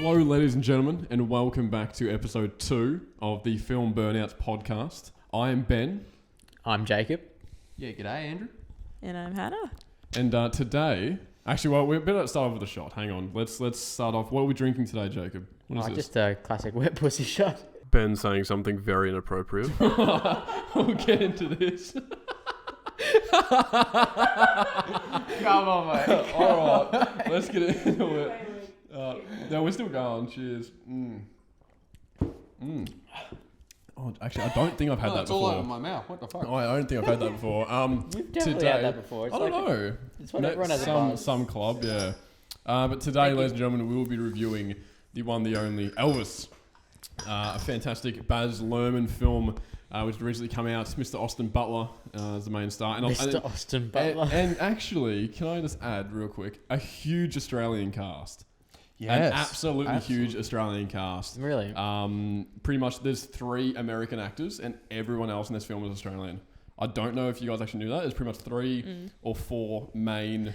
Hello, ladies and gentlemen, and welcome back to episode 2 of the Film Burnouts podcast. I am Ben. I'm Jacob. Yeah, g'day, Andrew. And I'm Hannah. And today, actually, well, we better start off with a shot. Hang on, let's start off. What are we drinking today, Jacob? What is this? Just a classic wet pussy shot. Ben saying something very inappropriate. We'll get into this. Come on, mate. All right, let's get into it. No, we're still going. Cheers. Oh, actually, I don't think I've had that It's before. all over my mouth. What the fuck? Oh, I don't think I've had that before. We've definitely had that before. It's I don't know. It's what everyone has at bars. Some club, yeah. But today, ladies and gentlemen, we will be reviewing the one, the only Elvis. A fantastic Baz Luhrmann film, which recently come out. Mr. Austin Butler is the main star. And Mr. Austin Butler. And actually, can I just add real quick, a huge Australian cast. Yes. An absolutely huge Australian cast. Really? Pretty much there's 3 American actors and everyone else in this film is Australian. I don't know if you guys actually knew that. There's pretty much 3 or 4 main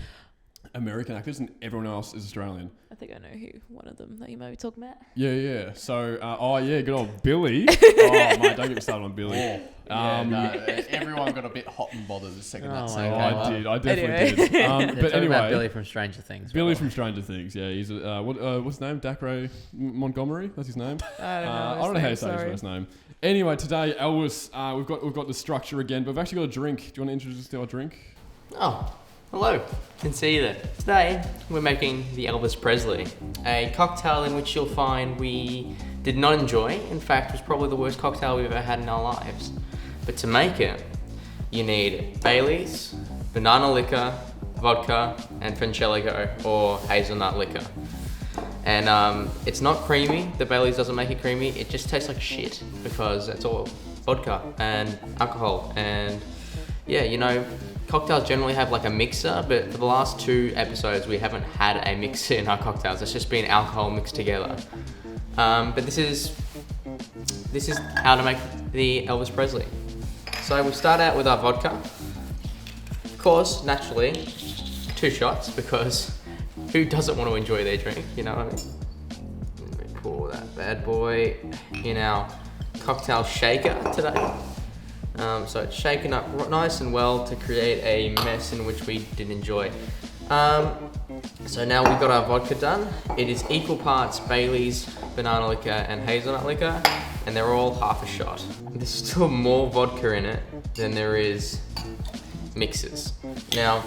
American actors and everyone else is Australian. I think I know who one of them that you might be talking about. Yeah. So, good old Billy. Mate, don't get me started on Billy. Everyone got a bit hot and bothered the second that Oh scene my came God. up. I definitely Anyway. did. They're But talking anyway, about Billy from Stranger Things. Billy from Stranger Things. Yeah, he's what's his name? Dacre Montgomery. That's his name. I don't know. I don't know how to say his first name. Anyway, today Elvis, we've got the structure again, but we've actually got a drink. Do you want to introduce us to our drink? Oh, hello. Can see you there. Today, we're making the Elvis Presley, a cocktail in which you'll find we did not enjoy. In fact, it was probably the worst cocktail we've ever had in our lives. But to make it, you need Baileys, banana liquor, vodka, and Frangelico or hazelnut liquor. And it's not creamy. The Baileys doesn't make it creamy. It just tastes like shit because it's all vodka and alcohol. And yeah, you know, cocktails generally have like a mixer, but for the last 2 episodes, we haven't had a mixer in our cocktails. It's just been alcohol mixed together. But this is how to make the Elvis Presley. So we start out with our vodka. Of course, naturally, 2 shots because who doesn't want to enjoy their drink, you know what I mean? Let me pour that bad boy in our cocktail shaker today. So it's shaken up nice and well to create a mess in which we didn't enjoy. So now we've got our vodka done. It is equal parts Baileys, banana liquor, and hazelnut liquor, and they're all half a shot. There's still more vodka in it than there is mixes. Now,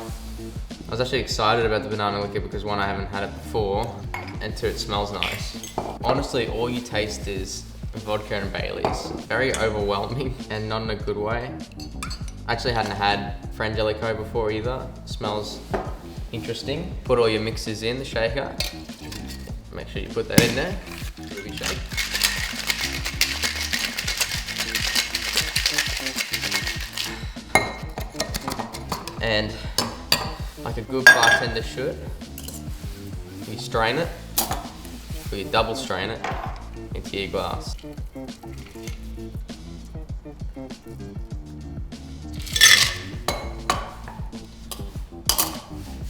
I was actually excited about the banana liquor because 1, I haven't had it before, and 2, it smells nice. Honestly, all you taste is vodka and Baileys. Very overwhelming and not in a good way. I actually hadn't had Frangelico before either. Smells interesting. Put all your mixes in the shaker. Make sure you put that in there. Give it a big shake. And like a good bartender should, you strain it, or you double strain it into your glass.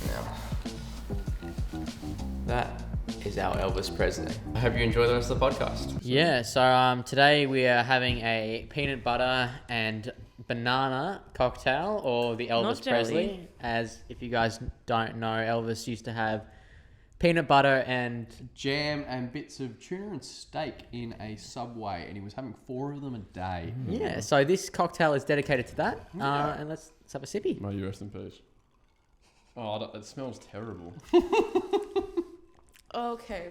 Now, that is our Elvis Presley. I hope you enjoy the rest of the podcast. Yeah, so today we are having a peanut butter and banana cocktail, or the Elvis Not jelly. Presley. As if you guys don't know, Elvis used to have peanut butter and Jam and bits of tuna and steak in a Subway, and he was having 4 of them a day. yeah. So this cocktail is dedicated to that. And let's have a sippy. May you rest in peace. Oh, that smells terrible. Okay.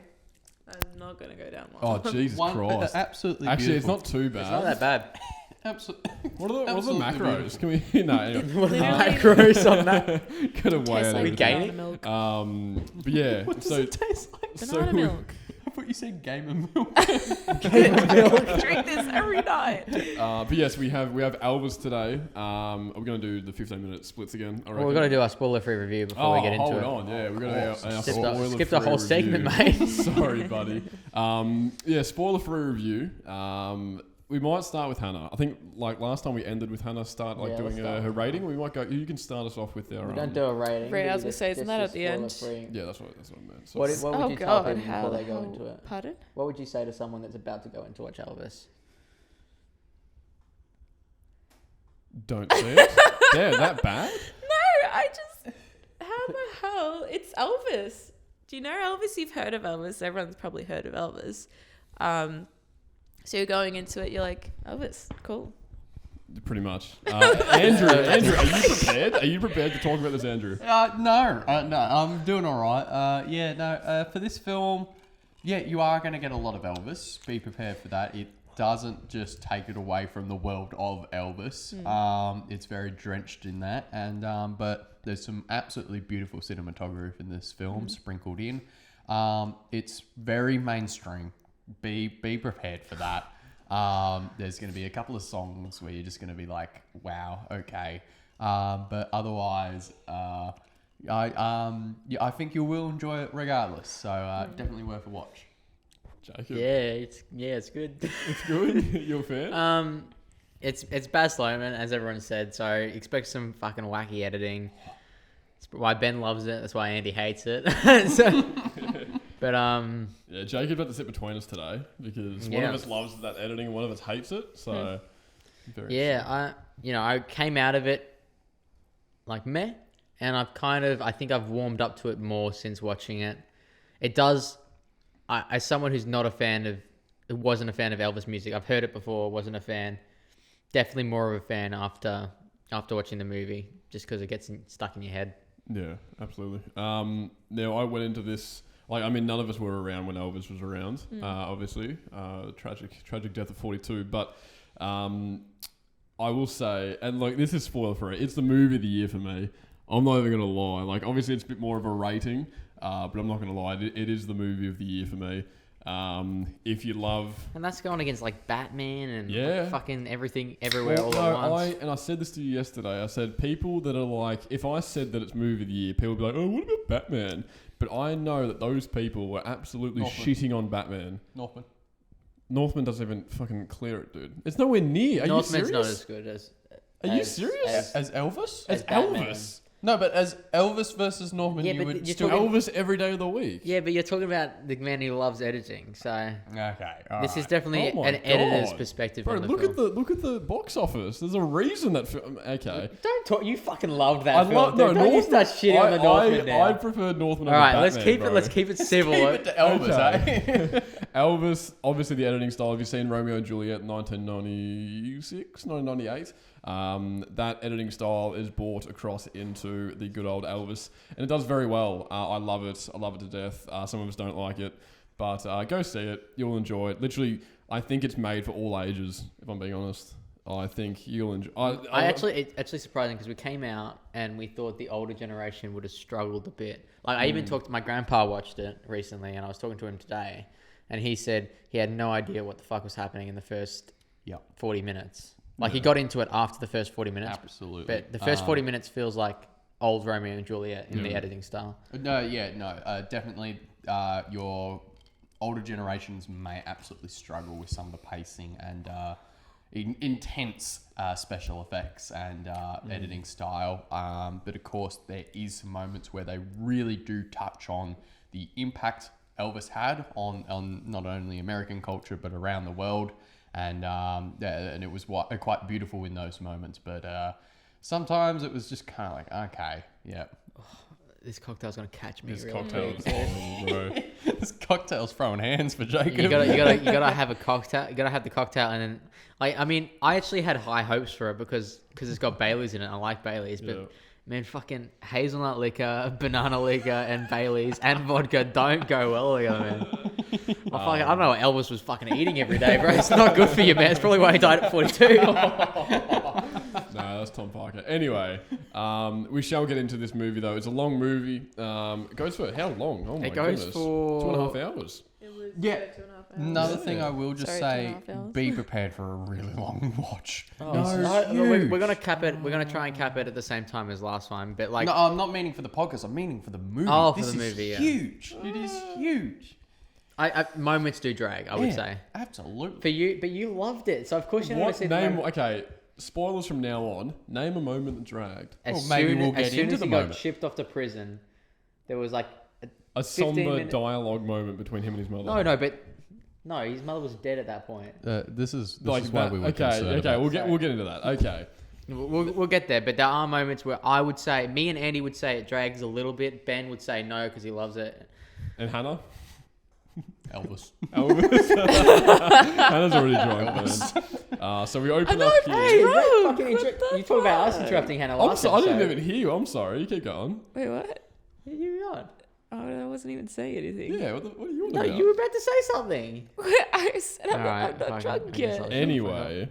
I'm not going to go down one. Oh, Jesus Christ. Absolutely Actually, it's beautiful. not too bad. It's not that bad. Absolutely. What are the Absolutely macros? Can we? No, anyway. What are the Literally- macros on that? Get away Tastes out like of we it. gaining? banana milk. But yeah, What does so it taste like? Banana we- milk. I thought you said game of milk. Drink this every night. But yes, we have Elvis today. We're gonna do the 15-minute splits again. I Well, we've got to do our spoiler-free review before we get into hold it. on, yeah, we're gonna Skip the whole segment, mate. Sorry, buddy. Yeah, spoiler-free review. we might start with Hannah. I think like last time we ended with Hannah doing her rating. We might go. You can start us off with our. We don't do a rating. Right, I was gonna say, isn't that at the end? Yeah, that's what I meant. So What would you tell people how before the they go hell? into it? Pardon? What would you say to someone that's about to go in to watch Elvis? don't see it. Yeah, that bad? No, I just. How the hell? It's Elvis. Do you know Elvis? You've heard of Elvis. Everyone's probably heard of Elvis. So you're going into it, you're like, Elvis, cool. Pretty much. Andrew, are you prepared? Are you prepared to talk about this, Andrew? No, I'm doing all right. For this film, you are going to get a lot of Elvis. Be prepared for that. It doesn't just take it away from the world of Elvis. It's very drenched in that, and but there's some absolutely beautiful cinematography in this film sprinkled in. It's very mainstream. Be prepared for that. There's going to be a couple of songs where you're just going to be like, wow, okay. But otherwise, I think you will enjoy it regardless. So definitely worth a watch. Jacob? Yeah, it's good. It's good? You're a fan? It's Baz Luhrmann, as everyone said, so expect some fucking wacky editing. That's why Ben loves it. That's why Andy hates it. But yeah, Jacob had to sit between us today because one of us loves that editing and one of us hates it. So I came out of it like meh, and I think I've warmed up to it more since watching it. It does. As someone who's wasn't a fan of Elvis music, I've heard it before, wasn't a fan. Definitely more of a fan after watching the movie, just because it gets stuck in your head. Yeah, absolutely. Now I went into this. None of us were around when Elvis was around, obviously. Tragic death at 42. But I will say, and this is spoiler free, it's the movie of the year for me. I'm not even going to lie. Obviously it's a bit more of a rating, but I'm not going to lie. It is the movie of the year for me. If you love... And that's going against Batman and fucking everything, everywhere, all at once. I said this to you yesterday. I said people that are if I said that it's movie of the year, people would be like, oh, what about Batman? But I know that those people were absolutely shitting on Batman. Northman doesn't even fucking clear it, dude. It's nowhere near. Are Northman's you serious? not as good as... Are you serious? As Elvis? As Elvis? No, but as Elvis versus Northman, Yeah, you but would you're still... Elvis every day of the week. Yeah, but you're talking about the man who loves editing, so... Okay, This is definitely Oh my an editor's God. perspective Bro, on the look film. at the box office. There's a reason that film... Okay. Don't talk... You fucking loved that I film. love... No, Don't you start shitting on the Northman now. I preferred Northman All over right, Batman, let's keep it civil. Keep it to Elvis, eh? Elvis, obviously the editing style. Have you seen Romeo and Juliet 1996, 1998? That editing style is brought across into the good old Elvis, and it does very well. I love it. I love it to death. Some of us don't like it, but go see it. You'll enjoy it. Literally, I think it's made for all ages. If I'm being honest, I think you'll enjoy. It's actually surprising because we came out and we thought the older generation would have struggled a bit. I even talked to my grandpa, watched it recently, and I was talking to him today, and he said he had no idea what the fuck was happening in the first 40 minutes. He got into it after the first 40 minutes. Absolutely. But the first 40 minutes feels like old Romeo and Juliet in the editing style. Definitely your older generations may absolutely struggle with some of the pacing and intense special effects and editing style. But of course, there is some moments where they really do touch on the impact Elvis had on not only American culture, but around the world. And it was quite beautiful in those moments, but sometimes it was just kind of like, okay, yeah. This cocktail's gonna catch me. This really cocktail's quick. bro. This cocktail's throwing hands for Jacob. You gotta have a cocktail. You gotta have the cocktail, and then I actually had high hopes for it because it's got Baileys in it. I like Baileys, but man, fucking hazelnut liquor, banana liquor, and Baileys and vodka don't go well together, man. I don't know what Elvis was fucking eating every day, bro. It's not good for you, man. It's probably why he died at 42. No, that's Tom Parker. Anyway, we shall get into this movie though. It's a long movie. It goes for how long? Oh my It goes goodness. for 2.5 hours. It was 2.5 Yeah. hours. Another thing I will just Sorry, say, 2.5 hours. be prepared for a really long watch. We're gonna cap it. We're gonna try and cap it at the same time as last time, but No, I'm not meaning for the podcast. I'm meaning for the movie. Oh, for this the is movie, yeah. huge. It is huge. Moments do drag, I would say. Absolutely. For you, but you loved it, so of course you want to see the moment. Okay, spoilers from now on. Name a moment that dragged. As maybe soon, we'll get as soon into as the he moment. got shipped off to prison, there was like A 15 somber minute- dialogue moment between him and his mother. No, his mother was dead at that point. This is Like why that, we were okay, concerned okay, about we'll get into that. Okay. We'll get there, but there are moments where I would say, me and Andy would say it drags a little bit. Ben would say no because he loves it. And Hannah? Elvis. Hannah's already drunk. So we open up here. Hey, no, You talk about us interrupting Hannah last I didn't episode. even hear you. I'm sorry. You keep going. Wait, what? You were on. Oh, I wasn't even saying anything. Yeah, what are you on No, about? you were about to say something. I said I'm Alright, not fine. drunk I guess yet. I'll- Anyway,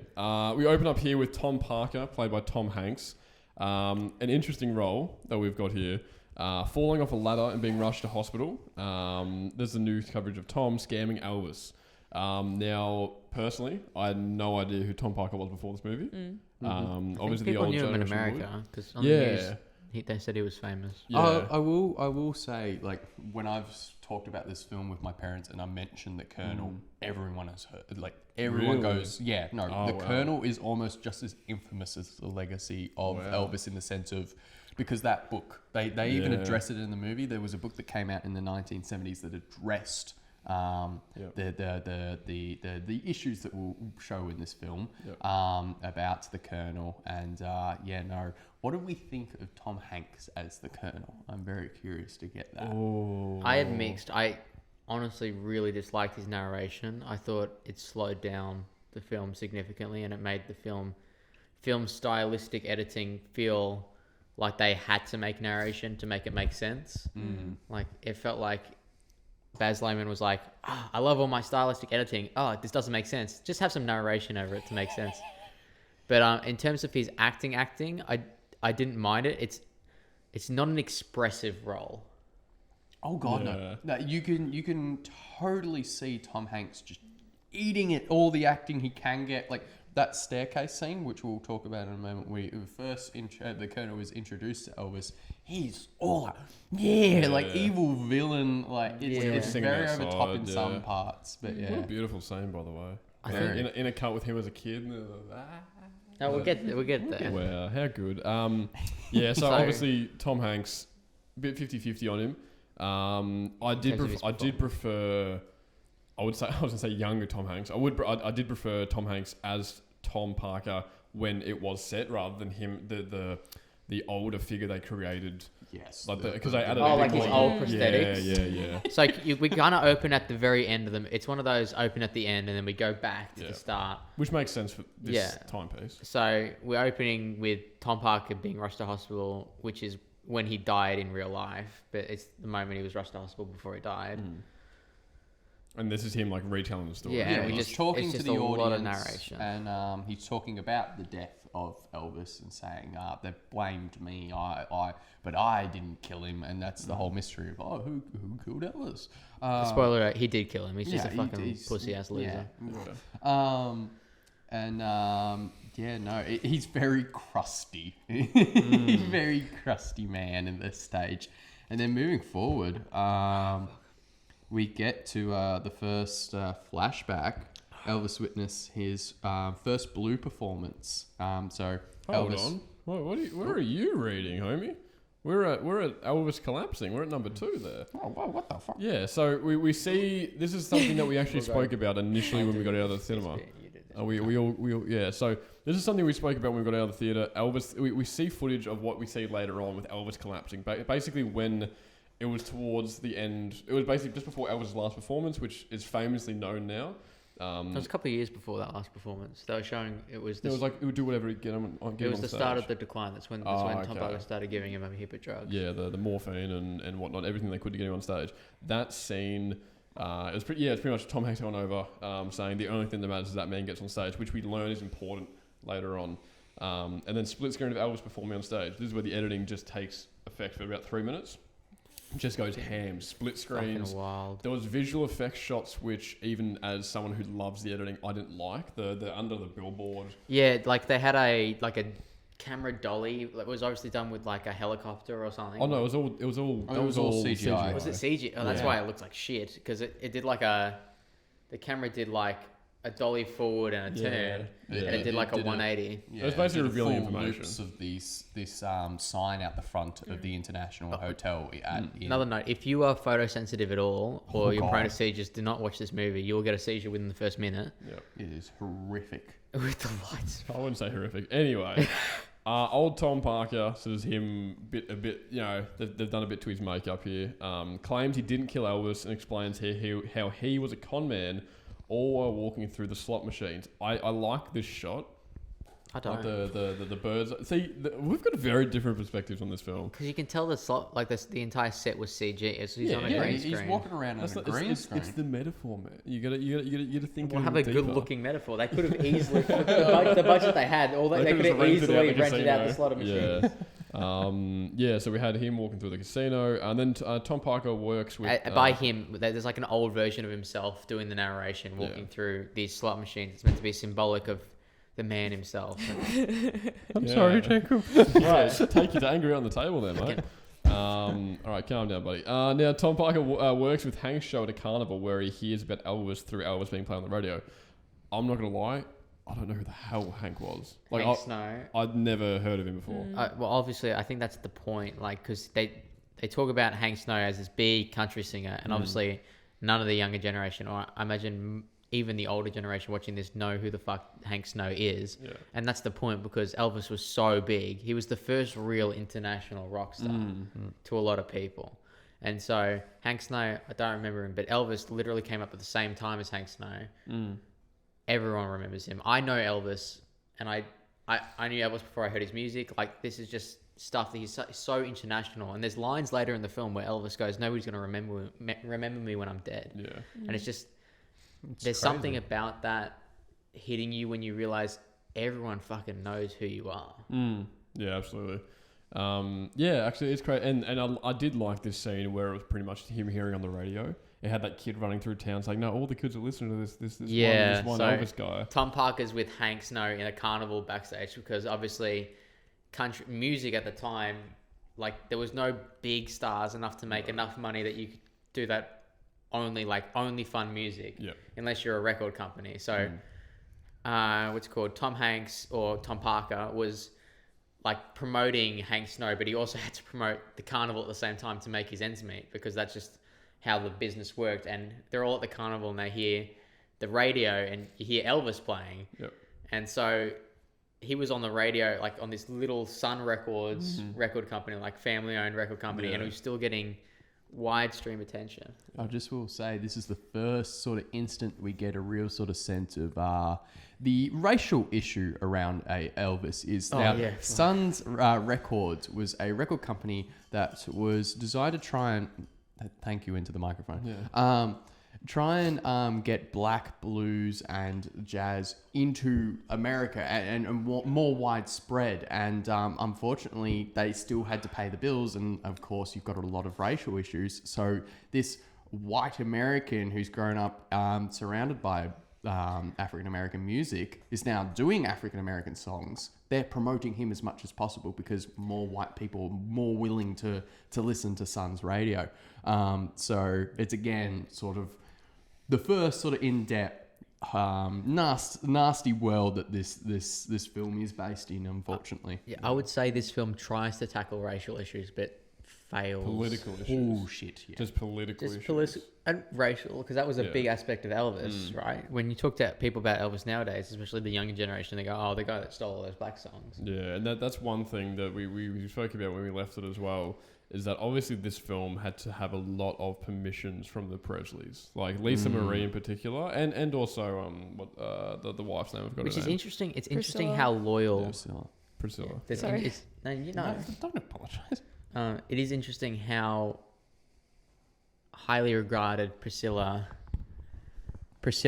we open up here with Tom Parker, played by Tom Hanks. An interesting role that we've got here. Falling off a ladder and being rushed to hospital. There's the news coverage of Tom scamming Elvis. Now, personally, I had no idea who Tom Parker was before this movie. Obviously, the People old knew him in generation would. America because on the news Yeah. they said he was famous. Yeah. I will say, like, when I've talked about this film with my parents and I mentioned the Colonel, everyone has heard. Like, everyone Really? goes, yeah, no, Oh, the wow. Colonel is almost just as infamous as the legacy of Wow. Elvis in the sense of, because that book, they even Yeah. address it in the movie. There was a book that came out in the 1970s that addressed the issues that we'll show in this film about the Colonel. And what do we think of Tom Hanks as the Colonel? I'm very curious to get that. Oh. I had mixed. I honestly really disliked his narration. I thought it slowed down the film significantly, and it made the film stylistic editing feel like they had to make narration to make it make sense. Like it felt like Baz Luhrmann was like, I love all my stylistic editing. Oh, this doesn't make sense. Just have some narration over it to make sense. But in terms of his acting, I didn't mind it. It's not an expressive role. Oh God, Yeah. no! You can totally see Tom Hanks just eating it, all the acting he can get, like that staircase scene, which we'll talk about in a moment. The Colonel was introduced to Elvis. He's all like, like evil villain, like it's Singing very over top in outside, some parts, but What a beautiful scene, by the way. I think- in a cut with him as a kid. No, we'll get there. Wow, how good. So So- obviously Tom Hanks, a bit 50-50 on him. I did prefer. I was gonna say younger Tom Hanks. I did prefer Tom Hanks as Tom Parker when it was set, rather than him the older figure they created. yes, Like because they added. Oh, a bit like his more- old prosthetics? Yeah. So we kind of open at the very end of them. It's one of those open at the end, and then we go back to the start. Which makes sense for this Yeah. timepiece. So we're opening with Tom Parker being rushed to hospital, which is when he died in real life, but it's the moment he was rushed to hospital before he died. And this is him like retelling the story. Yeah, Yeah, we he's just- talking it's to just the a audience, lot of narration. and he's talking about the death of Elvis and saying, "They blamed me, but I didn't kill him," and that's the whole mystery of who killed Elvis. Spoiler alert, he did kill him. He's just a he- fucking he's- pussy-ass loser. He's very crusty. He's a very crusty man in this stage. And then moving forward, we get to the first flashback. Elvis witnessed his first Blue performance. Hold Elvis. on. Where are you reading, homie? We're at Elvis collapsing. We're at number 2 there. Oh, wow, what the fuck? Yeah, so we see this is something that we actually spoke about initially when we got out of the cinema. We all yeah. So this is something we spoke about when we got out of the theater. Elvis, we see footage of what we see later on with Elvis collapsing. Basically, when it was towards the end, it was basically just before Elvis' last performance, which is famously known now. It was a couple of years before that last performance. They were showing it was. It was like it would do whatever to get him on. It was on the stage. start of the decline. That's when Tom okay. Parker started giving him a heap of drugs. Yeah, the morphine and whatnot, everything they could to get him on stage. That scene, it's pretty much Tom Hanks going over, saying the only thing that matters is that man gets on stage, which we learn is important later on. And then split screen of Elvis performing on stage. This is where the editing just takes effect for about 3 minutes. Just goes ham, split screens. Fucking wild. There was visual effects shots, which even as someone who loves the editing, I didn't like the under the billboard. Yeah, like they had a camera dolly that was obviously done with like a helicopter or something. Oh no, it was all CGI. Was it CGI? Oh, that's why it looked like shit, because it did like the camera did like a dolly forward and a turn, and it did like a 180. It was basically revealing information. Loops of this sign out the front of the International Hotel. Another note: if you are photosensitive at all, or you're prone to seizures, do not watch this movie. You will get a seizure within the first minute. Yep. It is horrific. With the lights. I wouldn't say horrific. Anyway, old Tom Parker says him a bit. You know, they've done a bit to his makeup here. Claims he didn't kill Elvis and explains how he was a con man, all while walking through the slot machines. I like this shot. I don't. Like the birds. See, we've got very different perspectives on this film. Because you can tell the slot, like the entire set was CG. So he's on a green screen. He's walking around on a green screen. It's the metaphor, man. You gotta think. We'll have a good-looking metaphor. They could have easily the budget they had. They could have easily rented out the slot machines. Yeah. So we had him walking through the casino, and then Tom Parker works with. By him, there's like an old version of himself doing the narration, walking through these slot machines. It's meant to be symbolic of the man himself. I'm sorry, Jacob. Right, take your anger on the table there, mate. All right, calm down, buddy. Now, Tom Parker works with Hank's show at a carnival where he hears about Elvis through Elvis being played on the radio. I'm not going to lie, I don't know who the hell Hank was. Like, Hank Snow. I'd never heard of him before. Well, obviously, I think that's the point. Like, because they talk about Hank Snow as this big country singer, and obviously none of the younger generation, or I imagine even the older generation watching this, know who the fuck Hank Snow is. Yeah. And that's the point, because Elvis was so big. He was the first real international rock star to a lot of people. And so Hank Snow, I don't remember him, but Elvis literally came up at the same time as Hank Snow. Everyone remembers him. I know Elvis, and I knew Elvis before I heard his music. Like, this is just stuff that he's so international. And there's lines later in the film where Elvis goes, "Nobody's going to remember me when I'm dead." Yeah. And it's just... There's something about that hitting you when you realize everyone fucking knows who you are. Yeah, absolutely. Yeah, actually, it's great. And I did like this scene where it was pretty much him hearing on the radio. It had that kid running through town saying, "No, all the kids are listening to this one Elvis guy." Tom Parker's with Hank Snow in a carnival backstage, because obviously country music at the time, like, there was no big stars enough to make enough money that you could do that only fun music, unless you're a record company. So what's it called, Tom Hanks or Tom Parker was like promoting Hank Snow, but he also had to promote the carnival at the same time to make his ends meet, because that's just how the business worked. And they're all at the carnival and they hear the radio and you hear Elvis playing, and so he was on the radio, like on this little Sun Records record company, like family owned record company, and he was still getting wide stream attention. I just will say, this is the first sort of instant we get a real sort of sense of the racial issue around Elvis. Sun's Records was a record company that was designed to try and thank you into the microphone. Try and get black blues and jazz into America and more widespread. And unfortunately, they still had to pay the bills. And of course, you've got a lot of racial issues. So this white American who's grown up surrounded by African American music is now doing African American songs. They're promoting him as much as possible because more white people are more willing to listen to Sun's radio. So it's again sort of the first sort of in-depth, nasty world that this film is based in, unfortunately. I would say this film tries to tackle racial issues, but fails. Political issues. Oh, shit. Yeah. Just political issues. And racial, because that was a big aspect of Elvis, right? When you talk to people about Elvis nowadays, especially the younger generation, they go, "Oh, the guy that stole all those black songs." Yeah, and that's one thing that we spoke about when we left it as well, is that obviously this film had to have a lot of permissions from the Presleys, like Lisa Marie in particular, and also the wife's name I've got. Which is interesting. It's interesting how loyal Priscilla. Sorry. Don't apologize. It is interesting how highly regarded Priscilla holds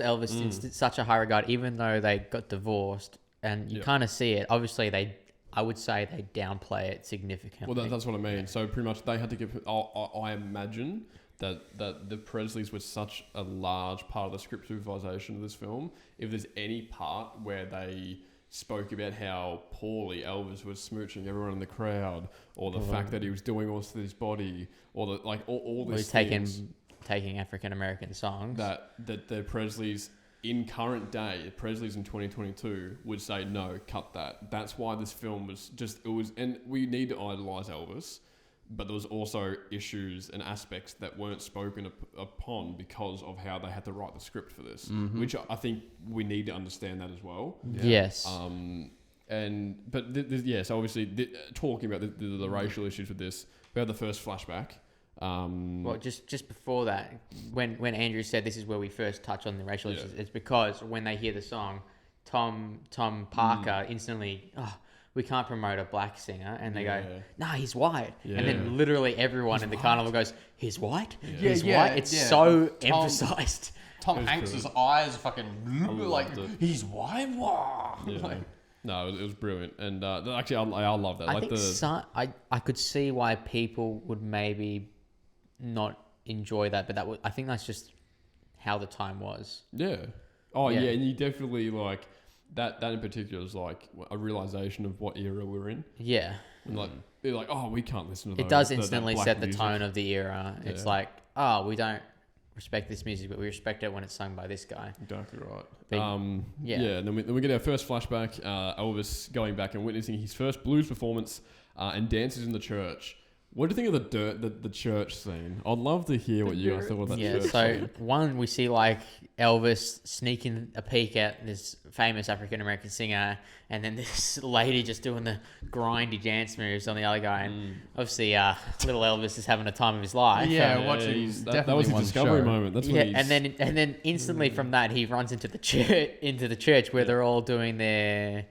Elvis in such a high regard, even though they got divorced, and you kind of see it. Obviously, I would say they downplay it significantly. Well, that's what I mean. So pretty much they had to give. I imagine that the Presleys were such a large part of the script supervisation of this film. If there's any part where they spoke about how poorly Elvis was smooching everyone in the crowd, or the fact that he was doing all this to his body, or the, like all this taking African American songs that the Presleys in current day, Presleys in 2022 would say no, cut that. That's why this film was and we need to idolize Elvis, but there was also issues and aspects that weren't spoken upon because of how they had to write the script for this, which I think we need to understand that as well. Yes. So obviously talking about the racial issues with this, we had the first flashback. Well, just before that, when Andrew said this is where we first touch on the racial issues, it's because when they hear the song, Tom Parker instantly, we can't promote a black singer, and they go, nah, he's white, and then literally everyone in the carnival goes, he's white, he's white. It's so emphasized. Tom Hanks' eyes fucking he's white. Yeah. No, it was brilliant, and actually, I love that. I could see why people would maybe not enjoy that, but I think that's just how the time was. Yeah. Oh yeah, and you definitely like that in particular is like a realization of what era we're in. Yeah. And like they're like, oh, we can't listen to it. It does instantly set the tone of the era. Yeah. It's like, oh, we don't respect this music, but we respect it when it's sung by this guy. Exactly right. And then we get our first flashback, Elvis going back and witnessing his first blues performance and dances in the church. What do you think of the church scene? I'd love to hear what you guys thought of that church scene. One, we see like Elvis sneaking a peek at this famous African-American singer, and then this lady just doing the grindy dance moves on the other guy. And obviously, little Elvis is having a time of his life. Yeah, watching that was his discovery moment. That's what and then instantly from that, he runs into the church where they're all doing their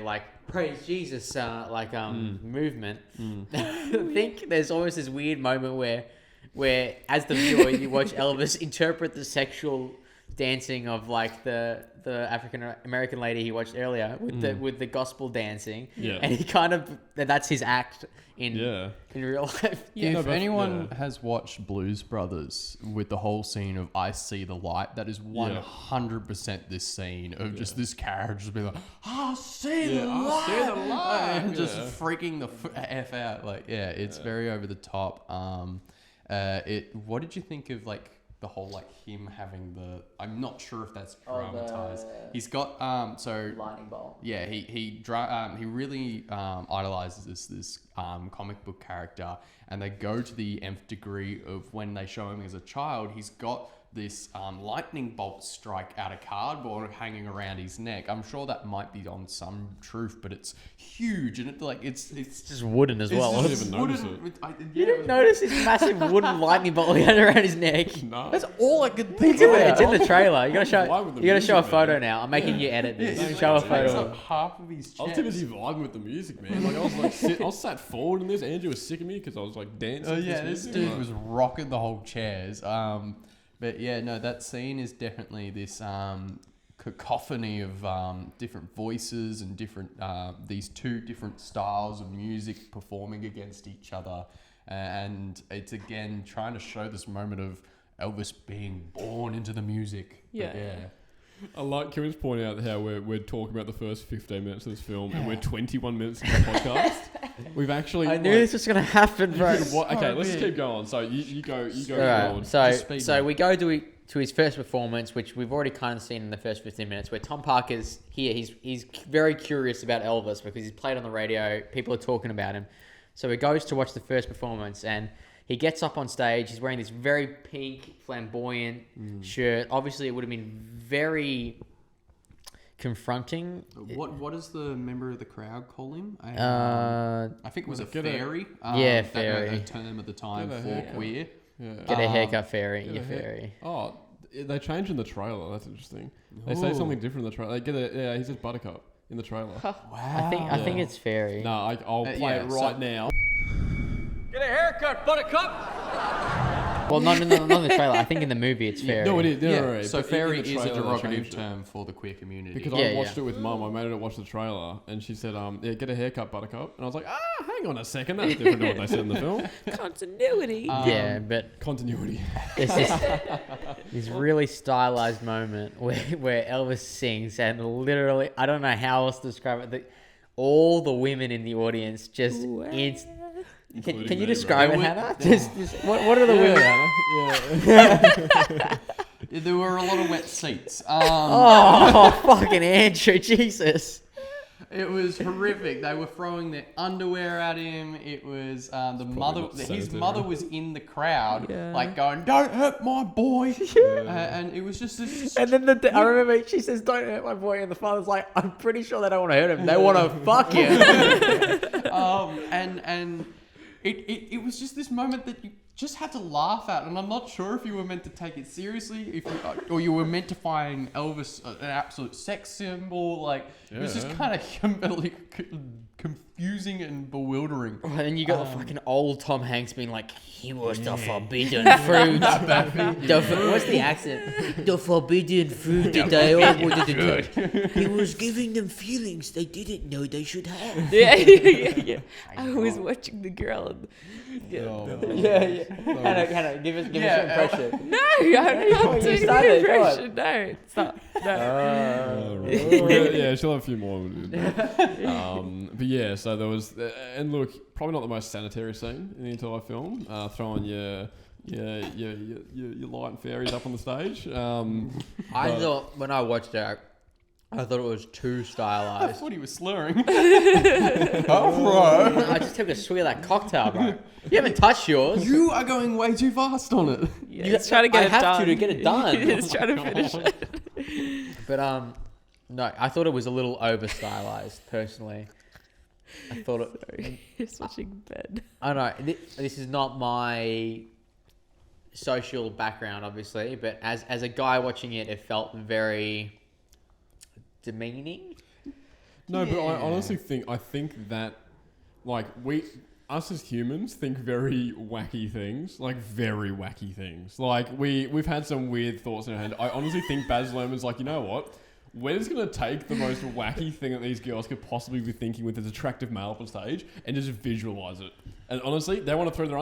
like praise Jesus movement. I think there's always this weird moment where as the viewer you watch Elvis interpret the sexual dancing of like the African American lady he watched earlier with the gospel dancing, and he kind of that's his act in real life. If anyone has watched Blues Brothers with the whole scene of I see the light, that is 100% this scene of just this character just being like, I see the light, and just freaking the F out. Like, it's very over the top. What did you think of like the whole like him having I'm not sure if that's dramatized. He's got lightning bolt. Yeah, he really idolizes this comic book character, and they go to the nth degree of when they show him as a child. He's got this lightning bolt strike out of cardboard hanging around his neck. I'm sure that might be on some truth, but it's huge, and it's just wooden as well. I didn't even notice it. You didn't notice his massive wooden lightning bolt he had around his neck? No. That's all I could think of. of. It's in the trailer. You gotta show a photo now. I'm making you edit this. Show a photo. Half of his chest. I was too busy vibing with the music, man. Like I was sat forward in this. Andrew was sick of me because I was like dancing. This dude was rocking the whole chairs. But yeah, no, that scene is definitely this cacophony of different voices and different these two different styles of music performing against each other, and it's again trying to show this moment of Elvis being born into the music. Yeah. I like, can we just point out how we're talking about the first 15 minutes of this film and we're 21 minutes into the podcast? We've actually... I knew this was going to happen, bro. Okay, let's just keep going. So you go forward. So we go to his first performance, which we've already kind of seen in the first 15 minutes, where Tom Parker's here. He's very curious about Elvis because he's played on the radio. People are talking about him. So he goes to watch the first performance, and he gets up on stage. He's wearing this very pink, flamboyant shirt. Obviously, it would have been very confronting. What does the member of the crowd call him? I think it was a fairy. Fairy. A term at the time for queer. Yeah. Get a haircut, fairy. Fairy. Oh, they changed in the trailer. That's interesting. They say something different in the trailer. He says buttercup in the trailer. Wow. I think it's fairy. No, I'll play it right now. Get a haircut, buttercup! Well, not in the trailer. I think in the movie it's fairy. No, it is. Yeah. So fairy is a derogative term for the queer community. Because I watched it with Mum. I made her watch the trailer, and she said, get a haircut, buttercup. And I was like, hang on a second, that's different to what they said in the film. Continuity. Yeah, but Continuity. there's this really stylized moment where Elvis sings, and literally, I don't know how else to describe it. All the women in the audience just Can you describe it, Hannah? Just what are the women? Yeah. There were a lot of wet seats. Fucking Andrew, Jesus. It was horrific. They were throwing their underwear at him. It was the mother. not His sanitary. mother was in the crowd, Yeah. like going, "Don't hurt my boy," and it was just this. And then I remember she says, "Don't hurt my boy," and the father's like, "I'm pretty sure they don't want to hurt him. They want to fuck him." And it was just this moment that you just had to laugh at, and I'm not sure if you were meant to take it seriously, or you were meant to find Elvis an absolute sex symbol. Like it was just kind of confusing and bewildering. And then you got the fucking old Tom Hanks being like, "He was the forbidden fruit." What's the accent? The forbidden fruit that they all wanted to touch. He was giving them feelings they didn't know they should have. Yeah. I was watching the girl. And, Yeah. Hannah, give us your impression. No, I'm not doing started, the go on. impression. No, stop. No. Yeah, she'll have a few more. But yeah, so there was, and look, probably not the most sanitary scene in the entire film. Throwing your light and fairies up on the stage. I thought when I watched it, I thought it was too I stylized. thought he was slurring. Oh, I just took a swig of that cocktail, bro. You haven't touched yours. you are going way too fast on it. Yeah, he's trying to get I it have done. to get it done. He's trying to finish it. But no, I thought it was a little over stylized. Personally, I thought it. Sorry, you're switching bed. I don't know. This is not my social background, obviously, but as a guy watching it, it felt very demeaning. No, but I honestly think that, like, us as humans think very wacky things, like very wacky things. Like we've had some weird thoughts in our head. I honestly think Baz Luhrmann's like, you know what? We're just gonna take the most wacky thing that these girls could possibly be thinking with this attractive male up on stage and just visualize it. And honestly, they want to throw their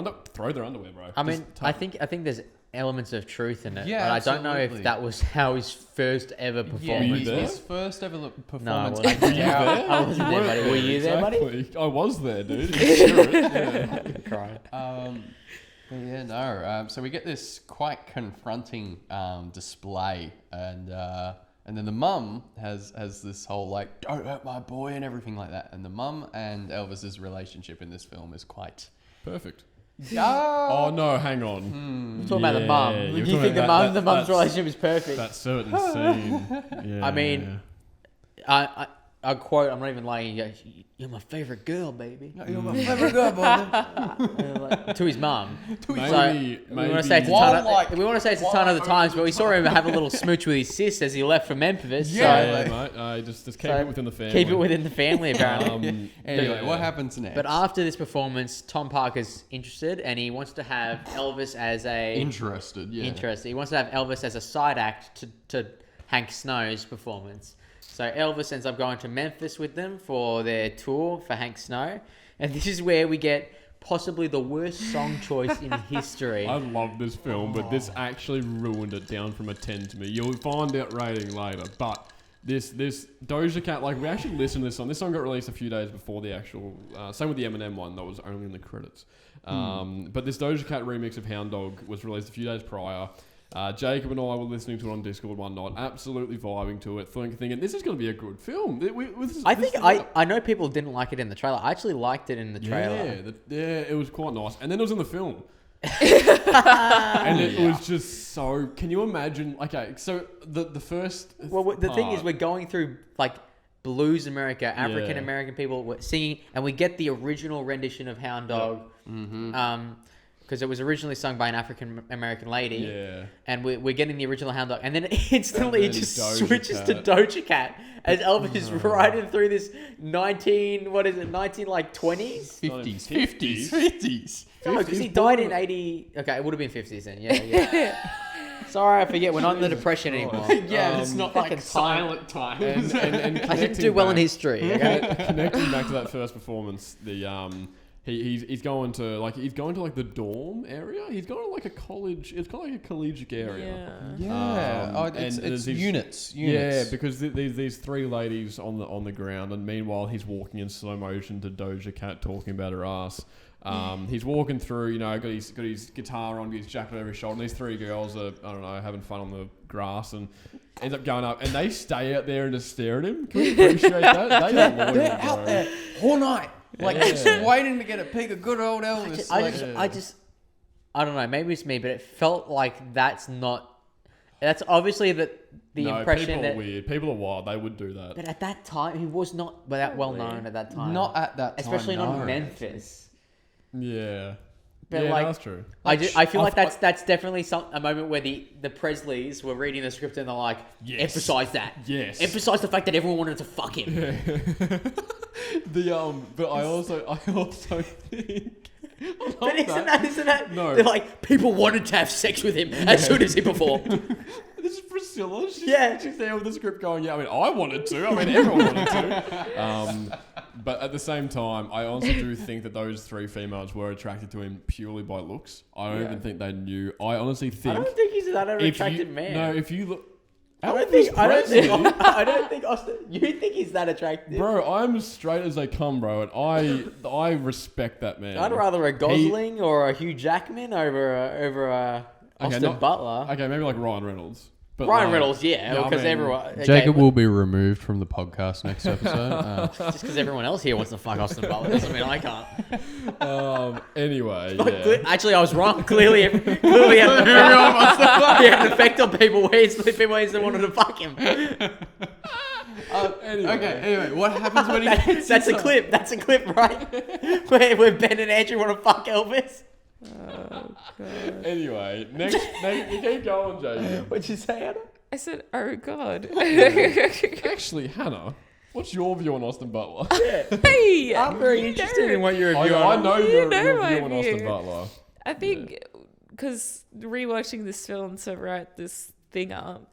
underwear, bro. I mean, I think there's elements of truth in it, Yeah, but I don't know absolutely. if that was how his first ever Yeah, performance. you there? his first ever No, performance. I wasn't there. I wasn't there, buddy. Were you there, buddy? Exactly. I was there, dude. In spirit, yeah. Crying. But yeah, no. So we get this quite confronting display, and then the mum has this whole like, "Don't hurt my boy" and everything like that. And the mum and Elvis's relationship in this film is quite. Perfect. Yeah. Oh no, hang on. We're talking about the mum. Yeah, Do you're you talking think the about mum's that's- relationship is perfect? That certain scene. Yeah, I mean, I quote, I'm not even lying. He goes, "You're my favorite girl, baby." You're my favorite girl, brother. To his mum. maybe, We want to say it's a While, ton of, like, we want to say it's a ton of the times, but we saw him have a little smooch with his sis as he left for Memphis. yeah, So mate. Just keep so it within the family. keep it within the family, apparently. Anyway, Yeah. what happens next? But after this performance, Tom Parker's interested, and he wants to have Elvis as a interested, yeah. He wants to have Elvis as a side act to Hank Snow's performance. So Elvis ends up going to Memphis with them for their tour for Hank Snow, and this is where we get possibly the worst song choice in history. I love this film, but this actually ruined it down from a 10 to me. You'll find out rating later, but this Doja Cat, like, we actually listened to this song. This song got released a few days before the actual, same with the Eminem one that was only in the credits. But this Doja Cat remix of Hound Dog was released a few days prior. Jacob and I were listening to it on Discord one night, absolutely vibing to it, thinking this is going to be a good film. I know people didn't like it in the trailer. I actually liked it in the trailer. Yeah, it was quite nice. And then it was in the film. And it was just so... Can you imagine... Okay, so the first... Well, the thing is, part- we're going through like blues America, African American people were singing, and we get the original rendition of Hound Dog. Because it was originally sung by an African American lady. Yeah. And we're getting the original Hound Dog. And then it instantly And then just Doja switches to Cat. Doja Cat as Elvis is riding through this 1920s? 50s. No, because he died in 80... Okay, it would have been 50s then. Yeah. Sorry, I forget. We're not in the Depression anymore. Yeah, it's not fucking like silent times. And I didn't do well in history. Okay? Connecting back to that first performance, the he's going to like the dorm area. He's going to like a college. It's kind of like a collegiate area. Yeah. It's units. Yeah, because these three ladies on the ground, and meanwhile he's walking in slow motion to Doja Cat talking about her ass. He's walking through, got his guitar on, got his jacket over his shoulder, and these three girls are, I don't know, having fun on the grass, and ends up going up, and they stay out there and just stare at him. Can we appreciate that? They're out there all night, just waiting to get a peek of good old Elvis. I don't know, maybe it's me, but it felt like that's obviously the impression people that... are weird. People are wild. They would do that. But at that time, he was not that well known at that time. Not at that time, especially not in Memphis. Yeah. But yeah, like, that's true. I feel like that's definitely a moment where the Presleys were reading the script and they're like, emphasize that. Yes. Emphasize the fact that everyone wanted to fuck him. Yeah. But I also think... But isn't that? No. They're like, people wanted to have sex with him as soon as he performed. This is Priscilla. She's there with the script going, I wanted to. Everyone wanted to. But at the same time, I honestly do think that those three females were attracted to him purely by looks. I don't even think they knew. I honestly think... I don't think he's that attractive man. No, if you look... I don't think Austin... You think he's that attractive? Bro, I'm as straight as they come, bro, and I respect that man. I'd rather a Gosling or a Hugh Jackman over Austin Butler. Okay, maybe like Ryan Reynolds. But Ryan Reynolds, because everyone... Okay, Jacob will be removed from the podcast next episode. Just because everyone else here wants to fuck Austin Butler doesn't mean I can't. Anyway, Actually, I was wrong. Clearly had an effect on people where people wanted to fuck him. Anyway, what happens when he... That's a clip. That's a clip, right? where Ben and Andrew want to fuck Elvis. Oh, God. Anyway, next you keep going, Jay. What'd you say, Hannah? I said, oh, God. Actually, Hannah, what's your view on Austin Butler? Hey! I'm very interested in what your view I on. know your my view on Austin view. Butler. I think because rewatching this film to write this thing up,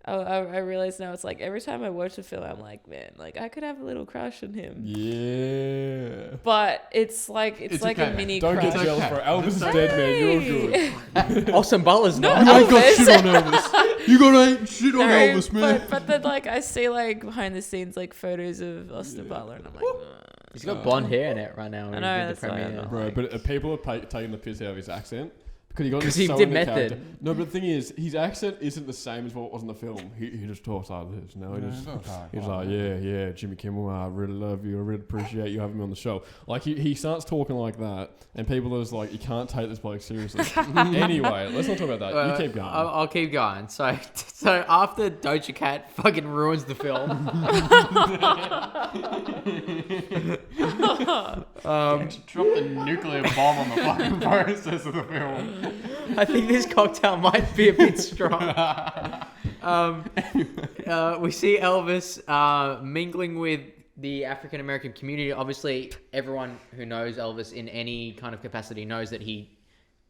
I realize now it's like every time I watch a film, I'm like, man, like I could have a little crush on him. Yeah. But it's like okay, a mini Don't crush. get jealous, bro. Elvis is dead, man. You're good. Austin Butler's not. You ain't got shit on Elvis. You got shit on Elvis, man. But then like I see like behind the scenes like photos of Austin Butler and I'm like, He's got blonde hair in it right now. I know, that's why I'm not. Bro, but people are taking the piss out of his accent. Because he did method. No, but the thing is, his accent isn't the same as what was in the film. He just talks like this. No, he's like, yeah, Jimmy Kimmel, I really love you. I really appreciate you having me on the show. Like, he starts talking like that, and people are just like, you can't take this bloke seriously. Anyway, let's not talk about that. You keep going. I'll keep going. So after Doja Cat fucking ruins the film, Drop the nuclear bomb on the fucking process of the film. I think this cocktail might be a bit strong. We see Elvis mingling with the African American community. Obviously, everyone who knows Elvis in any kind of capacity knows that he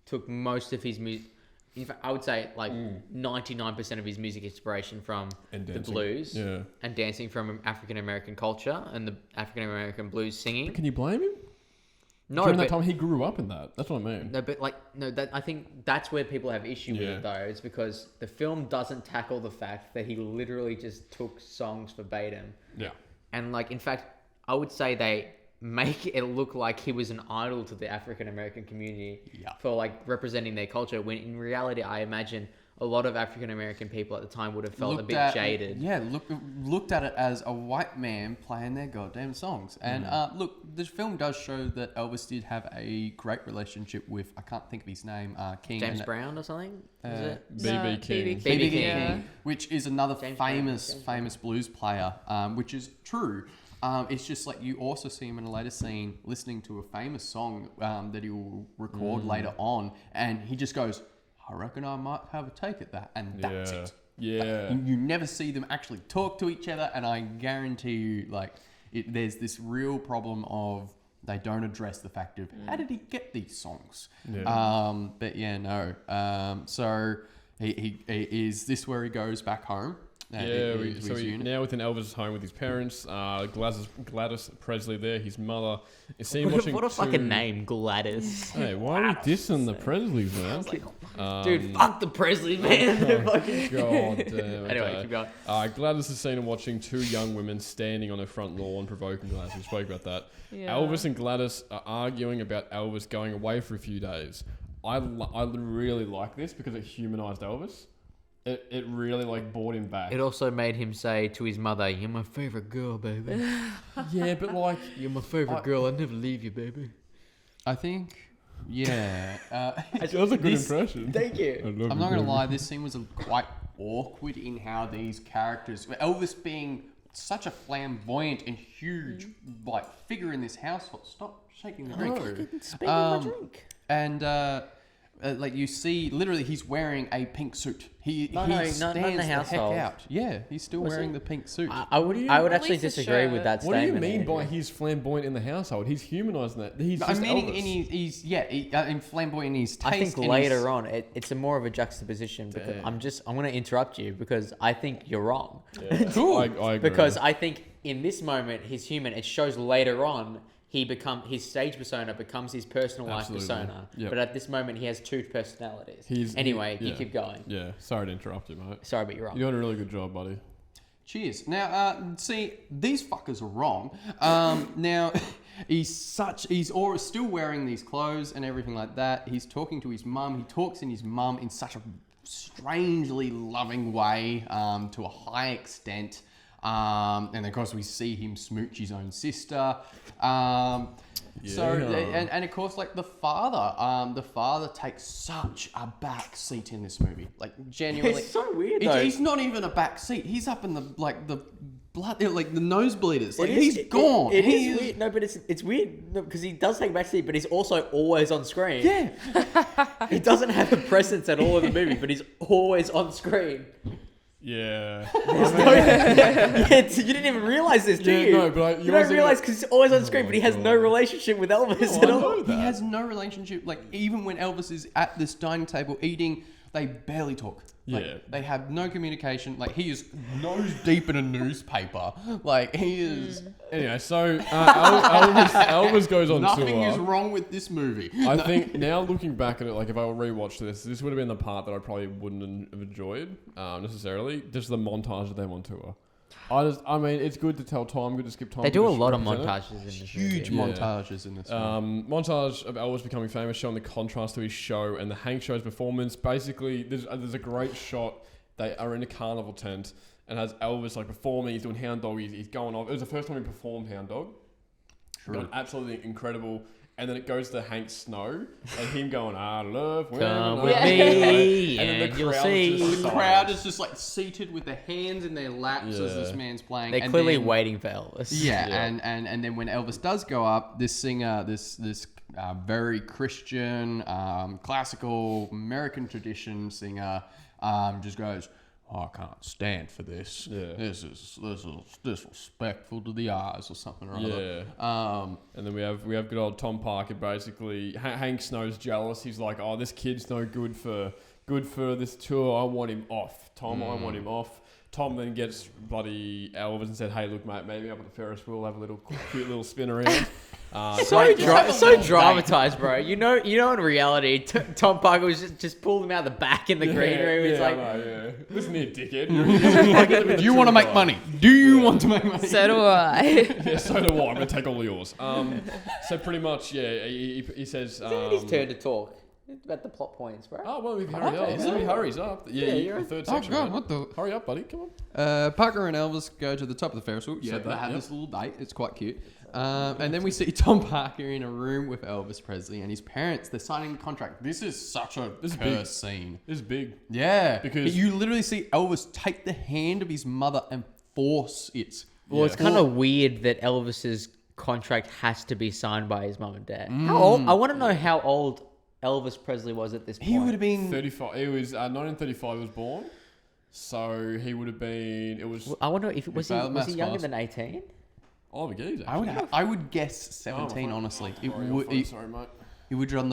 took most of his music. In fact, I would say like 99% of his music inspiration from the blues and dancing from African American culture and the African American blues singing. Can you blame him? No, during that time, he grew up in that. That's what I mean. No, but I think that's where people have issue with it though, is because the film doesn't tackle the fact that he literally just took songs verbatim. Yeah. And like, in fact, I would say they make it look like he was an idol to the African American community for like representing their culture. When in reality, I imagine a lot of African American people at the time would have felt a bit jaded. Yeah, looked at it as a white man playing their goddamn songs. And look, this film does show that Elvis did have a great relationship with, I can't think of his name, King. James Brown or something? Is it? B.B. King. B.B. King. Yeah. Which is another famous blues player, which is true. It's just like you also see him in a later scene listening to a famous song that he will record later on, and he just goes, I reckon I might have a take at that, and that's it. Yeah. You never see them actually talk to each other, and I guarantee you, there's this real problem of they don't address the fact of how did he get these songs? Yeah. But yeah, no. So he is this where he goes back home. Now within Elvis' home with his parents, Gladys Presley there, his mother, is seen watching. What a fucking name, Gladys. Hey, why are we dissing the Presleys, man? Dude, fuck the Presley, man. God damn. Anyway, keep going. Gladys is seen watching two young women standing on her front lawn, provoking Gladys. We spoke about that. Yeah. Elvis and Gladys are arguing about Elvis going away for a few days. I really like this because it humanized Elvis. It really like brought him back. It also made him say to his mother, "You're my favorite girl, baby. Yeah, but like You're my favorite girl. I'll never leave you, baby." I think, yeah. that was a good impression. Thank you. I'm not going to lie, this scene was quite awkward in how these characters... Elvis being such a flamboyant and huge like figure in this household. Stop shaking the drink. Spinning my drink. And like you see, literally, he's wearing a pink suit. He not in stands the the heck household. out. Yeah, he's still wearing the pink suit. I would actually Release a disagree with shirt. that What do you statement. mean by Andrew. he's flamboyant in the household? He's humanizing that. He's I'm just meaning Elvis. in flamboyant in his taste. I think and later his- on, it's a more of a juxtaposition. Because Damn. I'm going to interrupt you because I think you're wrong. Yeah, Cool. I agree. Because I think in this moment he's human. It shows later on his stage persona becomes his personal life Absolutely. persona. Yep. But at this moment he has two personalities. He's- Anyway, yeah. you keep going. Yeah, sorry to interrupt you, mate. Sorry, but you're wrong. You're doing a really good job, buddy. Cheers. Now, see, these fuckers are wrong. Now, he's still wearing these clothes and everything like that. He's talking to his mum. He talks in his mum in such a strangely loving way, to a high extent. And of course, we see him smooch his own sister. So, and of course, like the father takes such a back seat in this movie. Like, genuinely. It's so weird, though. He's not even a back seat. He's up in the blood, like the nosebleeders. Like, It is- he's gone. It He is weird. No, but it's weird because he does take backseat, but he's also always on screen. Yeah. He doesn't have a presence at all in the movie, but he's always on screen. Yeah. Yeah, you didn't even realize this, do Yeah, you? no, but you don't realize because he's always on screen, but he has no relationship with Elvis at all. He has no relationship. Like, even when Elvis is at this dining table eating, they barely talk. Like, Yeah. they have no communication. Like, he is nose deep in a newspaper. Like, he is... Anyway, so Elvis goes on Nothing tour. is wrong with this movie. I think now looking back at it, like if I rewatched this would have been the part that I probably wouldn't have enjoyed necessarily. Just the montage of them on tour. I mean, it's good to tell time, good to skip time. They do good a to lot of represent it. montages in this Huge movie. montages in this movie. Montage of Elvis becoming famous, showing the contrast to his show and the Hank Show's performance. Basically, there's a great shot. They are in a carnival tent and has Elvis like performing. He's doing Hound Dog. He's going off. It was the first time he performed Hound Dog. True. Absolutely incredible. And then it goes to Hank Snow and him going, "I love women." Come I with love me women." and you'll crowd see. is just The silent. crowd is just like seated with their hands in their laps as Yeah. this man's playing. They're and clearly then- waiting for Elvis. Yeah, Yeah. And then when Elvis does go up, this singer, this very Christian, classical American tradition singer, just goes, "Oh, I can't stand for this. Yeah. This is disrespectful to the eyes," or something or other. Yeah. And then we have good old Tom Parker. Basically, Hank Snow's jealous. He's like, "Oh, this kid's no good for this tour. I want him off. Tom, I want him off." Tom then gets bloody Elvis and said, "Hey, look, mate, maybe up at the Ferris wheel, have a little cute little spin around." So dramatized, bro. You know, in reality, Tom Parker was just pulled him out the back in the green room. It's like, listen here, dickhead. Do you want to make money? Do you want to make money? So do I. Yeah, so do I. I'm gonna take all of yours. So pretty much, yeah. He says, it's his turn to talk. It's about the plot points, bro. "Oh well, we've hurried up. He hurries up. Yeah, you're the third Oh section. God, man. what the? Hurry up, buddy. Come on." Parker and Elvis go to the top of the Ferris wheel. Yeah, Said they that, have yep. this little date. It's quite cute. And then we see Tom Parker in a room with Elvis Presley and his parents. They're signing a contract. This is such a cursed scene. This is big. Yeah, Because- you literally see Elvis take the hand of his mother and force it. Well, it's kind of weird that Elvis's contract has to be signed by his mum and dad. How old? I want to know how old Elvis Presley was at this point. He would have been. 35. It was 1935. He was born, so he would have been. It was. I wonder if was he failed maths younger class. than 18? Oh, the geez. I would guess 17. Oh, honestly, sorry, it would. sorry, mate. he would be on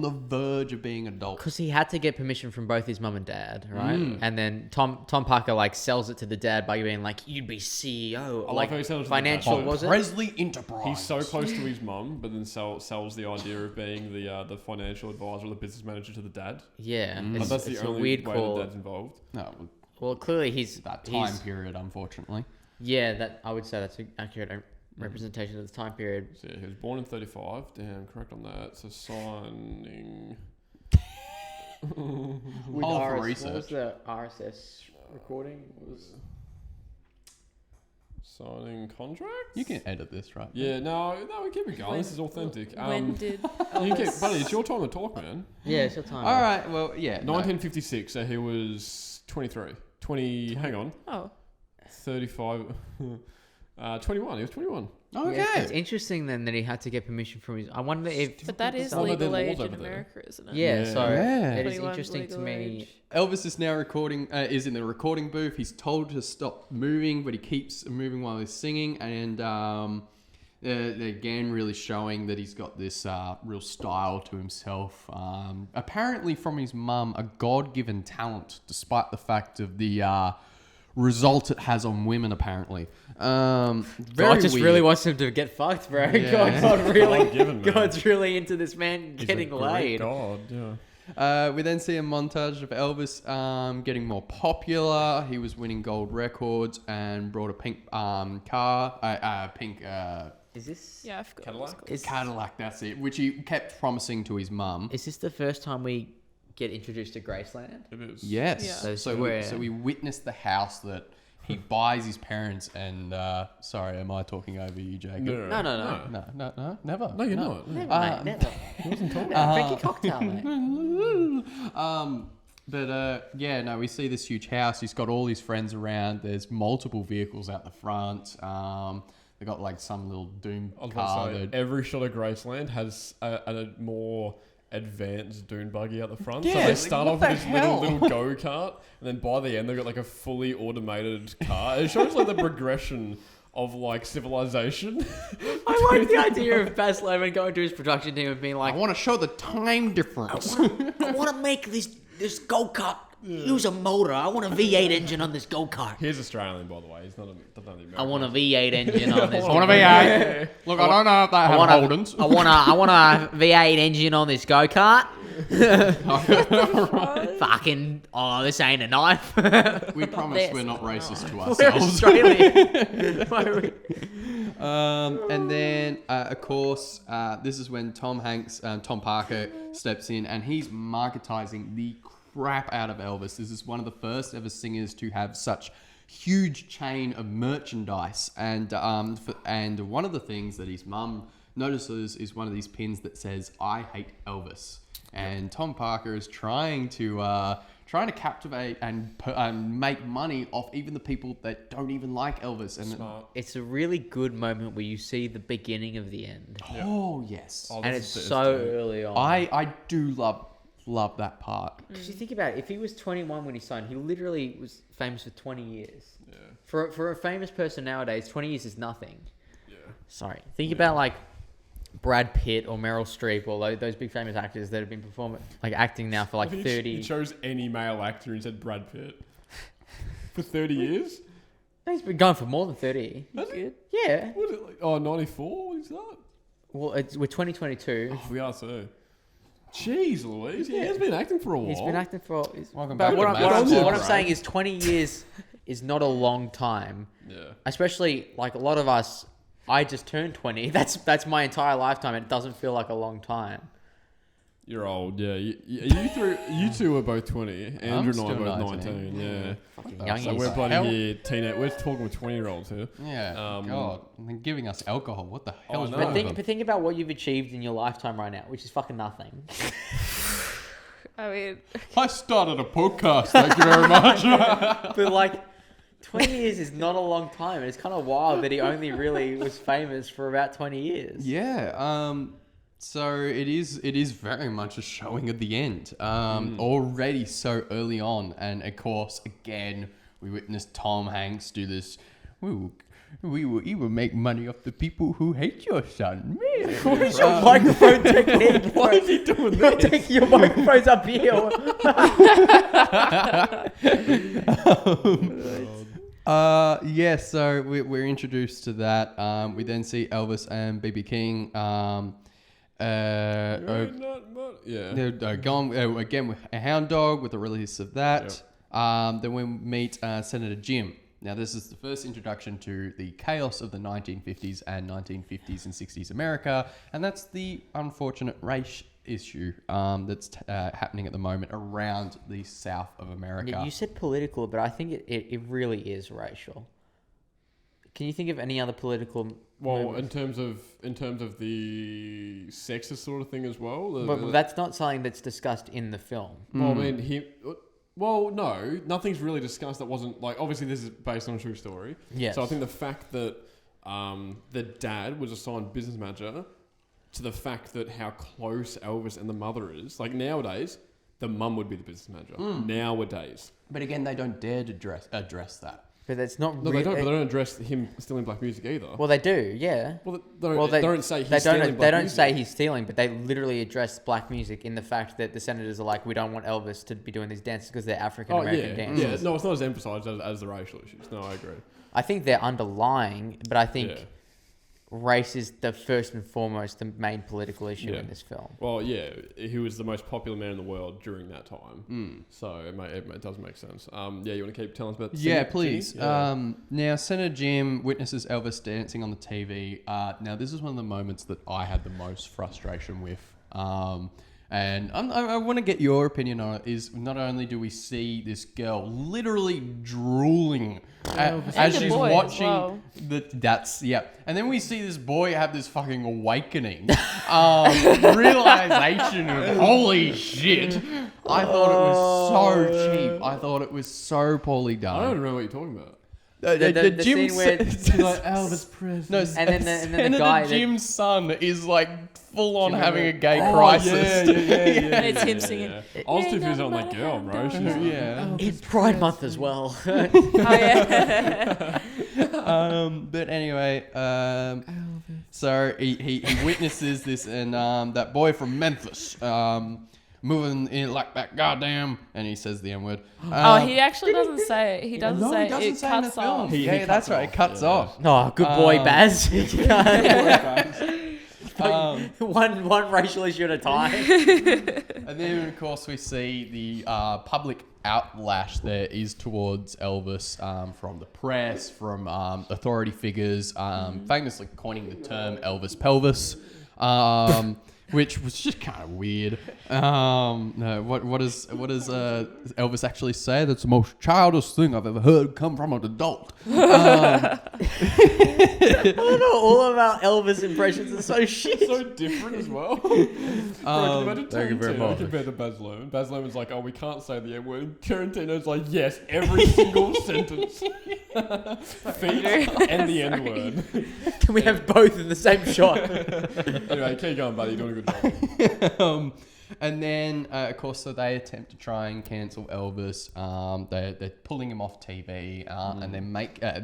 the verge of being adult. Because he had to get permission from both his mum and dad, right? And then Tom Parker like sells it to the dad by being like, "You'd be CEO." I Like how he sells it to the financial dad. was it? Presley Enterprise. He's so close to his mum, but then sells the idea of being the financial advisor or the business manager to the dad. Yeah, Like, it's, that's the it's a only weird way call. the dad's involved. No, Well, clearly he's that time he's- period, unfortunately. Yeah, that I would say that's an accurate representation of the time period. So yeah, he was born in 35. Damn, correct on that. So signing. With All for What was research. the RSS recording? It was Signing contract? You can edit this, right? Yeah, no, we keep it going. This is authentic. When did You can, Elvis... buddy, it's your time to talk, man. yeah, it's your time. All right. Well, yeah. 1956, so he was 23. 20, hang on, Oh, 35. 21, he was 21. No. Okay. Yeah, it's interesting then that he had to get permission from his. I wonder if. but that is Well, no, legal they're age laws in over there. America, isn't it? Yeah, Yeah. so Yeah. it is 21's interesting to legal me. age. Elvis is now recording. Is in the recording booth. He's told to stop moving, but he keeps moving while he's singing, and again, really showing that he's got this real style to himself. Apparently, from his mum, a God-given talent, despite the fact of the result it has on women. Apparently, very God just weird. really wants him to get fucked, bro. Yeah. God really, God-given, man. God's really into this man He's a getting great laid. God, yeah. We then see a montage of Elvis getting more popular. He was winning gold records and brought a pink car, pink Is this? Yeah, I forgot. Cadillac? Is, Cadillac. That's it, which he kept promising to his mum. is this the first time we get introduced to Graceland? It is. Yes. Yeah. So we're- So we witnessed the house that he buys his parents. And sorry, am I talking over you, Jacob? No. No, never. No, you're not. Never, Uh, mate, never. He wasn't talking about Frankie Cocktail, mate. Yeah, no, we see this huge house. He's got all his friends around. There's multiple vehicles out the front. They got like some little Doom I was car. about to say, that- every shot of Graceland has a more advanced dune buggy out the front. Yeah, so they like, start what off the with this hell? little go-kart, and then by the end they've got like a fully automated car. It shows like the progression of like civilization. I like the idea of Baz Luhrmann going to his production team and being I like, want to show the time difference. I want to make this go-kart use a motor. I want a V8 engine on this go-kart. He's Australian, by the way. He's not the American. I want a V8 engine on this. I want to be a. Look, I don't know if they have Holdens. I want a V8 engine on this go-kart. Fucking, this ain't a knife. We promise This we're not is racist to We're ourselves. Australian. Why are we- And then, of course, this is when Tom Parker steps in, and he's marketizing the crap out of Elvis. This is one of the first ever singers to have such huge chain of merchandise, and one of the things that his mum notices is one of these pins that says "I hate Elvis," and Tom Parker is trying to captivate and make money off even the people that don't even like Elvis. And Smart. It's a really good moment where you see the beginning of the end. oh yes, Oh, And this it's is so dope. early on. I do love that part. Because you think about it, if he was 21 when he signed, he literally was famous for 20 years. Yeah. For a famous person nowadays, 20 years is nothing. Yeah. Sorry. Think about like Brad Pitt or Meryl Streep or those big famous actors that have been acting now for like If 30. He chose any male actor and said Brad Pitt for 30 years. He's been going for more than 30. Has he? Yeah. What is it like? Oh, 94? What is that? Well, we're 2022. Oh, we are too. Jeez Louise. Yeah, he has been acting for a while. He's been acting for. Welcome But back what to I'm, Mad what I'm, Dog, what I'm right? saying is 20 years is not a long time. Yeah. Especially like a lot of us. I just turned 20. That's my entire lifetime. And it doesn't feel like a long time. You're old, yeah. You two are both 20. Andrew and I still are both 19. 19, yeah. Fucking So youngies. So we're bloody Hell- here, teenage. We're talking with 20-year-olds here. Yeah, God, and then giving us alcohol. What the hell is I wrong know. with them? But think about what you've achieved in your lifetime right now, which is fucking nothing. I mean, I started a podcast. Thank you very much. But like, 20 years is not a long time. And it's kind of wild that he only really was famous for about 20 years. Yeah. So it is very much a showing of the end. Already so early on, and of course, again, we witnessed Tom Hanks do this We will even make money off the people who hate your son. What is your microphone technique? Why is he doing You're this? taking your microphones up here. Yeah, so we're introduced to that. We then see Elvis and B.B. King. They're going again with a hound dog with the release of that. Then we meet Senator Jim. Now, this is the first introduction to the chaos of the 1950s and 1950s and 60s America, and that's the unfortunate race issue that's happening at the moment around the South of America. Yeah, you said political, but I think it really is racial. Can you think of any other political? Well, in terms of the sexist sort of thing as well. But that's not something that's discussed in the film. Well, I mean, well, no, nothing's really discussed that wasn't like. Obviously, this is based on a true story. Yes. So I think the fact that the dad was assigned business manager, to the fact that how close Elvis and the mother is. Like nowadays, the mum would be the business manager. Nowadays. But again, they don't dare to address that. But that's not. No, they don't. But they don't address him stealing black music either. Well, they do. Yeah. Well, they don't say he's they stealing don't. black They don't music. say he's stealing, but they literally address black music in the fact that the senators are like, we don't want Elvis to be doing these dances because they're African American dances. Yeah, no, it's not as emphasized as the racial issues. No, I agree. I think they're underlying, but I think Yeah. race is the first and foremost the main political issue in this film. Well, yeah, he was the most popular man in the world during that time. So it does make sense. Yeah, you want to keep telling us about the Yeah, scene? please. Yeah. Now, Senator Jim witnesses Elvis dancing on the TV. Now, this is one of the moments that I had the most frustration with. And I want to get your opinion on it. Is not only do we see this girl literally drooling as the she's boy as watching well. and then we see this boy have this fucking awakening, realization of holy shit. I thought it was so cheap. I thought it was so poorly done. I don't remember what you're talking about. The scene where like Elvis Presley. No, and then the Senator guy Jim's son is like full on Do you having a remember- gay crisis. And it's him singing. I was too focused on that girl, bro. She's Yeah. it's Pride Month as well. Oh yeah. But anyway, so he witnesses this, and that boy from Memphis moving in like that goddamn, and he says the N word. He actually doesn't say it. He doesn't No, say he doesn't it. It say in the cuts film. off. He Yeah, that's cuts right. It off, cuts yeah. off. Oh, good boy, Baz. one racial issue at a time. And then, of course, we see the public outlash there is towards Elvis from the press, from authority figures, famously coining the term Elvis pelvis, which was just kind of weird. No, what does Elvis actually say? That's the most childish thing I've ever heard come from an adult. I don't know, all of our Elvis impressions are so shit. so different as well. Imagine thank you very Tarantino much. compared to Baz Luhrmann. Baz Luhrmann's like, oh, we can't say the N word. Tarantino's like, yes, every single sentence. Feet and the N word. Can we have both in the same shot? Anyway, keep going, buddy. You're doing a good job. And then, of course, so they attempt to try and cancel Elvis. They're pulling him off TV, and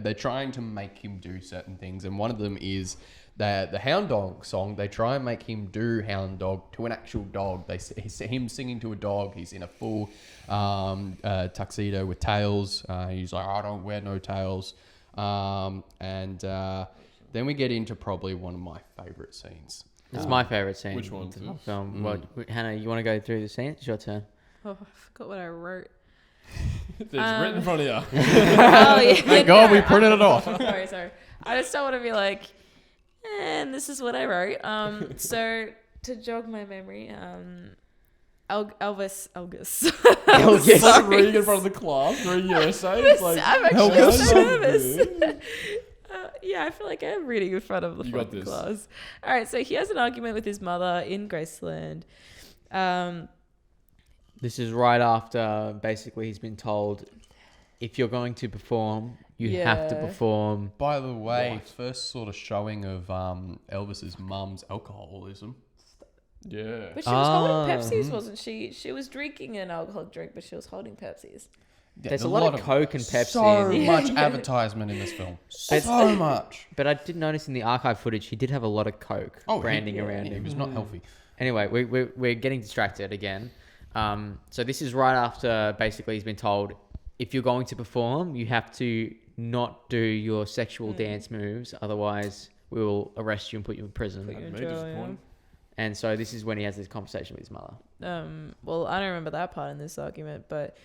they're trying to make him do certain things. And one of them is the Hound Dog song. They try and make him do Hound Dog to an actual dog. They see him singing to a dog. He's in a full tuxedo with tails. He's like, I don't wear no tails. Then we get into probably one of my favorite scenes. It's my favourite scene. Which one, in the too? film. What, Hannah, you want to go through the scene? It's your turn. Oh, I forgot what I wrote. It's written in front of you. Oh yeah. Thank God we printed it off. Sorry. I just don't want to be like, and this is what I wrote. So to jog my memory, Elvis. Like reading in front of the class, reading your essay. It's like, I'm actually Elvis. so nervous. Yeah, I feel like I'm reading in front of the You got fucking this. class. All right, so he has an argument with his mother in Graceland. This is right after basically he's been told, if you're going to perform, you have to Yeah. perform. By the way, first sort of showing of Elvis's mum's alcoholism. Yeah. But she was holding Pepsis, wasn't she? She was drinking an alcoholic drink, but she was holding Pepsis. There's a lot of Coke and Pepsi. So in- much advertisement in this film. But- So much. But I did notice in the archive footage, he did have a lot of Coke branding around He him. was not healthy. Anyway, we're getting distracted again. So this is right after basically he's been told, if you're going to perform, you have to not do your sexual dance moves, otherwise we will arrest you and put you in prison. Put you in Major jail, disappointment. And so this is when he has this conversation with his mother. Well, I don't remember that part in this argument, but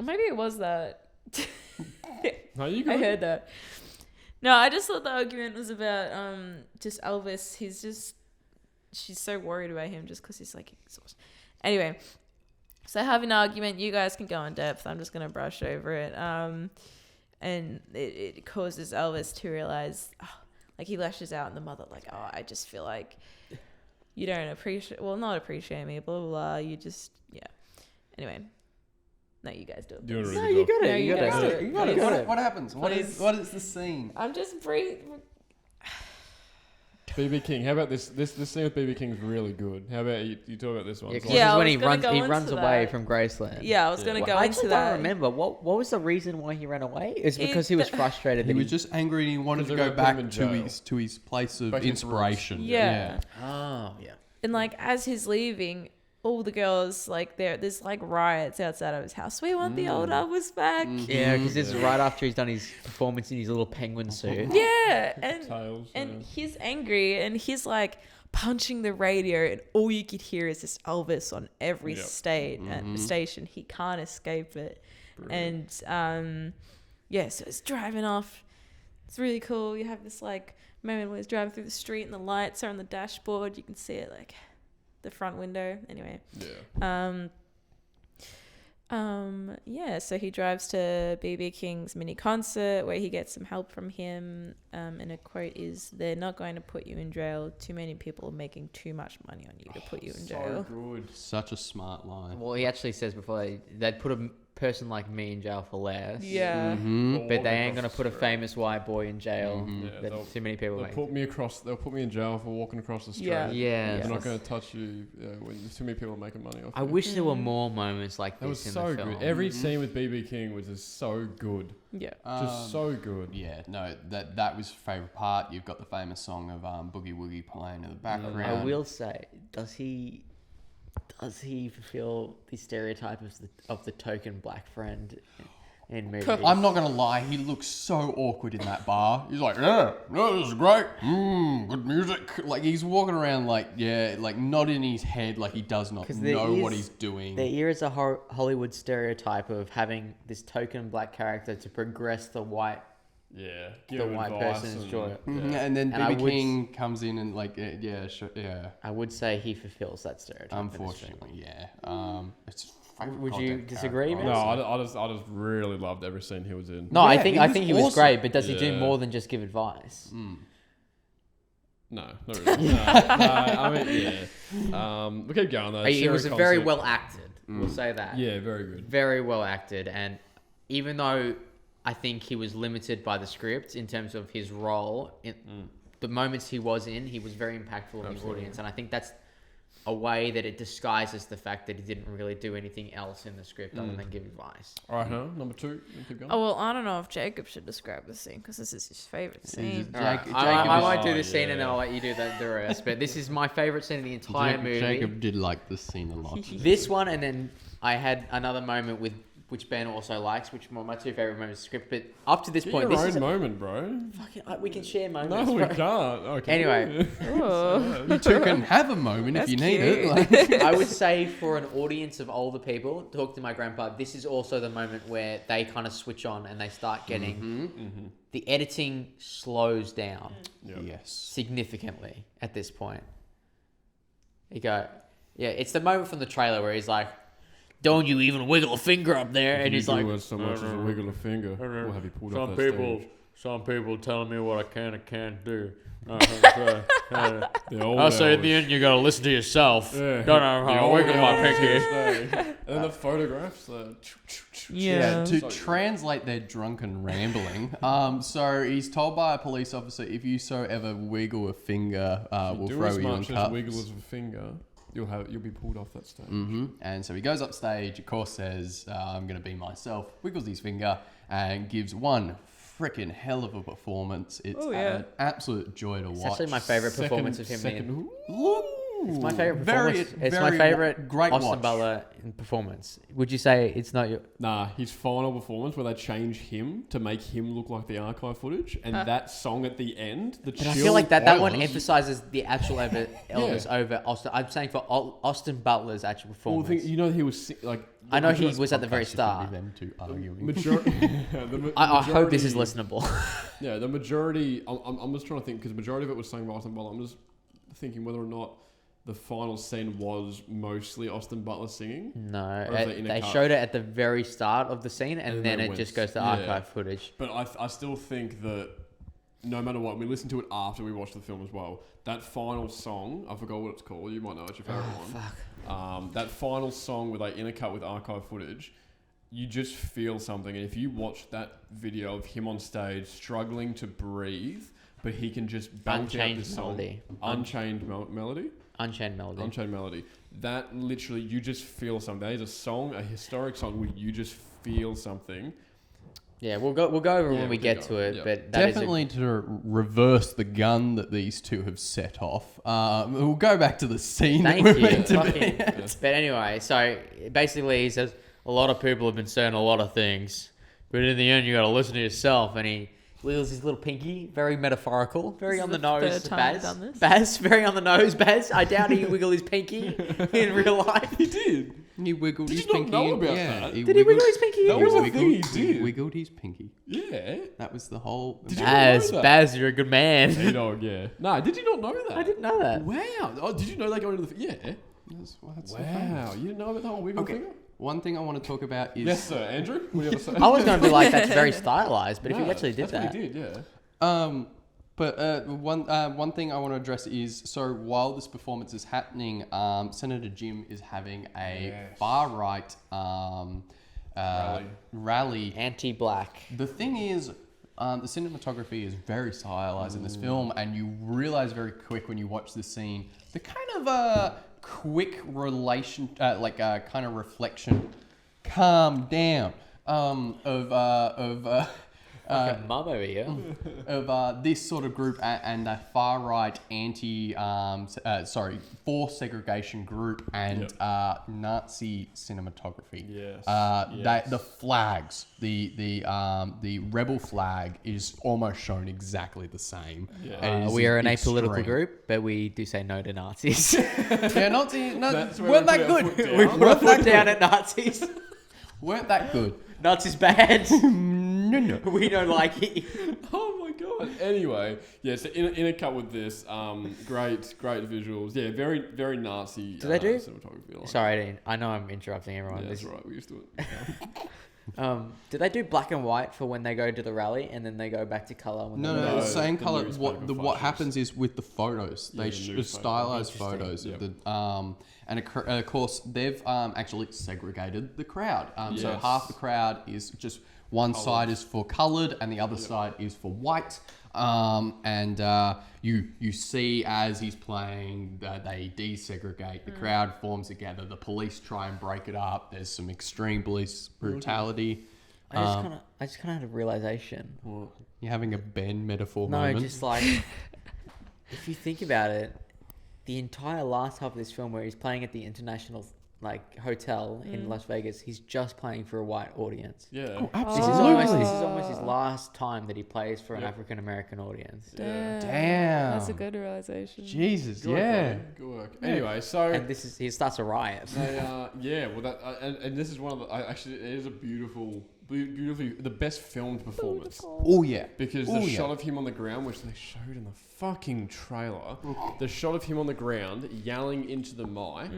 maybe it was that. No, you I got heard that. No, I just thought the argument was about just Elvis. She's so worried about him just because he's like exhausted. Anyway, so I have an argument. You guys can go in depth. I'm just gonna brush over it. And it causes Elvis to realize, like he lashes out, and the mother like, I just feel like you don't not appreciate me, blah blah blah. You just Anyway, no, you guys do it. Doing a please. really good job. got No, you guys do it. You got it. What happens? What Please. is the scene? I'm just breathing. BB King. How about this? This scene with BB King's really good. How about you talk about this one? Yeah, It's 'cause like- Yeah, this is I when was he gonna runs. go He into runs away that. from Graceland. Yeah, I was gonna go I into actually that. don't remember what was the reason why he ran away. It's He- because he was frustrated. He that was just angry and he wanted to Because go they're gonna put back him in to his place of Back to his inspiration. Yeah. Oh yeah. And like as he's leaving, all the girls like there's like riots outside of his house. We want the old Elvis back. Yeah, because this is right after he's done his performance in his little penguin suit. Yeah, Tails, and yeah. he's angry and he's like punching the radio, and all you could hear is this Elvis on every station. He can't escape it. And so it's driving off. It's really cool. You have this like moment where he's driving through the street and the lights are on the dashboard. You can see it like the front window. Anyway. Yeah. So he drives to BB King's mini concert where he gets some help from him. And a quote is, "They're not going to put you in jail. Too many people are making too much money on you to put you in jail." So good. Such a smart line. Well, he actually says before they'd put a person like me in jail for less. Yeah. But they ain't gonna put a famous white boy in jail. Yeah, That too many people They'll make. They'll put me in jail for walking across the street. Yeah. Yeah. They're not going to touch you when there's too many people making money off I you. wish there were more moments like That was this in so the film. good. Every scene with BB King was just so good. Yeah. Just so good. Yeah, no, that was favourite part. You've got the famous song of Boogie Woogie playing in the background. I will say, does he fulfill the stereotype of the token black friend in movies? I'm not gonna lie, he looks so awkward in that bar. He's like, yeah, no, this is great. Good music. Like he's walking around like not in his head, like he does not 'Cause there know what is- he's doing. There is a Hollywood stereotype of having this token black character to progress the white Yeah. the white person's joy. And then And I BB would King comes in and like, yeah, sure, yeah. I would say he fulfills that stereotype. in this film. Unfortunately, yeah. It's his favourite Would you goddamn disagree, character, man? No, honestly. I just really loved every scene he was in. No, Yeah, I think he was he was awesome. great, but does he do Yeah. more than just give advice? No, not really. no, I mean, yeah. We keep going though. It Sherry was very concept. well acted. We'll say that. Yeah, very good. Very well acted, and even though I think he was limited by the script in terms of his role, in the moments he was in, he was very impactful in the audience, and I think that's a way that it disguises the fact that he didn't really do anything else in the script other than give advice. All right, number 2. You keep going. Oh well, I don't know if Jacob should describe the scene because this is his favorite scene. Jacob I might do is- the scene and yeah. then I'll let you do the rest. But this is my favorite scene in the entire movie. Jacob did like this scene a lot. This one, and then I had another moment with which Ben also likes, which are my two favorite moments of the script. But up to this Get point, your this own is moment, bro. fucking, we can share No, moments. we bro. can't. Okay. Anyway. Oh. You two can have a moment if That's you need cute. it. Like, I would say for an audience of older people, talk to my grandpa, this is also the moment where they kind of switch on and they start getting the editing slows down yes. significantly at this point. You go, yeah, it's the moment from the trailer where he's like, "Don't you even wiggle a finger up there?" And he's like, so much as a wiggle a finger, we'll have you pulled off Some that people, stage. some people telling me what I can and can't do. The old I say at the Elvis. end you gotta listen to yourself. Yeah. Don't know The how I old wiggle my Elvis pinky. today. And then the photographs. Yeah. To So- translate their drunken rambling, so he's told by a police officer, if you so ever wiggle a finger, we'll Do throw as you in much as cuffs. wiggle as a finger. you'll be pulled off that stage. And so he goes upstage, of course says, I'm going to be myself, wiggles his finger, and gives one freaking hell of a performance. It's an absolute joy to watch. It's actually my favourite performance of him. It's my favourite Very, performance. It's very my favourite great Austin watch. Butler in performance. Would you say it's not your... Nah, his final performance where they change him to make him look like the archive footage, and that song at the end, the But chill I feel like that one violence- emphasises the actual Elvis over Austin. I'm saying for Austin Butler's actual Well, performance. he was like. I know he This was at the very podcast should start. be them two arguing. I hope this is listenable. Yeah, the majority. I'm just trying to think because the majority of it was sung by Austin Butler. I'm just thinking whether or not the final scene was mostly Austin Butler singing. No, Or is it in a they cut? showed it at the very start of the scene, and then it went- just goes to yeah. archive footage. But I still think that no matter what, we listened to it after we watched the film as well. That final song, I forgot what it's called. You might know it's your favorite one. Fuck. That final song with like intercut with archive footage, you just feel something. And if you watch that video of him on stage struggling to breathe, but he can just bounce out Unchained this song, melody. melody. Unchained Melody. Unchained Melody. That literally, you just feel something. That is a song, a historic song where you just feel something. Yeah, we'll go over Yeah, when we we'll get go. to it, Yeah. but that Definitely to reverse the gun that these two have set off. We'll go back to the scene Thank that you. we're meant to be Fucking- at. But anyway, so basically he says a lot of people have been saying a lot of things, but in the end you got to listen to yourself. And he wiggles his little pinky, very metaphorical, very This on is the the nose. third time Baz, I've done this. Baz, very on the nose. Baz, I doubt he wiggled his pinky in real life. He did. He wiggled Did his you not pinky. know about yeah, that? Did he wiggle his pinky? That was a wiggled, thing he did. wiggled his pinky. Yeah. That was the whole. Did you Baz, know that? Baz, you're a good man. Dog, yeah. Nah, did you not know that? I didn't know that. Wow. Oh, did you know they go into the... Yeah. That's so Wow. famous. You didn't know about the whole wiggle Okay. finger? One thing I want to talk about is. Yes, sir. Andrew, what do you have to say? I was going to be like, that's very stylized, but if Nah, he actually did that's that. what he did, yeah. But one thing I want to address is, so while this performance is happening, Senator Jim is having a far-right rally. Anti-black. The thing is, the cinematography is very stylized in this film, and you realize very quick when you watch this scene the kind of quick relation, kind of reflection, calm down, of Like a mum over here. of this sort of group and a far right forced segregation group and Nazi cinematography. Yes. The flags, the rebel flag is almost shown exactly the same. And it is We are an apolitical extreme. group, but we do say no to Nazis. Yeah, Nazi, That's where weren't we that put our good. foot down. we put our foot down at Nazis. Weren't that good. Nazis bad. No. We don't like it. Oh my god. Anyway, yeah, so in a cut with this, great visuals. Yeah, very, very Nazi Do they do? cinematography. Like. Sorry, Dean. I know I'm interrupting everyone. Yeah, This- that's right. We used to it. do they do black and white for when they go to the rally and then they go back to color? When No, they no, go? the same the color. newspaper What flashes. happens is with the photos, Yeah, they the newspaper. stylized Interesting. photos Yep. of the and of course they've actually segregated the crowd. So Yes. half the crowd is just one side is for coloured and the other side is for white. You see as he's playing, they desegregate. The crowd forms together. The police try and break it up. There's some extreme police brutality. I just kind of had a realization. You're having a Ben metaphor No, moment. just like if you think about it, the entire last half of this film, where he's playing at the international hotel in Las Vegas, he's just playing for a white audience. Yeah. This is almost his last time that he plays for an Yep. African American audience. Damn. Damn. That's a good realization. Jesus, Good work, yeah. buddy. Good work. Anyway, so And he starts a riot. they, well, that and this is one of the. Actually, it is a beautifully the best filmed performance. Oh yeah. Because Oh, the yeah. shot of him on the ground, which they showed in the fucking trailer, the shot of him on the ground yelling into the mic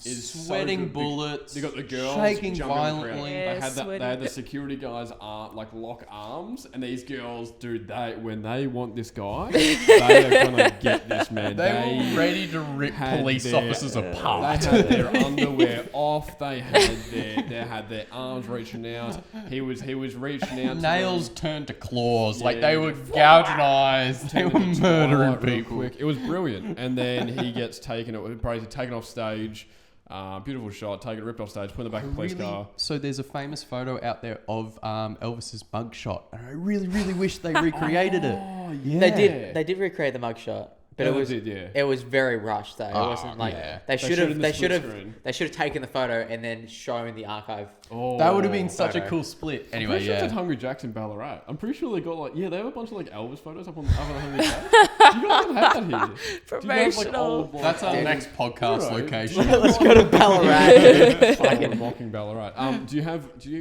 is Sweating so good. bullets. They got the girls shaking jumping on the ground. violently. Yeah, they had sweating. the security guys lock arms, and these girls, dude, when they want this guy, they are gonna get this man. They were ready to rip had police their- officers apart. They had their underwear off. They had their arms reaching out. he was reaching out. Nails to turned to claws. Like Yeah, they yeah. were gouging eyes. They them, were turned into murdering Twilight real people. quick. It was brilliant. And then he gets taken off stage. Beautiful shot. Taken ripped off stage. Put in the back of the police car. So there's a famous photo out there of Elvis's mugshot, and I really, really wish they recreated it. Oh yeah. They did recreate the mugshot, but Yeah, it they was did, yeah. it was very rushed though. It Oh, wasn't like yeah. they should showed have in the they should split have screen. they should have taken the photo and then shown the archive. Oh, That would have been such a photo. cool split. I'm Anyway, pretty sure yeah. it's at Hungry Jack's in Ballarat. I'm pretty sure they got they have a bunch of Elvis photos up on Hungry Jack's. Do you guys have that here? Do you have, Promotional. old, That's our Dude. next podcast Right. location. Let's go to Ballarat. fucking mocking Ballarat. Do you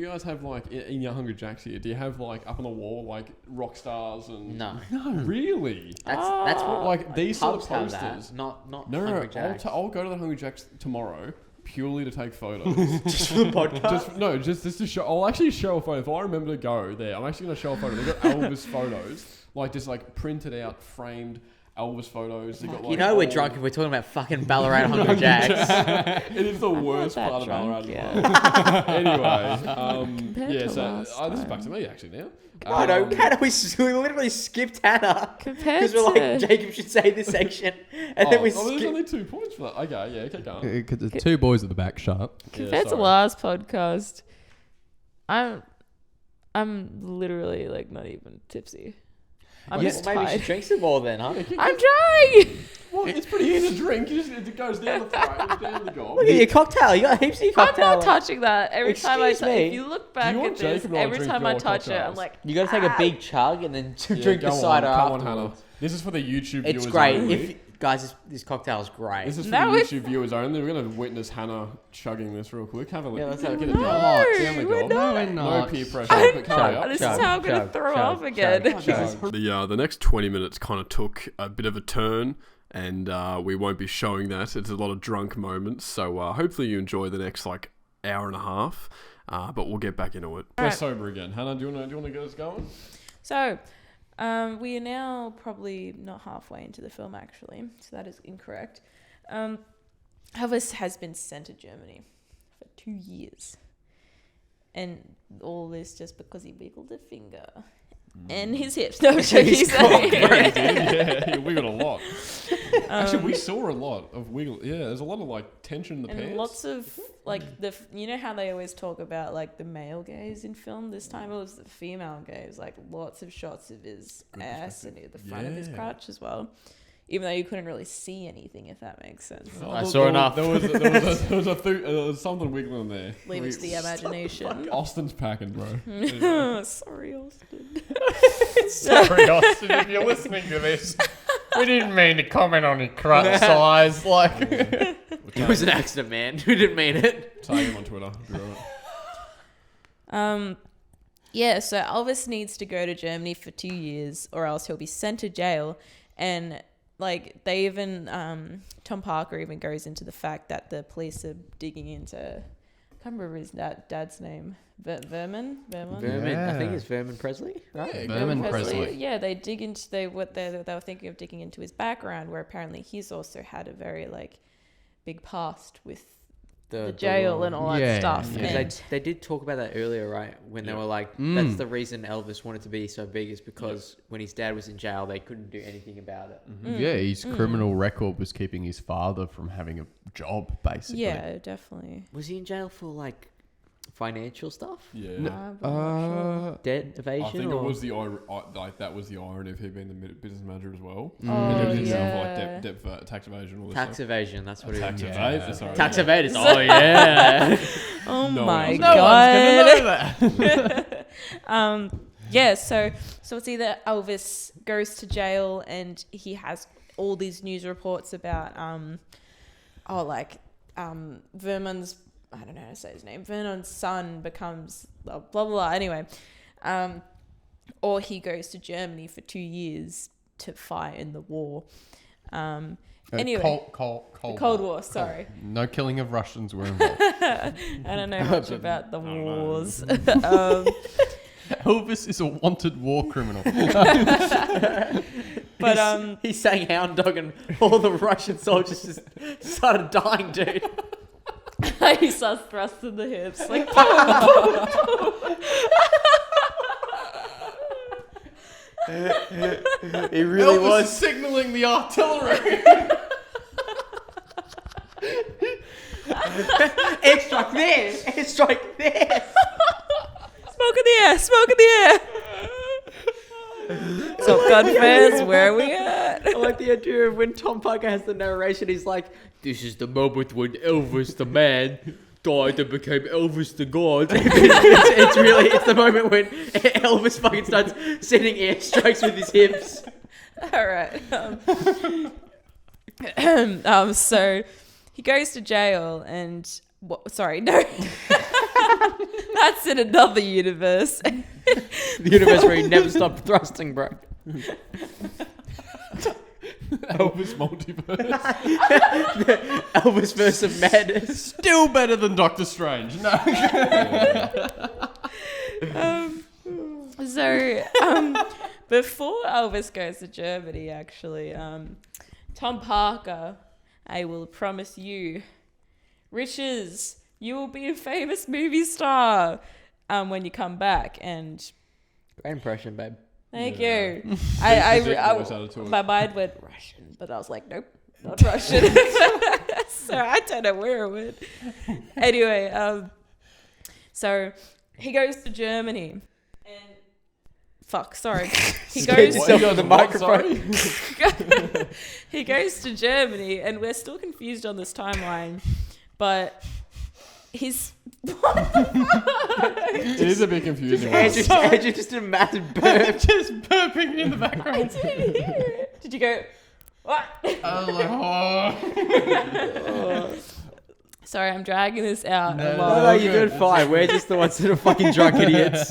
guys have in your Hungry Jack's here? Do you have up on the wall rock stars and No, Really? that's what These sort of pubs have posters. that. Not No, Hungry Jack's. I'll go to the Hungry Jack's tomorrow purely to take photos. Just for the podcast. just to show. I'll actually show a photo. If I remember to go there, I'm actually going to show a photo. They've got Elvis photos, printed out, framed Elvis photos. They've got, You know we're all- drunk if we're talking about fucking Ballarat Hungry Jacks. It is the worst that part of drunk, Ballarat. Anyway, Compared yeah. to So last this is back time. to me actually now. I know. Hannah, we literally skipped Hannah Compared because we're like to- Jacob should say this section, and then we there's skipped. only 2 points for that. Okay, yeah, keep going. Because the two boys at the back shut. Compared to sorry. last podcast, I'm literally not even tipsy. I'm Yeah, just maybe we should tired. drink some more then, huh? I'm trying. Well, it's pretty easy to drink. It goes down the throat, down the gob. Look at your cocktail. You got heaps of your I'm cocktail. not touching that. Every time I Excuse me? if you look back you want at this, Jacob and I to every drink time I your touch it, I'm cocktails? like, You got to take a big chug and then drink the go cider on, come on, afterwards. Hannah. This is for the YouTube viewers It's great. only. Guys, this cocktail is great. This is for No, the it's- YouTube viewers only. We're going to witness Hannah chugging this real quick. Have a look. Yeah, let's have a Get look. it down. No, Down the we're gob. not. we're No not. peer pressure. I'm but carry not. up. This Chug, is how I'm gonna chug, throw chug, up again. chug. The next 20 minutes kind of took a bit of a turn, and we won't be showing that. It's a lot of drunk moments, so hopefully you enjoy the next hour and a half. But we'll get back into it. We're Alright. sober again. Hannah, do you want to get us going? So, we are now probably not halfway into the film, actually. So that is incorrect. Elvis has been sent to Germany for 2 years. And all this just because he wiggled a finger. And his hips. No, He's Yeah, we got a lot. Actually, we saw a lot of wiggle. Yeah, there's a lot of tension in the and pants. lots of you know how they always talk about the male gaze in film. This time it was the female gaze, lots of shots of his ass and the front of his Yeah. crotch as well. Even though you couldn't really see anything, if that makes sense. I saw enough. There was something wiggling there. Leave it to the imagination. Austin's packing, bro. Sorry, Austin. Sorry, Austin, if you're listening to this. We didn't mean to comment on your crotch size. It was an accident, man. We didn't mean it. Tag him on Twitter. Be right. Yeah, so Elvis needs to go to Germany for 2 years or else he'll be sent to jail. And they even Tom Parker even goes into the fact that the police are digging into, I can't remember his dad's name, Vermin. Vermin. I think it's Vermin Presley, right? Vermin Presley. Yeah, they dig into they were thinking of digging into his background, where apparently he's also had a very big past with the jail and all that Yeah, stuff. yeah. And They did talk about that earlier, right? When they were that's the reason Elvis wanted to be so big is because when his dad was in jail, they couldn't do anything about it. Yeah, his criminal record was keeping his father from having a job, basically. yeah, definitely. Was he in jail for financial stuff? Yeah. I'm not sure. Debt evasion? I think it or- was the that was the irony of him being the business manager as well. Oh, And it was yeah. tax evasion, all this tax stuff. evasion. That's what Tax it was. evasion. Sorry. Tax evaders. Oh yeah. Oh No my one's god. know that. Yeah, so it's either Elvis goes to jail and he has all these news reports about Vermon's, I don't know how to say his name, Vernon's son becomes blah blah blah. Anyway, or he goes to Germany for 2 years to fight in the war. Anyway, Cold War. Sorry, No killing of Russians were involved. I don't know much about the wars. Elvis is a wanted war criminal. But He sang Hound Dog and all the Russian soldiers just started dying, dude. he starts thrusting the hips like. He really Elvis was. is signaling the artillery. Airstrike there! Airstrike there! Smoke in the air! Smoke in the air! Top Gun fans, where are we at? I like the idea of when Tom Parker has the narration, he's like, "This is the moment when Elvis the man died and became Elvis the god." It's the moment when Elvis fucking starts sending airstrikes with his hips. All right. So he goes to jail and sorry, no. That's in another universe. The universe where he never stopped thrusting, bro. Elvis multiverse. Elvis versus madness. Still better than Doctor Strange. No. Before Elvis goes to Germany, actually, Tom Parker, I will promise you, riches, you will be a famous movie star when you come back. And Great impression, babe. thank Yeah. you. Ridiculous attitude. My mind went Russian, but I was like, nope, not Russian. So I don't know where it went. Anyway, so he goes to Germany and he goes yourself on the microphone. he goes to Germany, and we're still confused on this timeline, but he's It is a bit confusing. Andrew just did a massive burp. Just burping in the I background. didn't hear it. Did you go, what? I was like, oh. Sorry, I'm dragging this out. No, No, you're doing fine. We're just the ones that are fucking drunk idiots.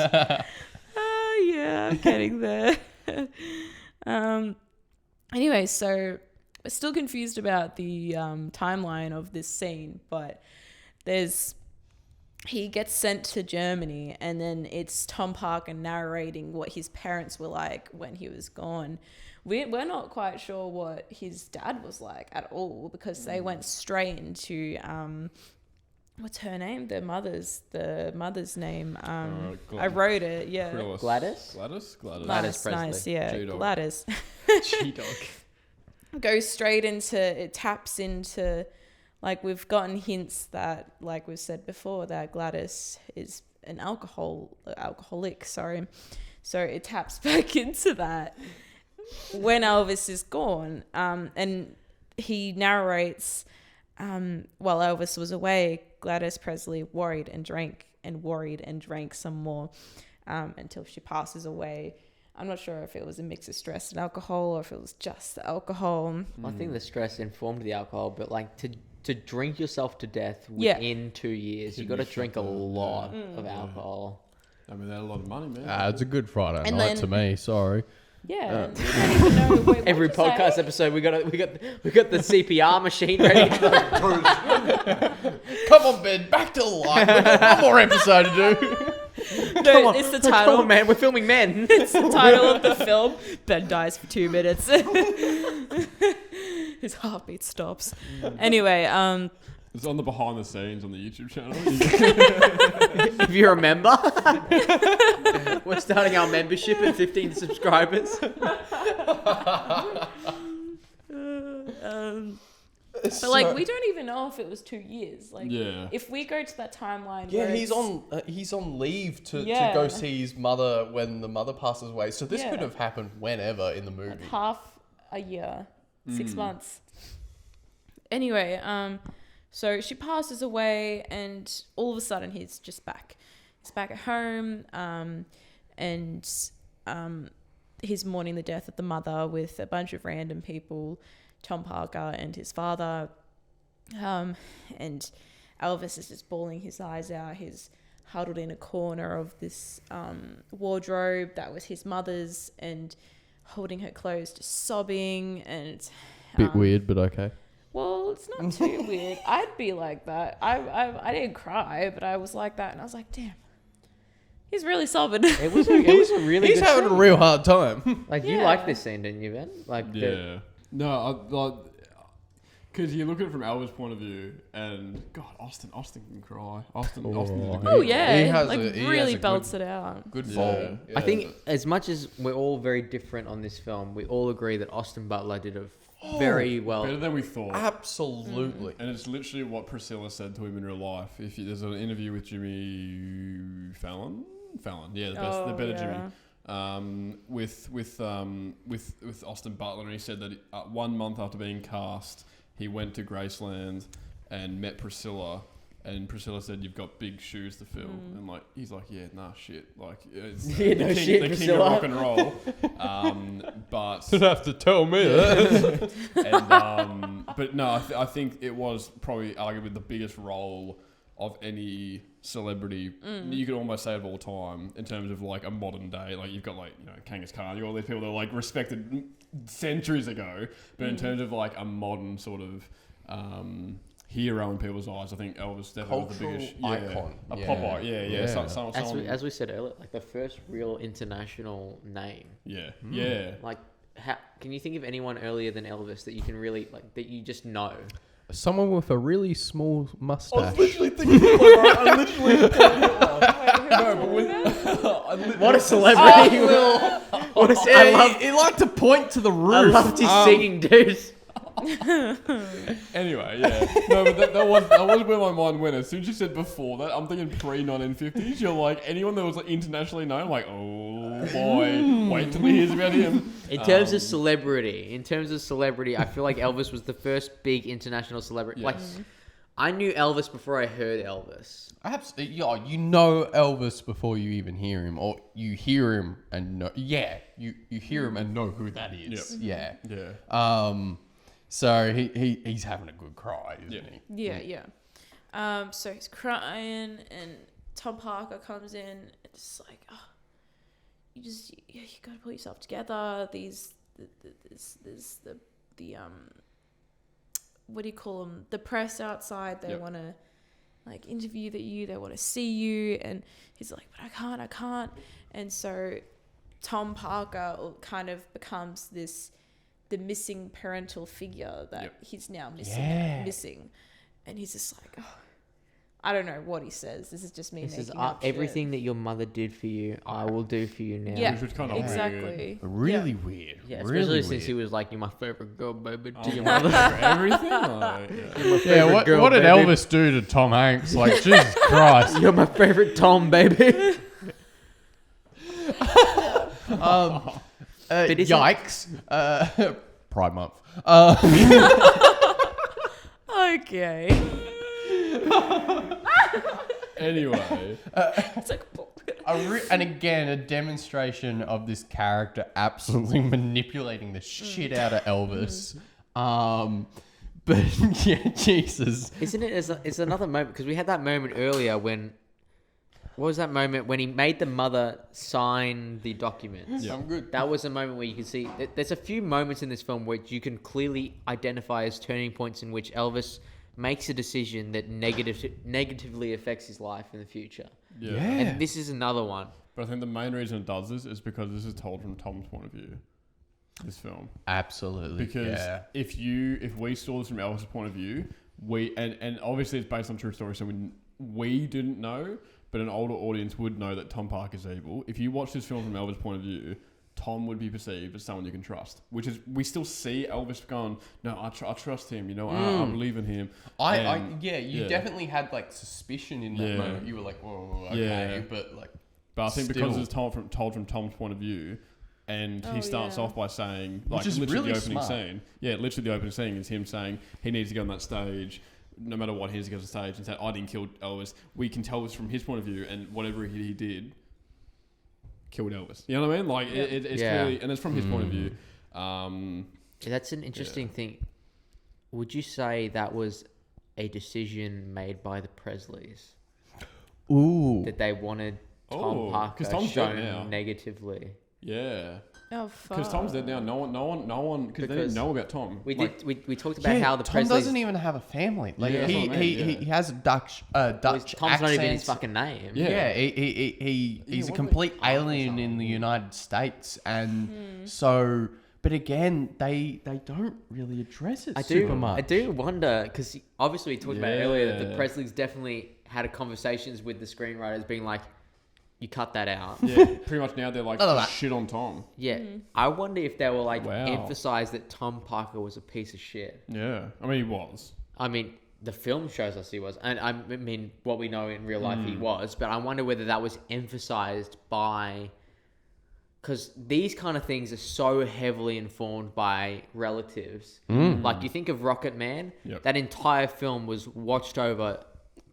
Oh, yeah, I'm getting there. Anyway, so we're still confused about the timeline of this scene, but he gets sent to Germany, and then it's Tom Parker narrating what his parents were like when he was gone. We're not quite sure what his dad was like at all, because they went straight into what's her name? The mother's name. I wrote it. Yeah. Gladys? Gladys Nice, Presley. nice, yeah. G-Dog. Gladys. G-Dog. Goes straight into, it taps into, like, we've gotten hints that, like we've said before, that Gladys is an alcoholic, sorry. So it taps back into that when Elvis is gone. And he narrates, while Elvis was away, Gladys Presley worried and drank some more until she passes away. I'm not sure if it was a mix of stress and alcohol, or if it was just the alcohol. I think the stress informed the alcohol, but like to drink yourself to death within 2 years, you got to drink a lot of alcohol. I mean, they had a lot of money, man. It's a good Friday And night then- to me. Sorry. Yeah, we don't even know. Wait, what Every did you say? podcast episode, we got the CPR machine ready. Come on, Ben. Back to life. We've got one more episode to do. No, it's the title. Come on, man. We're filming men. It's the title of the film. Ben dies for 2 minutes. His heartbeat stops. Anyway, It's on the behind the scenes on the YouTube channel. If you're a member, we're starting our membership at 15 subscribers. but like, we don't even know if it was 2 years. Like, Yeah. if we go to that timeline, Yeah, where he's it's- on leave to Yeah. go see his mother when the mother passes away. So this Yeah. could have happened whenever in the like movie. half a year, 6 months. Anyway, so she passes away, and all of a sudden he's just back. He's back at home, and he's mourning the death of the mother with a bunch of random people, Tom Parker and his father, and Elvis is just bawling his eyes out. He's huddled in a corner of this wardrobe that was his mother's, and holding her clothes, just sobbing, and Bit weird, but okay. well, it's not too weird. I'd be like that. I didn't cry, but I was like that, and I was like, damn, he's really sobbing. It was a really He's good having a scene. real hard time. Like, you Yeah. liked this scene, didn't you, Ben? Like, Yeah. No, Because you look at it from Elvis' point of view, and God, Austin can cry. Austin. Oh yeah, He has really a belts good- it out. Good Yeah. fall. I think as much as we're all very different on this film, we all agree that Austin Butler did a very well. Better than we thought. Absolutely. And it's literally what Priscilla said to him in real life. There's an interview with Jimmy Fallon, yeah, the better Jimmy, with Austin Butler, and he said that 1 month after being cast, he went to Graceland and met Priscilla. And Priscilla said, "You've got big shoes to fill." And he's like, "Yeah, nah, shit. Like, it's Yeah, no shit, the king of Priscilla. rock and roll." But Don't have to tell me that. and but no, I think it was probably arguably the biggest role of any celebrity. You could almost say of all time in terms of like a modern day. Like you've got Kangas Khan, you got all these people that were like respected centuries ago, but in terms of like a modern sort of hero in people's eyes, I think Elvis definitely was the biggest icon. a Yeah. pop art. Yeah. Yeah. As we said earlier, like the first real international name. Yeah. Like, how can you think of anyone earlier than Elvis that you can really like that you just know? Someone with a really small mustache. I was literally thinking, I literally no, but with What a celebrity! What a I love. He liked to point to the roof. I loved his singing, dude. Anyway, yeah. No, but that was where my mind went. As soon as you said before that, I'm thinking pre-1950s. You're like, anyone that was like internationally known, I'm like, oh boy, wait till he hears about him. In terms of celebrity, I feel like Elvis was the first big international celebrity. Yes. Like, I knew Elvis before I heard Elvis. Yeah, you know Elvis before you even hear him, or you hear him and know. Yeah, you hear him and know who that is. Yep. Yeah. Yeah. So he's having a good cry, isn't he? Yeah. So he's crying, and Tom Parker comes in. It's like, you gotta pull yourself together. There's the what do you call them? The press outside. They want to like interview you. They want to see you, and he's like, but I can't. And so Tom Parker kind of becomes the missing parental figure that he's now missing. And he's just like, I don't know what he says. This is just me making up shit. Everything that your mother did for you, I will do for you now. Yeah, Which was kind of exactly. Really weird. Yeah, really especially since weird. he was like, "You're my favorite girl, baby." To your For mother. everything. Like, Yeah, what girl, did baby. Elvis do to Tom Hanks? Like, Jesus Christ. You're my favorite Tom, baby. But isn't- Yikes. Pride Month. Okay. anyway, It's like, And again, a demonstration of this character absolutely manipulating the shit out of Elvis. But yeah, Jesus. Isn't it? It's another moment because we had that moment earlier when. What was that moment when he made the mother sign the documents? I'm good. That was a moment where you can see. There's a few moments in this film which you can clearly identify as turning points in which Elvis makes a decision that negatively affects his life in the future. yeah. And this is another one. But I think the main reason it does this is because this is told from Tom's point of view. This film. Absolutely. Because yeah. if we saw this from Elvis' point of view, and obviously it's based on true story, so we didn't know, but an older audience would know that Tom Parker's evil. If you watch this film from Elvis' point of view, Tom would be perceived as someone you can trust. Which is, we still see Elvis going, no, I trust him, I believe in him. You definitely had like suspicion in that moment. You were like, whoa, okay, But I think still. because it's told from Tom's point of view, and he starts off by saying, like, is literally really the opening smart. scene. Yeah, literally the opening scene is him saying he needs to go on that stage. No matter what, he has to go to the stage and say, I didn't kill Elvis. We can tell this from his point of view, and whatever he did killed Elvis. You know what I mean? Like, it's clearly, and it's from his point of view. That's an interesting thing. Would you say that was a decision made by the Presleys? Ooh. That they wanted Tom Oh, 'cause Parker Tom's dead now. shown negatively? Yeah. oh fuck. Because Tom's dead now. No one, because they didn't know about Tom. We Like, talked about how the Tom Presleys... doesn't even have a family. Like Yeah, that's what I mean, he has a Dutch Dutch Tom's not even his accent. fucking name. Yeah. He's a what complete they- alien in the United States, and so But again, they don't really address it I super much. I do wonder, because obviously we talked about earlier that the Yeah. Presleys definitely had conversations with the screenwriters being like, you cut that out. Yeah, pretty much now they're like None of that. shit on Tom. Yeah. I wonder if they were like Wow. emphasized that Tom Parker was a piece of shit. Yeah, I mean he was. I mean, the film shows us he was, and I mean what we know in real life he was, but I wonder whether that was emphasized by, because these kind of things are so heavily informed by relatives. Like you think of Rocket Man, Yep. that entire film was watched over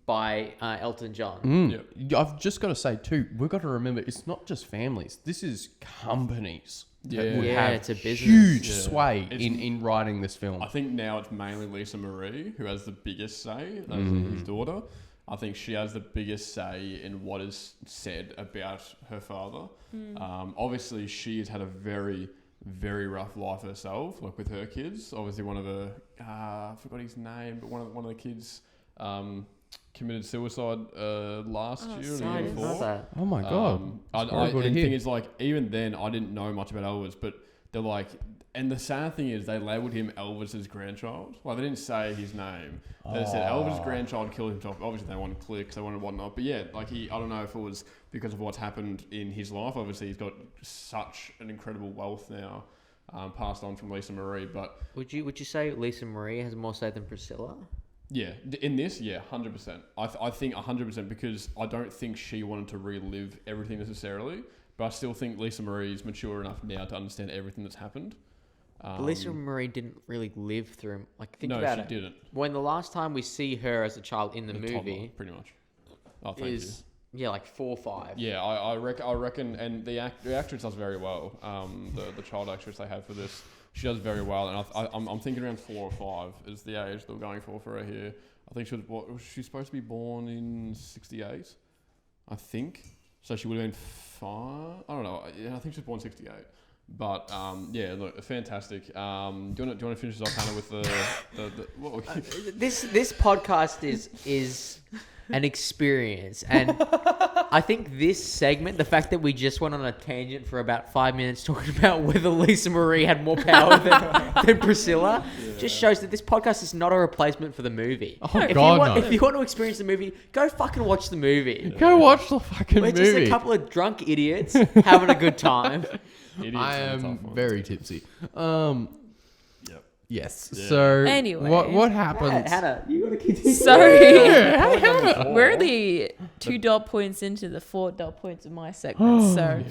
by Elton John. Yep. I've just got to say too, we've got to remember it's not just families. This is companies that Yeah. would Yeah, have it's a business. huge Yeah. sway It's- in writing this film. I think now it's mainly Lisa Marie who has the biggest say. That's his daughter. I think she has the biggest say in what is said about her father. Obviously, she has had a very, very rough life herself, like with her kids. Obviously, one of her, I forgot his name, but one of the kids committed suicide last year or the I year didn't know before. that. Oh my god! And horrible to the hear. thing is, like, even then, I didn't know much about Elvis, but they're like, and the sad thing is, they labelled him Elvis's grandchild. Like, they didn't say his name. They said Elvis's grandchild killed himself. Obviously, they wanted clicks, they wanted whatnot. But yeah, like, I don't know if it was because of what's happened in his life. Obviously, he's got such an incredible wealth now, passed on from Lisa Marie. But Would you say Lisa Marie has more say than Priscilla? yeah, in this, yeah, 100%. I think 100% because I don't think she wanted to relive everything necessarily, but I still think Lisa Marie is mature enough now to understand everything that's happened. But Lisa Marie didn't really live through. Like, think No, about she it. didn't. When the last time we see her as a child in the Toddler, movie pretty much. Oh, thank is like 4 or 5. you. Yeah, I reckon, and the actress does very well. The child actress they have for this, she does very well, and I'm thinking around 4 or 5 is the age they're going for her here. I think she's supposed to be born in 68, I think. So she would have been 5. I don't know. Yeah, I think she was born 68. But yeah, look, fantastic. Do you want to finish this off, Hannah, with the what? This podcast is an experience, and I think this segment, the fact that we just went on a tangent for about 5 minutes talking about whether Lisa Marie had more power than Priscilla, just shows that this podcast is not a replacement for the movie. Oh, if God, you want, no. If you want to experience the movie, go fucking watch the movie. Go watch the fucking We're movie. just a couple of drunk idiots having a good time. I am very tipsy. Yep. Yes. Yeah. So Anyway. what happens? Hannah, you gotta continue. Sorry. Yeah. We're the 2 dot points into the 4 dot points of my segment. So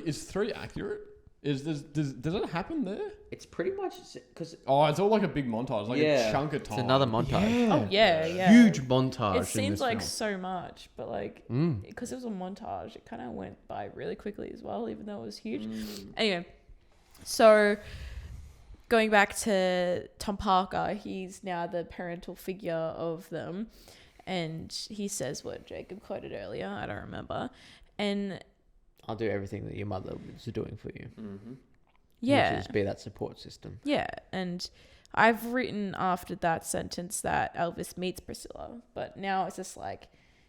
Is 3 accurate? Does it happen there? It's pretty much because Oh, it's all like a big montage, like yeah, a chunk of it's time. another montage. oh yeah. Huge montage. It in seems this like film. so much, but like because it was a montage, it kind of went by really quickly as well, even though it was huge. Anyway, so going back to Tom Parker, he's now the parental figure of them, and he says what Jacob quoted earlier. I don't remember, and I'll do everything that your mother was doing for you. yeah, Which is be that support system. yeah, and I've written after that sentence that Elvis meets Priscilla, but now it's just like,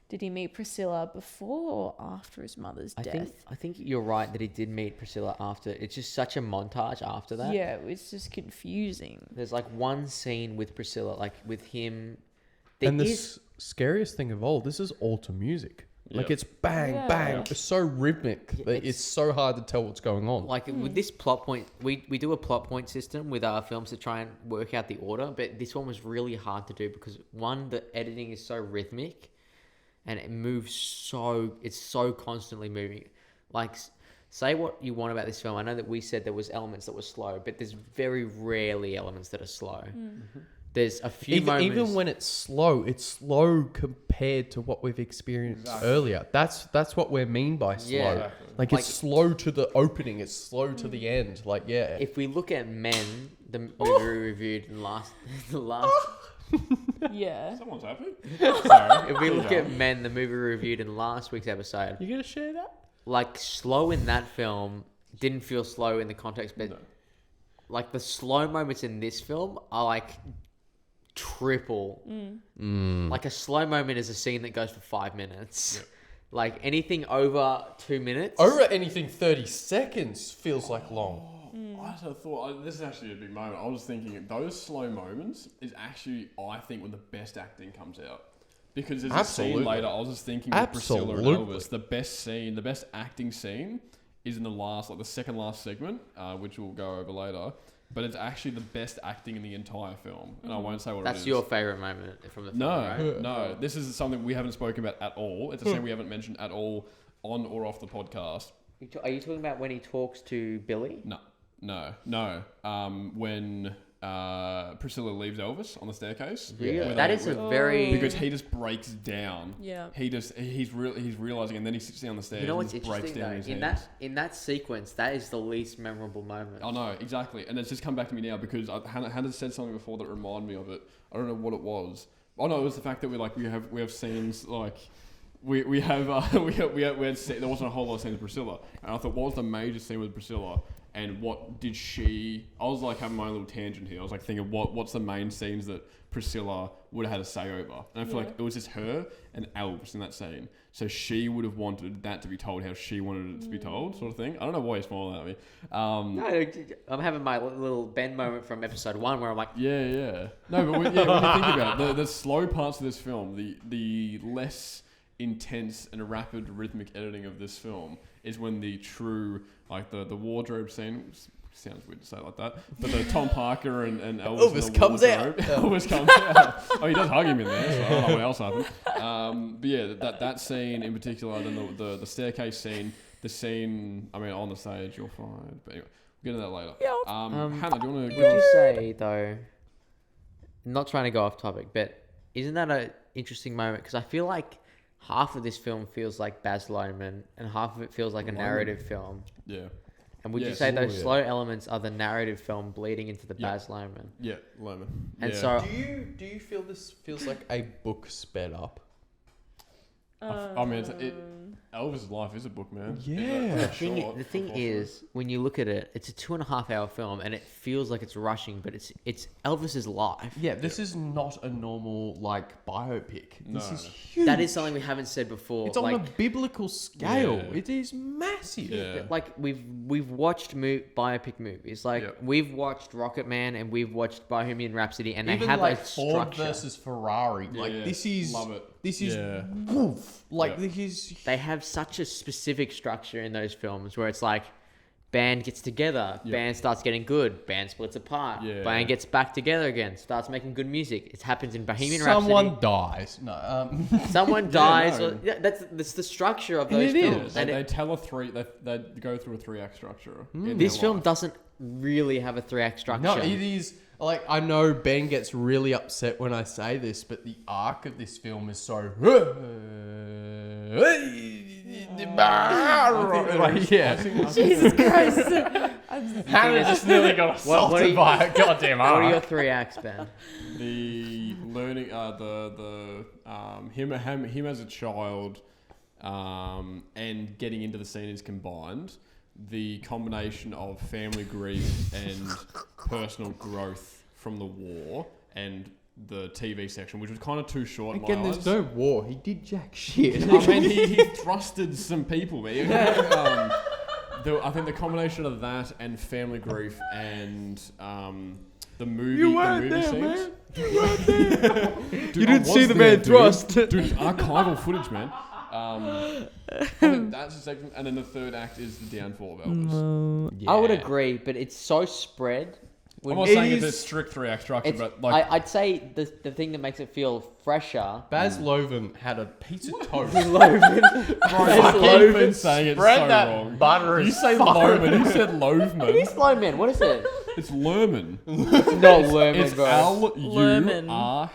did he meet Priscilla before or after his mother's death? I think you're right that he did meet Priscilla after. It's just such a montage after that. Yeah, it was just confusing. There's like one scene with Priscilla, like with him. And the scariest thing of all, this is all to music. Like it's bang, Yeah. bang. It's so rhythmic that it's so hard to tell what's going on. like with this plot point, we do a plot point system with our films to try and work out the order, but this one was really hard to do because one, the editing is so rhythmic, and it moves it's so constantly moving. Like, say what you want about this film. I know that we said there was elements that were slow, but there's very rarely elements that are slow. There's a few moments. Even when it's slow compared to what we've experienced earlier. That's what we mean by slow. Yeah. Exactly. Like it's slow to the opening, it's slow to the end. Like yeah. If we look at Men, the movie we reviewed in the last. Yeah. Someone's happy. Sorry. If we look at Men, the movie we reviewed in last week's episode, You gonna share that? like slow in that film didn't feel slow in the context, but like the slow moments in this film are like triple. Like a slow moment is a scene that goes for 5 minutes. Like anything over 2 minutes. Over anything 30 seconds feels like long. I sort of thought, this is actually a big moment. I was thinking those slow moments is actually, I think, when the best acting comes out. Because there's a scene later, I was just thinking with Priscilla and Elvis, the best acting scene is in the second last segment, which we'll go over later. But it's actually the best acting in the entire film. And I won't say what it is. That's your favourite moment from the film, right? No. This is something we haven't spoken about at all. It's a scene we haven't mentioned at all on or off the podcast. Are you talking about when he talks to Billy? No. When Priscilla leaves Elvis on the staircase. Really? That is a very... Because he just breaks down. Yeah. He's realising, and then he sits down the stairs. You know what's and just breaks interesting down though? In that sequence, that is the least memorable moment. I know, exactly. And it's just come back to me now because Hannah said something before that reminded me of it. I don't know what it was. Oh no, it was the fact that we have scenes like... We had there wasn't a whole lot of scenes with Priscilla, and I thought, what was the major scene with Priscilla, and what did she? I was like having my own little tangent here. I was like thinking, what's the main scenes that Priscilla would have had a say over, and I feel like it was just her and Elvis in that scene. So she would have wanted that to be told how she wanted it to be told, sort of thing. I don't know why you're smiling at me. No, I'm having my little Ben moment from episode 1 where I'm like, yeah. No, but when you think about it, the slow parts of this film, the less intense and rapid rhythmic editing of this film is when the true, like the wardrobe scene, sounds weird to say it like that, but the Tom Parker and Elvis comes out. Elvis comes out. Oh, he does hug him in there, so I don't know what else happened. But yeah, that scene in particular, then the staircase scene, the scene, I mean, on the stage, you're fine. But anyway, we'll get into that later. Yeah. Hannah, do you want to would you say though, not trying to go off topic, but isn't that an interesting moment? Because I feel like half of this film feels like Baz Luhrmann, and half of it feels like a narrative film. Yeah. And would you say those slow elements are the narrative film bleeding into the Baz Luhrmann? Yeah, Luhrmann. And so, do you feel this feels like a book sped up? I mean, Elvis' life is a book, man. Yeah. The thing is, when you look at it, it's a 2.5 hour film, and it feels like it's rushing, but it's Elvis's life. Yeah, this is not a normal like biopic. This is huge. That is something we haven't said before. It's on a biblical scale. Yeah. It is massive. Yeah. Like we've watched biopic movies. Like we've watched Rocket Man and we've watched Bohemian Rhapsody, and they Even have like a Ford structure. versus Ferrari. This is love it. This is woof. This is. They have such a specific structure in those films where it's like, band gets together, band starts getting good, band splits apart, band gets back together again, starts making good music. It happens in Bohemian Rhapsody. Someone dies. No. Someone dies. That's the structure of those films. And they tell they go through a 3-act structure. This film doesn't really have a 3-act structure. No, it is. Like, I know Ben gets really upset when I say this, but the arc of this film is so... Jesus Christ. Hannah just nearly got assaulted by a goddamn What are your arc. 3 acts, Ben? The learning, him as a child, and getting into the scene is combined. The combination of family grief and personal growth from the war and the TV section, which was kind of too short. Again, in my eyes. there's no war. He did jack shit. I mean, he thrusted some people, man. I think the combination of that and family grief and the movie, You weren't the movie there, scenes. man. You weren't there. Dude, You didn't I see was the there, man thrust. Dude, archival footage, man. I think that's the second, and then the third act is the downfall of Elvis. I would agree, but it's so spread. I'm not saying it's a strict 3-act structure, but like I'd say the thing that makes it feel fresher. Baz Luhrmann had a piece of toast. I've been saying it's Spread so that wrong. butter You is say Loman, you said Loveman. It is slow, man. What is it? It's Lerman. It's not Lerman, It's bro.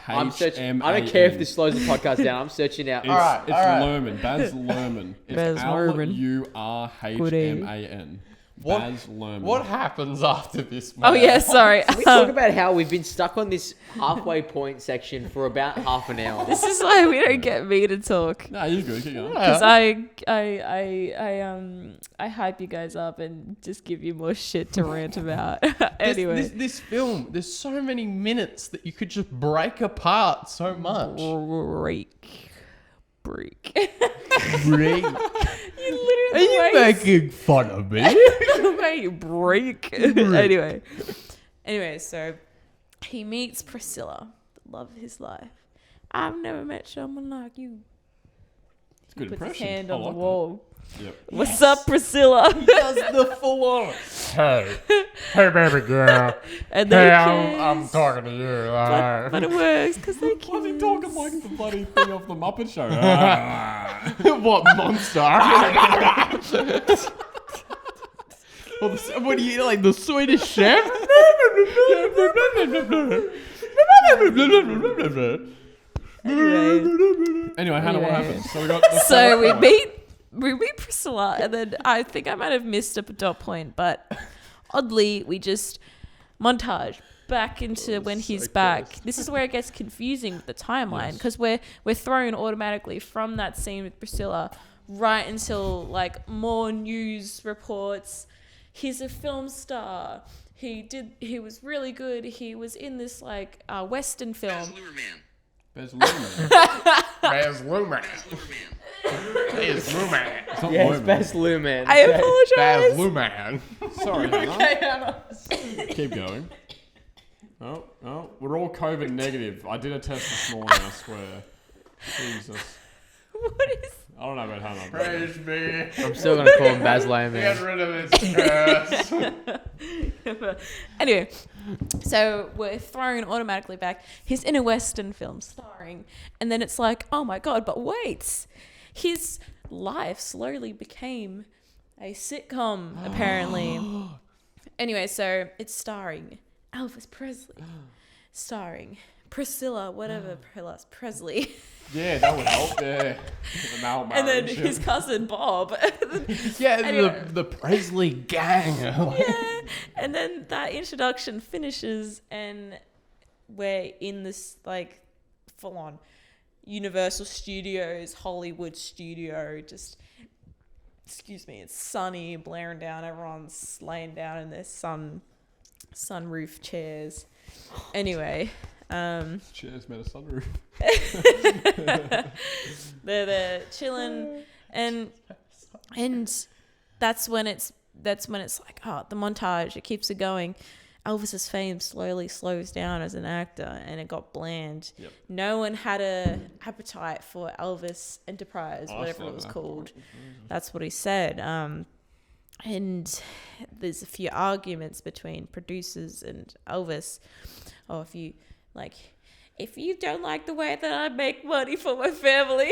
I'm searching. Lurhman. I don't care if this slows the podcast down. I'm searching out. It's Lerman. Baz Luhrmann. It's Baz Luhrmann. Lurhman. Baz Luhrmann. What happens after this? Oh, yeah, sorry. Can we talk about how we've been stuck on this halfway point section for about half an hour? This is why we don't get me to talk. Nah, you're good. Keep going. Because I hype you guys up and just give you more shit to rant about. Anyway. This film, there's so many minutes that you could just break apart so much. break. Break. You literally Are you making fun of me? the way you break. Anyway, so he meets Priscilla, the love of his life. I've never met someone like you. It's a good Puts impression. his hand I on the like that. wall. Yep. What's up, Priscilla? Does the full on. Hey, baby girl. And Hey, they I'm kiss. talking to you. But it works because they kiss. Why is he talking like the bloody thing off the Muppet Show? Ah. What monster? What do you like? The Swedish chef? Anyway, Hannah, what Anyway. happens? So we got. The So start we meet Priscilla, and then I think I might have missed a dot point, but oddly we just montage back into when he's back. This is where it gets confusing with the timeline because we're thrown automatically from that scene with Priscilla right until like more news reports. He's a film star. He was really good. He was in this like Western film. Baz Luhrmann. Baz Luhrmann. Baz Luhrmann. It's not Yes, Luhrmann. Baz Luhrmann. I Baz apologize. Luhrmann. Sorry, Hannah. Keep going. Oh, we're all COVID negative. I did a test this morning, I swear. Jesus. What is? I don't know about Hannah. but- Praise me. I'm still gonna call him Baz Get Luhrmann. rid of this curse. Anyway, so we're thrown automatically back. He's in a Western film starring, and then it's like, oh my god, but wait, his life slowly became a sitcom, apparently. Anyway, so it's starring Elvis Presley, starring Priscilla, whatever Presley, Yeah, that would help. Yeah. The Mal and then marriage, his cousin Bob. Yeah, Anyway. the Presley gang. Yeah, and then that introduction finishes, and we're in this like full-on Universal Studios Hollywood studio. Just excuse me, it's sunny, blaring down. Everyone's laying down in their sunroof chairs. Anyway, Cheers, made a sunroof. they're chilling, and that's when it's like, oh, the montage, it keeps it going. Elvis's fame slowly slows down as an actor, and it got bland. Yep. No one had a appetite for Elvis Enterprise, I whatever thought it was that. called. That's what he said. And there's a few arguments between producers and Elvis. Oh, if you don't like the way that I make money for my family.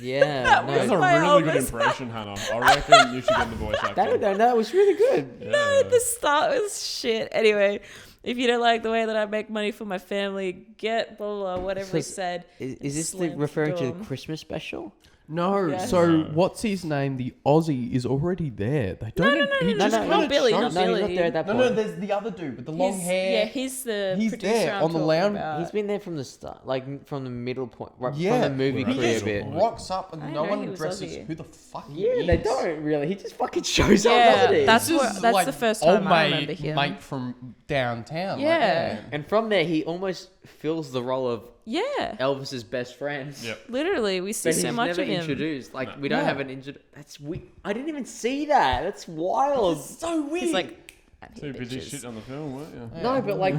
Yeah, That no, That's a my really good Elvis. impression, Hannah. I reckon you should get the voice acting. that was really good. No, the start was shit. Anyway, if you don't like the way that I make money for my family, get blah blah, blah whatever he said. Is this Slammed the referring to door. the Christmas special? No, Yes. so No. what's his name? The Aussie is already there. They don't. He no, just no, kinda not Billy, shows- not No, he's not Billy. there at that No, point. no, there's the other dude with the long He's- hair. Yeah, he's the He's producer there I'm on the talking lounge. about. He's been there from the start, like from the middle point, right Yeah, from the movie Right. he career just bit. rocks up and I no know one he was addresses Aussie. who the fuck he Yeah, is. they don't really. He just fucking shows up, Yeah, doesn't he? that's This what- is that's like the first old time I mate, remember him. mate from downtown. Yeah. And from there, he almost fills the role of Yeah, Elvis's best friend. Yep. literally, we see But so he's much never of him. introduced. Like No. we don't Yeah. have an intro. That's we. I didn't even see that. That's wild. So weird. He's like, "And he Too busy bitches." shit on the film, weren't you? No, but like,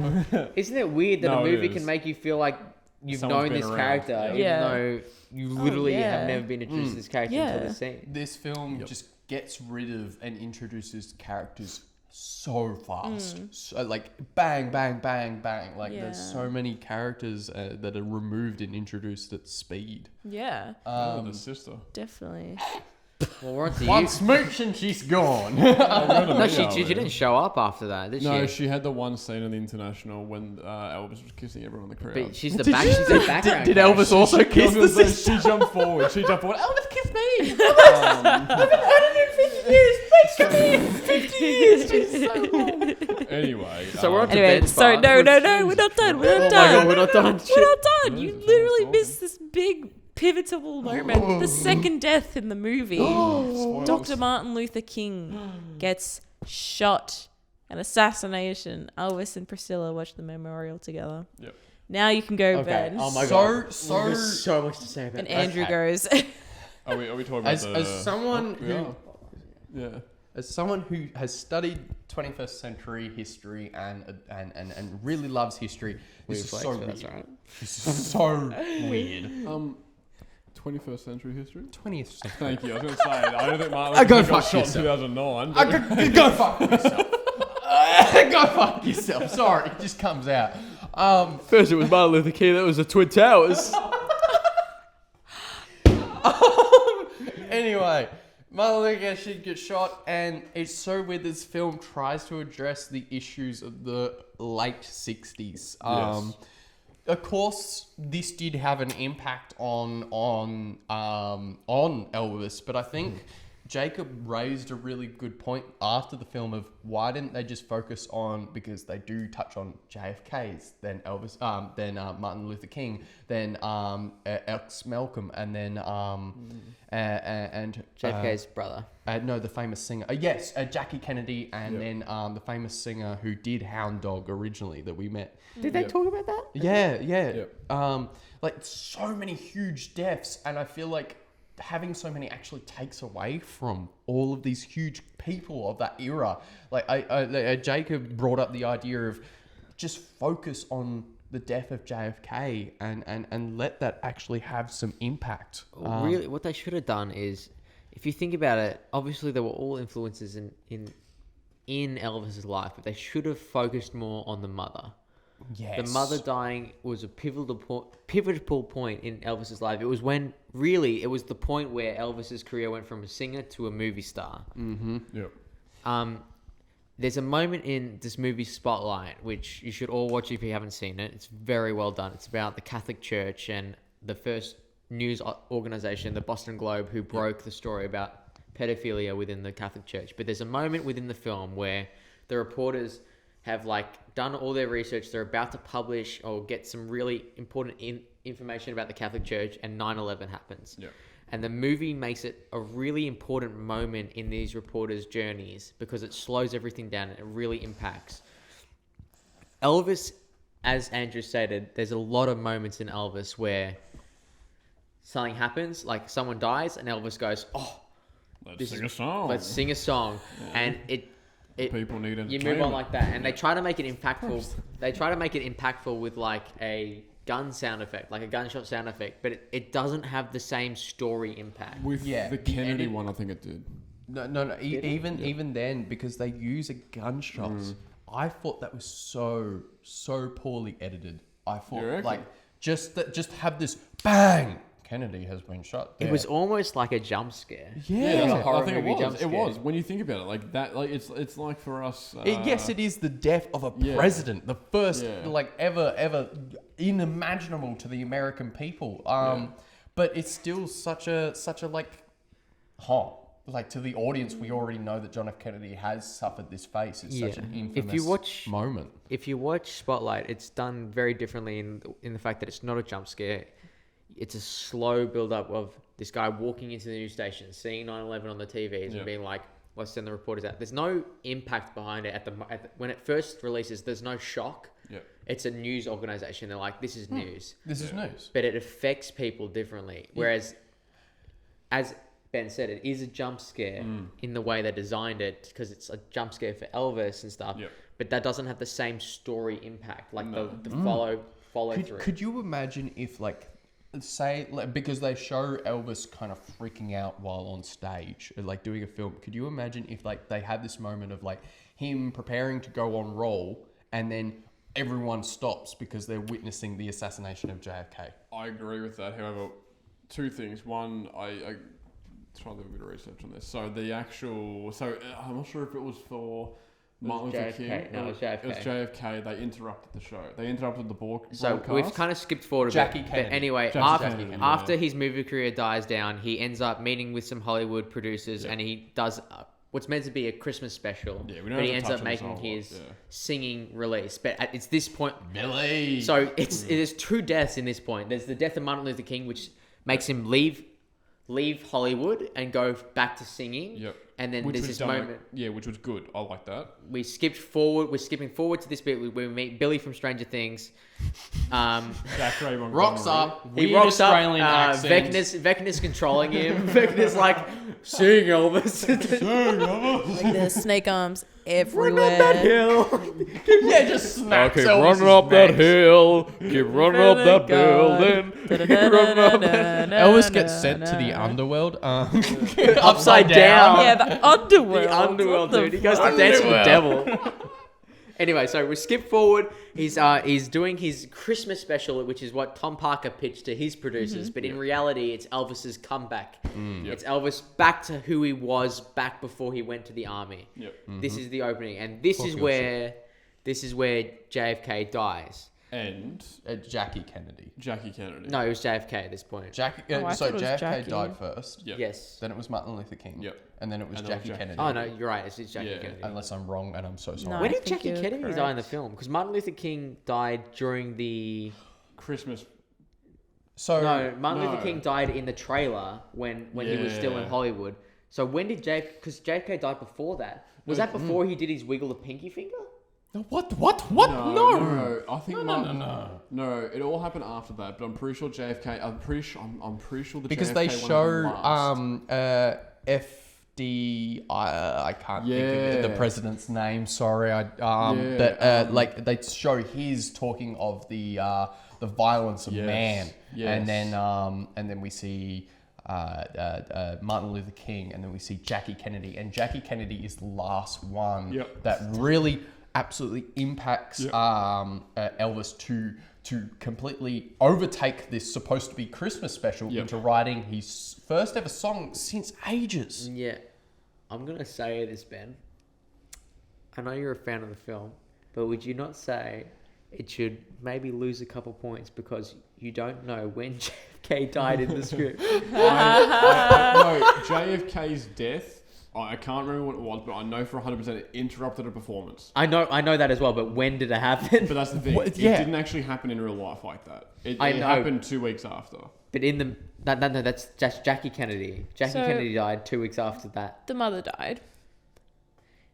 isn't it weird that No, a it movie is. can make you feel like you've Someone's known been this around. character, Yeah. even Yeah. though you literally yeah. have never been introduced to this character Yeah. until this scene. this film just gets rid of and introduces characters so fast. So like bang, bang, bang, bang. Like there's Yeah. so many characters that are removed and introduced at speed. Yeah, Oh, the sister. definitely. Well, we're on to One you. smooch and she's gone. No, she didn't show up after that, did No, she? she had the one scene in the International when Elvis was kissing everyone in the crowd. But she's the back. She's the background. Did character. Elvis also kiss the sister? She jumped forward. Elvis kissed me. 50 years. Jesus, so long. Anyway. So we're on to Anyway, Ben's sorry, part. no, Which- we're not done. We're not Oh my done. god, we're not done. We're not done. You Yeah, literally yeah. missed this big pivotal moment. The second death in the movie. Spoilers. Dr. Martin Luther King gets shot. An assassination. Elvis and Priscilla watch the memorial together. Yep. Now you can go, Okay. Ben. Oh my So- god. so- There's so much to say about And that. Andrew Okay. goes. Are we talking about As someone we who are. Yeah. as someone who has studied 21st century history and really loves history, this is so weird. That's right. This is so weird. 21st century history. 20th century. Thank you. I was going to say, I don't think Martin Go Luther King got fuck shot in yourself. 2009. Go fuck yourself. Go fuck yourself. Sorry, it just comes out. First it was Martin Luther King, that was the Twin Towers. Anyway, Martin Luther King should get shot, and it's so weird. This film tries to address the issues of the late 60s. Yes. Of course, this did have an impact on Elvis, but I think Jacob raised a really good point after the film of why didn't they just focus on, because they do touch on JFK's, then Elvis, then Martin Luther King, then X Malcolm, and then and JFK's brother. no, the famous singer. Yes, Jackie Kennedy, and then the famous singer who did Hound Dog originally that we met. Did they talk about that? Yeah. Yep. Like so many huge deaths, and I feel like having so many actually takes away from all of these huge people of that era. Like Jacob brought up the idea of just focus on the death of JFK and let that actually have some impact. Really, what they should have done is, if you think about it, obviously there were all influences in Elvis's life, but they should have focused more on the mother. Yes. The mother dying was a pivotal point in Elvis's life. It was when, really, it was the point where Elvis's career went from a singer to a movie star. Mm-hmm. Yep. There's a moment in this movie Spotlight, which you should all watch if you haven't seen it. It's very well done. It's about the Catholic Church and the first news organization, the Boston Globe, who broke the story about pedophilia within the Catholic Church. But there's a moment within the film where the reporters have done all their research. They're about to publish or get some really important information about the Catholic Church, and 9/11 happens. Yep. And the movie makes it a really important moment in these reporters' journeys because it slows everything down and it really impacts. Elvis, as Andrew stated, there's a lot of moments in Elvis where something happens, like someone dies, and Elvis goes, Let's sing a song. let's sing a song. And People need you entertainment. move on like that, and they try to make it impactful. They try to make it impactful with like a gun sound effect, like a gunshot sound effect, but it doesn't have the same story impact. With the Kennedy one, I think it did. No. Even then, because they use a gunshots, I thought that was so poorly edited. I You thought reckon? just have this bang. Kennedy has been shot. It was almost like a jump scare. Yeah, Like a horror I think movie it jump was. It scare. was. When you think about it, like that, like it's like for us. Yes, it is the death of a Yeah. president, the first Yeah. ever inimaginable to the American people. But it's still such a like to the audience, we already know that John F. Kennedy has suffered this face. It's such an infamous moment. If you watch Spotlight, it's done very differently in the fact that it's not a jump scare. It's a slow build up of this guy walking into the news station, seeing 9/11 on the TVs and being like, let's send the reporters out. There's no impact behind it when it first releases. There's no shock. Yep. It's a news organization. They're like, this is news. This is news. But it affects people differently. Whereas, as Ben said, it is a jump scare in the way they designed it, because it's a jump scare for Elvis and stuff. Yep. But that doesn't have the same story impact, like the follow through. Could you imagine if because they show Elvis kind of freaking out while on stage, like doing a film. Could you imagine if they had this moment of him preparing to go on roll, and then everyone stops because they're witnessing the assassination of JFK? I agree with that. However, two things. One, I tried to do a bit of research on this. So I'm not sure if it was for Martin Luther King. No, it was JFK. It was JFK. They interrupted the show. They interrupted the broadcast. So we've kind of skipped forward a Jackie bit. Kennedy. But anyway, Jackie Kennedy, after his movie career dies down, he ends up meeting with some Hollywood producers, and he does what's meant to be a Christmas special. Yeah, we don't but he have to ends touch up on this making whole lot, his yeah. singing release. But it's this point. Billy. So there's two deaths in this point. There's the death of Martin Luther King, which makes him leave Hollywood and go back to singing. Yep. And then Which there's was this done, moment. which was good. I like that. We're skipping forward to this bit where we meet Billy from Stranger Things, Jack Ray Montgomery. Rocks up. He weird rocks up. Australian accent. Vecna's controlling him. Vecna's like, sing Elvis. Like the snake arms everywhere. Yeah, just snaps Keep Elvis's running up that neck. hill. Keep running up that building. Elvis gets sent to the underworld. Upside down. Yeah, the underworld. The underworld, What the dude. He goes to fuck? dance with the devil. Anyway, so we skip forward. He's doing his Christmas special, which is what Tom Parker pitched to his producers. But in reality, it's Elvis's comeback. It's Elvis back to who he was back before he went to the army. Yep. This is the opening, and this is where JFK dies. And Jackie Kennedy. Jackie Kennedy. No, it was JFK at this point. Jackie. I So thought it was JFK Jackie. died first. Yep. Yes. Then it was Martin Luther King. Yep. And then it was And then Jackie Jack- Kennedy. Oh no, you're right. It's Jackie Yeah. Kennedy. Unless I'm wrong, and I'm so sorry. No. When I did think Jackie you're Kennedy die in the correct. film? Because Martin Luther King died during the. Christmas. So No, Martin No. Luther King died in the trailer when he was still in Yeah. Hollywood. So when did because JFK died before that? Was that before he did his wiggle the pinky finger? What? No. I think no. It all happened after that, but I'm pretty sure JFK. I'm pretty sure the Because JFK they one show happened last. FD. I can't think of the Yeah. president's name. Sorry. Like they show his talking of the violence of Yes. man, Yes. and then we see Martin Luther King, and then we see Jackie Kennedy, and Jackie Kennedy is the last one Yep. that really absolutely impacts Yep. Elvis to completely overtake this supposed to be Christmas special Yep. into writing his first ever song since ages. Yeah. I'm gonna say this, Ben. I know you're a fan of the film, but would you not say it should maybe lose a couple points because you don't know when JFK died in the script? No, JFK's death. I can't remember what it was, but I know for 100% it interrupted a performance. I know that as well, but when did it happen? But that's the thing. What? It Yeah. didn't actually happen in real life like that. It I know. happened 2 weeks after. But in the no, that's just Jackie Kennedy. Jackie So- Kennedy died 2 weeks after that. The mother died.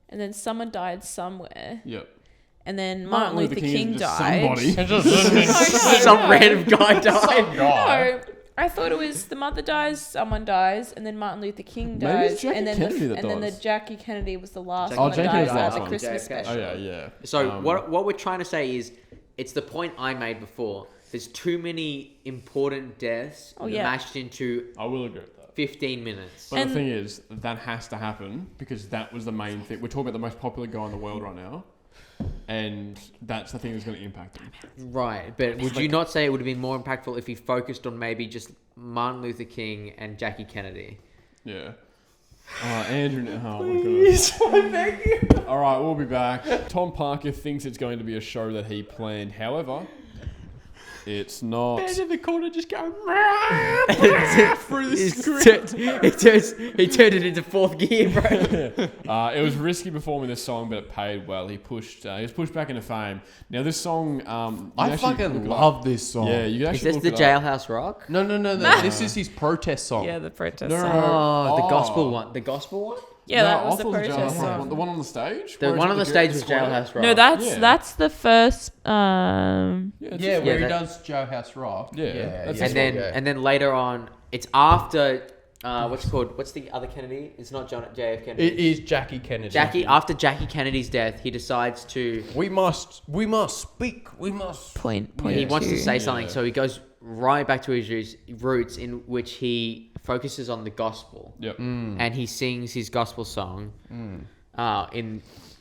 And then someone died somewhere. Yep. And then Martin Luther King isn't just died. somebody. It's just Some random guy died. No, I thought it was the mother dies, someone dies, and then Martin Luther King Maybe dies, it's Jackie and then Kennedy that and then the dies. Jackie Kennedy was the last Jackie one Kennedy that was died the at last the one. Christmas JFK. special. Oh yeah. So what we're trying to say is, it's the point I made before. There's too many important deaths mashed into I will agree with that. 15 minutes. But And- the thing is, that has to happen because that was the main thing. We're talking about the most popular guy in the world right now, and that's the thing that's going to impact him. Right, but would you not say it would have been more impactful if he focused on maybe just Martin Luther King and Jackie Kennedy? Yeah. Andrew, oh my goodness. All right, we'll be back. Tom Parker thinks it's going to be a show that he planned. However, it's not. in the corner just going Through the script. He turned it into fourth gear, bro. It was risky performing this song, but it paid well. He was pushed back into fame. Now this song, you can I actually fucking look it love up. this song. Yeah, you can Is actually this look the it up. Jailhouse Rock? No. This is his protest song. Yeah, the protest No, song. no. The Oh. gospel one. The gospel one? Yeah, No, that I was the thought it protest Jailhouse Rock. song. The one on the stage. The where one it's on the at stage the was square? Jailhouse Rock. No, that's Yeah. that's the first. Yeah, it's Yeah, just- where he that- does Jailhouse Rock. Yeah, that's and then later on, it's after what's it called? What's the other Kennedy? It's not John JF Kennedy. It is Jackie Kennedy. After Jackie Kennedy's death, he decides to We must speak. We must. point. he wants to two. say something, so he goes right back to his roots, in which he focuses on the gospel. Yep. And he sings his gospel song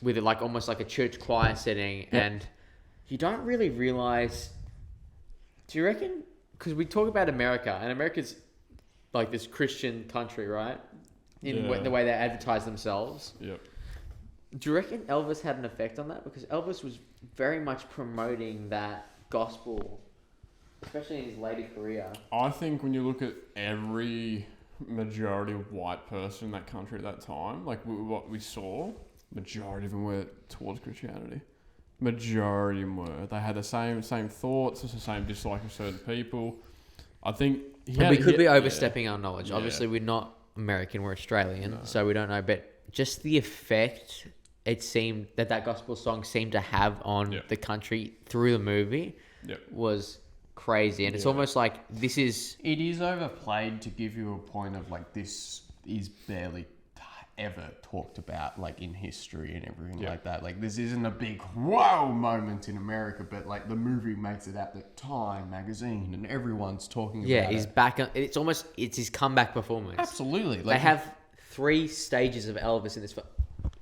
with like almost like a church choir setting, and you don't really realize. Do you reckon? Because we talk about America, and America's like this Christian country, right? In Yeah. the way they advertise themselves. Yep. Do you reckon Elvis had an effect on that? Because Elvis was very much promoting that gospel, especially in his later career. I think when you look at every majority of white person in that country at that time, like what we saw, majority of them were towards Christianity. Majority of them were. They had the same thoughts, the same dislike of certain people. I think We could be overstepping our knowledge. Yeah. Obviously, we're not American; we're Australian, so we don't know. But just the effect it seemed that gospel song seemed to have on Yeah. the country through the movie was crazy. And it's almost like this is... It is overplayed to give you a point of like this is barely ever talked about like in history and everything like that. Like this isn't a big whoa moment in America, but like the movie makes it at the Time magazine and everyone's talking about it. Yeah, he's back. It's his comeback performance. Absolutely. They have 3 stages of Elvis in this film.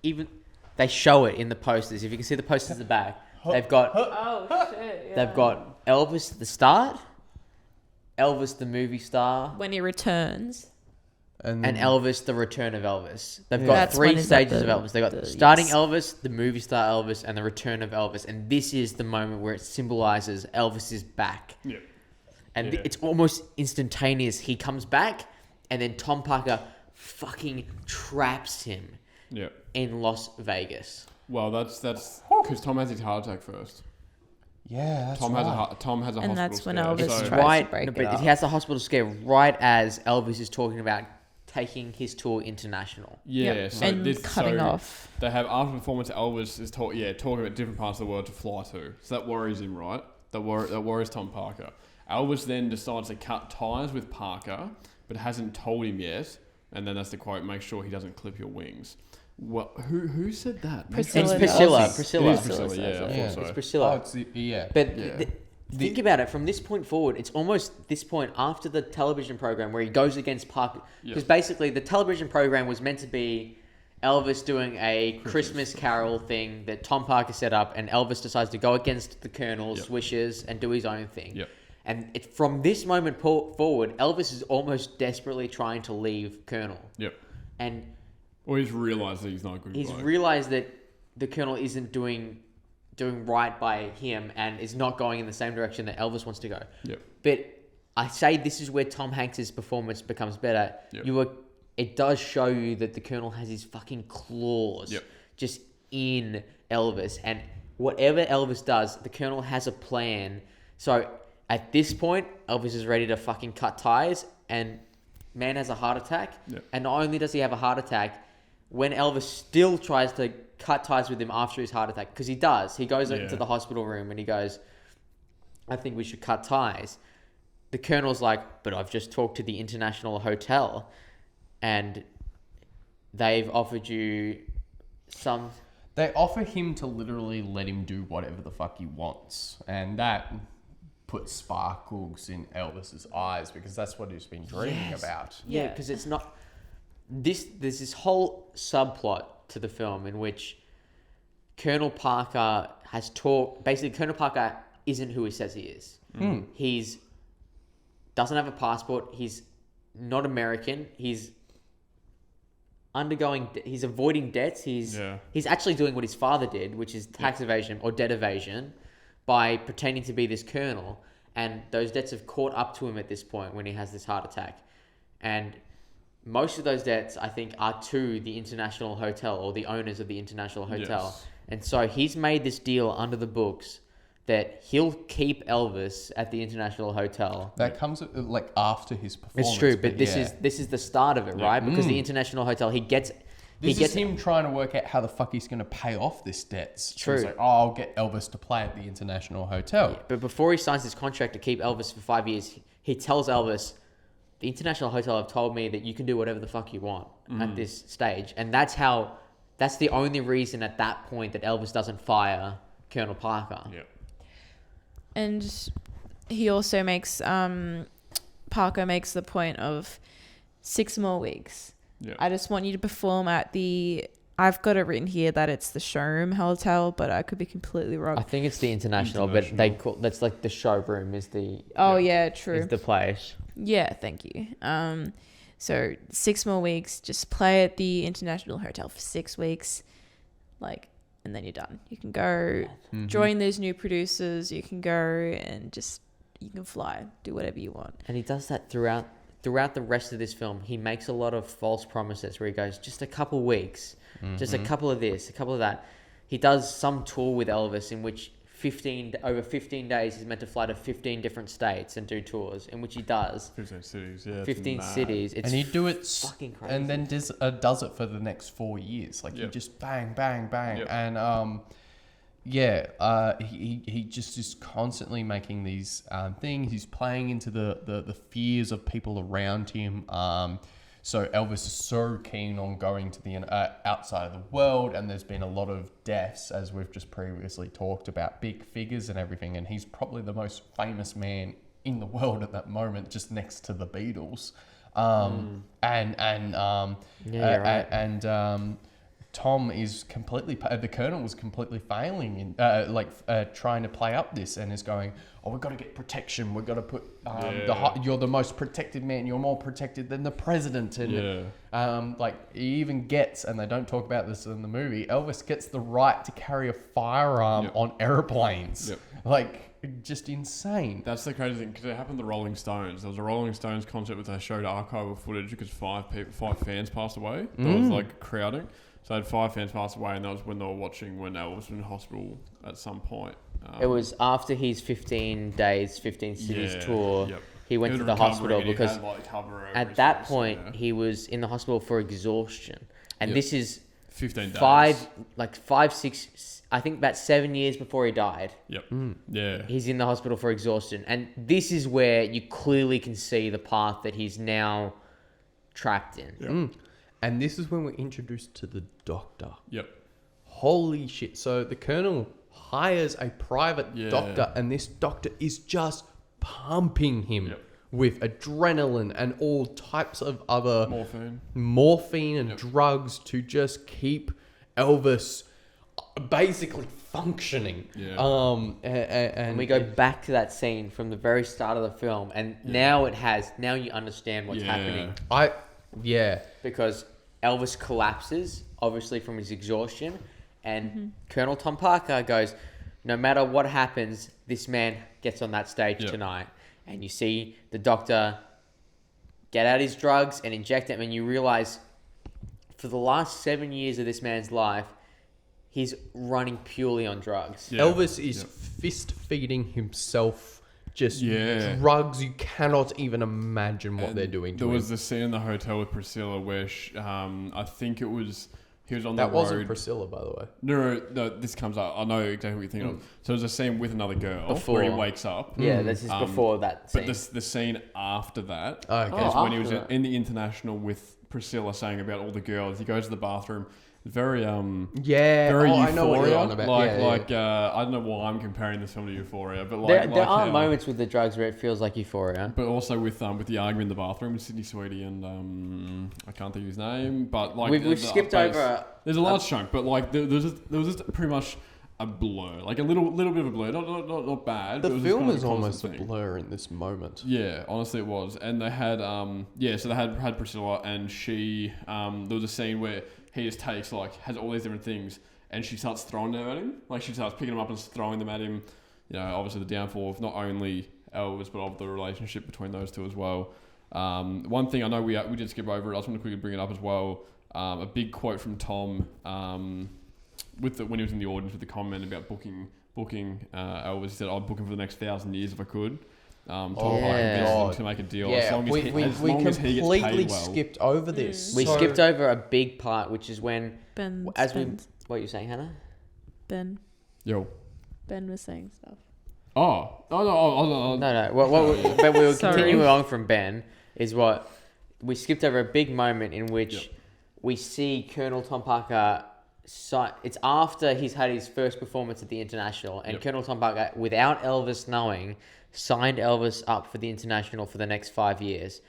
Even they show it in the posters. If you can see the posters at the back, they've got Oh shit! Yeah. they've got Elvis at the start, Elvis the movie star, when he returns. and Elvis the return of Elvis. They've got That's 3 when is that stages of the- Elvis. They got the- starting yes. Elvis, the movie star Elvis, and the return of Elvis. And this is the moment where it symbolizes Elvis is back. Yeah. And it's almost instantaneous. He comes back, and then Tom Parker fucking traps him Yeah. in Las Vegas. Well, that's because Tom has his heart attack first. Yeah, that's Tom has a Tom has a And hospital that's when scare, Elvis so- tries to break it but up. he has the hospital scare right as Elvis is talking about taking his tour international. Yeah, Yep. so And this, cutting so off. They have after performance. Elvis is talking about different parts of the world to fly to. So that worries him, right? That worries Tom Parker. Elvis then decides to cut ties with Parker, but hasn't told him yet. And then that's the quote: "Make sure he doesn't clip your wings." Well, who said that? Priscilla. It's Priscilla. Aussie. Priscilla. It is Priscilla. Priscilla Yeah, says I it. Yeah. thought It's so. Priscilla. But Yeah. think about it. From this point forward, it's almost this point after the television program where he goes against Parker. Because basically, the television program was meant to be Elvis doing a Christmas Carol thing that Tom Parker set up, and Elvis decides to go against the Colonel's wishes and do his own thing. Yep. And from this moment forward, Elvis is almost desperately trying to leave Colonel. Yep. And Or he's realised that he's not a good he's bloke. realized that the Colonel isn't doing right by him and is not going in the same direction that Elvis wants to go. Yep. But I say this is where Tom Hanks's performance becomes better. Yep. It does show you that the Colonel has his fucking claws Yep. just in Elvis, and whatever Elvis does, the Colonel has a plan. So at this point, Elvis is ready to fucking cut ties, and man has a heart attack. Yep. And not only does he have a heart attack, when Elvis still tries to cut ties with him after his heart attack, because he does, he goes into the hospital room and he goes, "I think we should cut ties." The Colonel's like, "But I've just talked to the International Hotel, and they've offered you some..." They offer him to literally let him do whatever the fuck he wants, and that puts sparkles in Elvis's eyes because that's what he's been dreaming about. Yeah, Yeah. because it's not... There's this whole subplot to the film in which Colonel Parker has talked... Basically, Colonel Parker isn't who he says he is. He's... doesn't have a passport. He's not American. He's undergoing... He's avoiding debts. He's actually doing what his father did, which is tax evasion or debt evasion, by pretending to be this colonel. And those debts have caught up to him at this point when he has this heart attack. And most of those debts, I think, are to the International Hotel or the owners of the International Hotel. Yes. And so he's made this deal under the books that he'll keep Elvis at the International Hotel. That comes like after his performance. It's true, but yeah. this is the start of it, right? Because the International Hotel, he gets him trying to work out how the fuck he's going to pay off this debt. So True. he's like, I'll get Elvis to play at the International Hotel. But before he signs his contract to keep Elvis for 5 years, he tells Elvis, "The International Hotel have told me that you can do whatever the fuck you want at this stage." And that's the only reason at that point that Elvis doesn't fire Colonel Parker. Yeah. And he also makes Parker makes the point of 6 more weeks. Yeah. I just want you to perform at the... I've got it written here that it's the Showroom Hotel, but I could be completely wrong. I think it's the International, but they call that's like the showroom is the True. is the place. Yeah, thank you. So 6 more weeks, just play at the International Hotel for 6 weeks, and then you're done. You can go join those new producers. You can go and you can fly, do whatever you want. And he does that throughout the rest of this film. He makes a lot of false promises where he goes, just a couple weeks, just a couple of this, a couple of that. He does some tour with Elvis in which over 15 days he's meant to fly to 15 different states and do tours, in which he does 15 cities, yeah. 15 cities. It's And he'd do it fucking crazy. and then does it for the next 4 years. Like he Yep. just bang, bang, bang. Yep. And he just is constantly making these things. He's playing into the fears of people around him. So Elvis is so keen on going to the outside of the world, and there's been a lot of deaths, as we've just previously talked about, big figures and everything. And he's probably the most famous man in the world at that moment, just next to the Beatles. Tom is completely, the Colonel was completely failing in trying to play up this, and is going, oh, we've got to get protection. We've got to put you're the most protected man. You're more protected than the president. And he even gets, and they don't talk about this in the movie, Elvis gets the right to carry a firearm on airplanes. Just insane. That's the crazy thing, because it happened to the Rolling Stones. There was a Rolling Stones concert where they showed archival footage because five fans passed away. There was crowding. So I had 5 fans pass away, and that was when they were watching when Elvis was in hospital at some point. It was after his 15 cities tour. Yep. He went to the hospital because at that point he was in the hospital for exhaustion. And this is 15 days. 5, 6, I think about 7 years before he died. Yep. Yeah. He's in the hospital for exhaustion. And this is where you clearly can see the path that he's now trapped in. Yep. And this is when we're introduced to the doctor. Yep. Holy shit. So the Colonel hires a private doctor, and this doctor is just pumping him with adrenaline and all types of other morphine and drugs to just keep Elvis basically functioning. And we go back to that scene from the very start of the film, and now you understand what's happening. Because Elvis collapses, obviously from his exhaustion, and Colonel Tom Parker goes, no matter what happens, this man gets on that stage tonight. And you see the doctor get out his drugs and inject them, and you realize for the last 7 years of this man's life, he's running purely on drugs. Elvis is fist feeding himself just drugs. You cannot even imagine what they're doing to him. There was the scene in the hotel with Priscilla where I think it was, he was on the road. That wasn't Priscilla, by the way. No, this comes up. I know exactly what you're thinking of. So there's a scene with another girl where he wakes up. Yeah, this is before that scene. But the scene after that is when he was in the International with Priscilla, saying about all the girls. He goes to the bathroom. Very very Euphoria. I know what you're on about. I don't know why I'm comparing this film to Euphoria, but there are moments with the drugs where it feels like Euphoria. But also with the argument in the bathroom with Sydney Sweetie and I can't think of his name, but we've skipped over. There's a large chunk, but there was just pretty much a blur, like a little bit of a blur, not bad. The film is almost a blur in this moment. Yeah, honestly it was, and they had so they had Priscilla, and she there was a scene where he just takes has all these different things, and she starts throwing them at him. She starts picking them up and throwing them at him. Obviously the downfall of not only Elvis but of the relationship between those two as well. One thing I know we did skip over it. I just want to quickly bring it up as well. A big quote from Tom when he was in the audience with the comment about booking Elvis. He said, "I'd book him for the next 1,000 years if I could." Tom Parker to make a deal. Yeah, as long we completely well. skipped over this. We skipped over a big part, which is when what are you saying, Hannah? Ben was saying stuff. No. But we were continuing on from Ben. Is what we skipped over a big moment in which we see Colonel Tom Parker. It's after he's had his first performance at the International, and Colonel Tom Parker, without Elvis knowing, signed Elvis up for the International for the next 5 years,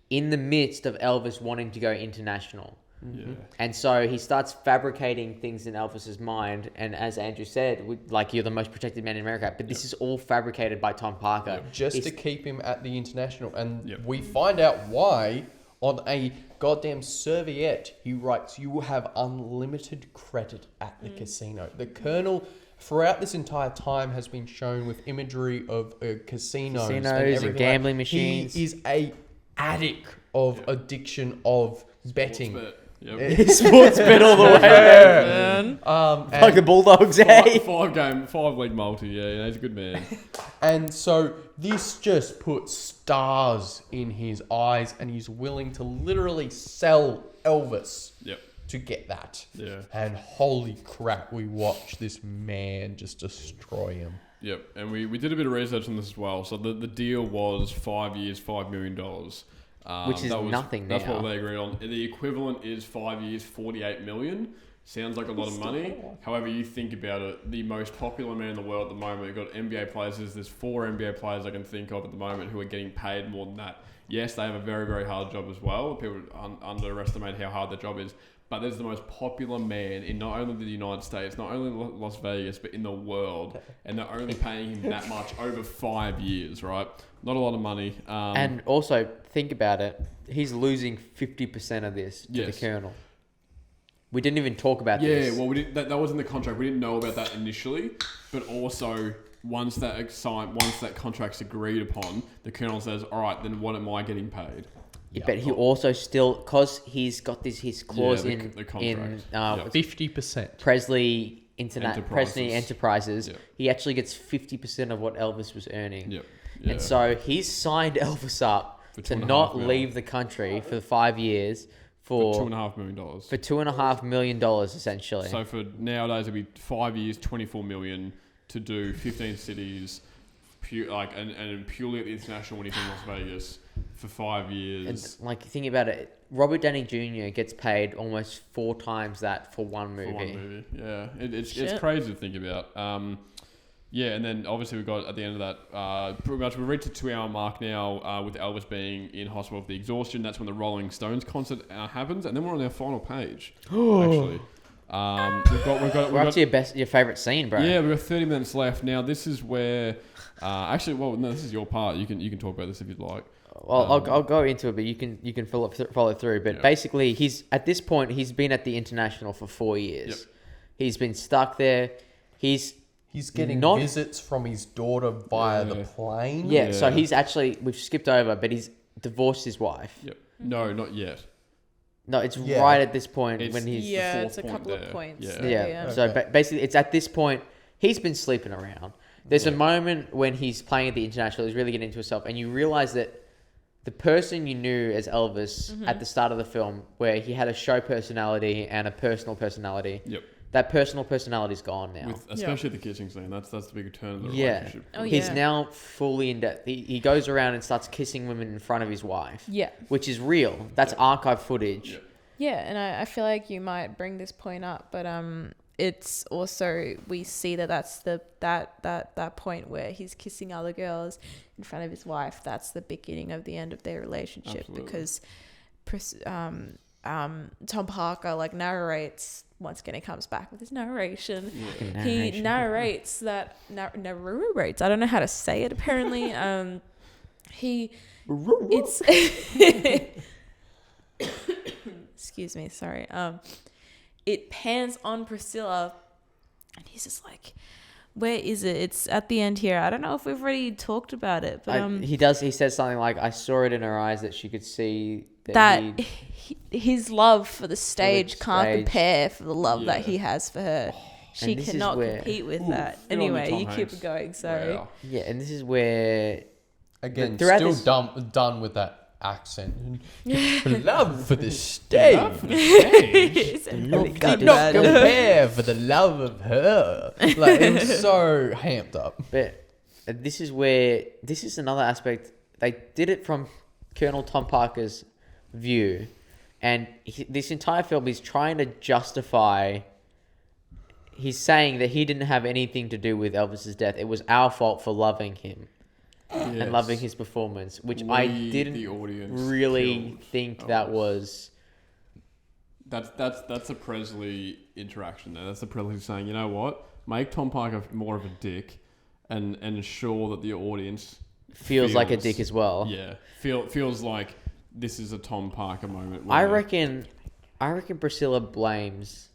in the midst of Elvis wanting to go international. Yeah. And so he starts fabricating things in Elvis's mind, and as Andrew said, you're the most protected man in America, but this is all fabricated by Tom Parker. Just to keep him at the International. And we find out why on a goddamn serviette. He writes, "You will have unlimited credit at the casino." The Colonel, throughout this entire time, has been shown with imagery of casinos and gambling machines. He is a addict of addiction of betting. Sports bet all the way, man. Like the Bulldogs, eh? 5-league multi, he's a good man. And so this just puts stars in his eyes, and he's willing to literally sell Elvis to get that. Yeah. And holy crap, we watched this man just destroy him. Yep, and we did a bit of research on this as well. So the deal was 5 years, $5 million. Which is nothing That's now. what they agreed on. The equivalent is 5 years, $48 million. Sounds like a lot of money. However, you think about it, the most popular man in the world at the moment, you've got NBA players. There's 4 NBA players I can think of at the moment who are getting paid more than that. Yes, they have a very, very hard job as well. People underestimate how hard the job is. But there's the most popular man in not only the United States, not only Las Vegas, but in the world. And they're only paying him that much over 5 years, right? Not a lot of money. And also, think about it. He's losing 50% of this to Yes. the Colonel. We didn't even talk about this. Yeah, well, we didn't, that was in the contract. We didn't know about that initially. But also, once that contract's agreed upon, the Colonel says, all right, then what am I getting paid? Yeah, but he also still, because he's got his clause the in contract. 50%. Presley Enterprises. Enterprises, Yep. he actually gets 50% of what Elvis was earning. Yep. And so he's signed Elvis up For to $2.5 not million. leave the country for 5 years For for $2.5 million. for $2.5 million essentially. So for nowadays, it'd be 5 years, $24 million to do 15 cities, and purely at the international when he's in Las Vegas for 5 years. And, like, think about it. Robert Downey Jr. gets paid almost 4 times that for one movie. For one movie, yeah. It's Shit. crazy to think about. Yeah, and then obviously we got at the end of that, pretty much we've reached the 2-hour mark now with Elvis being in hospital with the exhaustion. That's when the Rolling Stones concert happens, and then we're on our final page. Actually, We're up to your favourite scene, bro. yeah, we've got 30 minutes left. Now this is where, this is your part. You can talk about this if you'd like. Well, I'll go into it, but you can follow through. But basically, he's at this point he's been at the international for 4 years. Yep. He's been stuck there. He's getting not visits from his daughter via the plane. Yeah, so Yeah. he's actually we've skipped over, but he's divorced his wife. Yep. No, not yet. No, it's Yeah. right at this point It's- when he's Yeah, fourth it's a point couple of there. points. Yeah. there, Yeah. yeah. So basically, it's at this point he's been sleeping around. There's a moment when he's playing at the international, he's really getting into himself, and you realize that the person you knew as Elvis at the start of the film, where he had a show personality and a personal personality, Yep. that personal personality's gone now. Especially the kissing scene. That's the big turn of the Yeah. relationship. Oh, He's yeah. now fully in depth. He goes around and starts kissing women in front of his wife. Yeah. Which is real. That's archive footage. Yeah. Yeah, and I feel like you might bring this point up, but it's also we see that's that point where he's kissing other girls in front of his wife. That's the beginning of the end of their relationship. Absolutely. Because Tom Parker narrates once again. He comes back with his narration. He narrates that narrates. I don't know how to say it. Apparently, it's excuse me, sorry. It pans on Priscilla, and he's just like, "Where is it? It's at the end here." I don't know if we've already talked about it, but He says something like, I saw it in her eyes that she could see that he'd- his love for the stage can't stage. compare for the love Yeah. that he has for her. She this is cannot where- compete with Ooh, that. good on you, Anyway, Tom you keep Hanks. it going. Sorry. Wow. Yeah, and this is where Again, Throughout still this- done with that accent. Love for the stage. It's Did not compare for the love of her. Like, it was so hamped up. But this is another aspect. They did it from Colonel Tom Parker's view, and this entire film is trying to justify. He's saying that he didn't have anything to do with Elvis's death. It was our fault for loving him and loving his performance, which I We, didn't the audience, really killed think that Elvis. was. That's a Presley interaction there. That's the Presley saying, you know what, make Tom Parker more of a dick, and ensure that the audience Feels like a dick as well. Yeah, feels like this is a Tom Parker moment. I where- reckon Priscilla blames.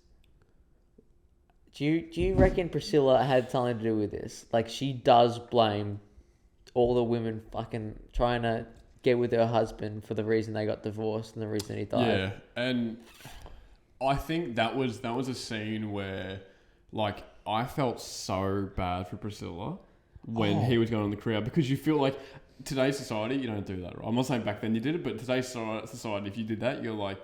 Do you reckon Priscilla had something to do with this? Like, she does blame all the women fucking trying to get with her husband for the reason they got divorced and the reason he died. Yeah, and I think that was a scene where, like, I felt so bad for Priscilla when he was going in the crowd, because you feel like today's society, you don't do that. Right? I'm not saying back then you did it, but today's society, if you did that, you're like,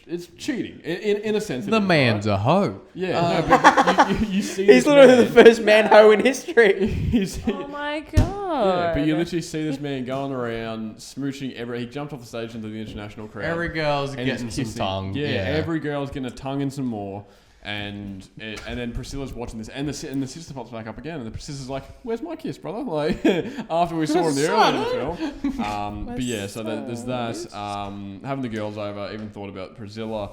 it's cheating in a sense. The man's a hoe. Yeah, no, but you see. He's this literally man, the first man hoe in history. Oh my god. Yeah, but you literally see this man going around smooching he jumped off the stage into the international crowd. Every girl's and getting he's some kissing. tongue. Yeah, every girl's getting a tongue and some more. And then Priscilla's watching this, and the sister pops back up again, and the sister's like, "Where's my kiss, brother?" Like after we saw him earlier in the film. But yeah, so there's that. Having the girls over, even thought about Priscilla.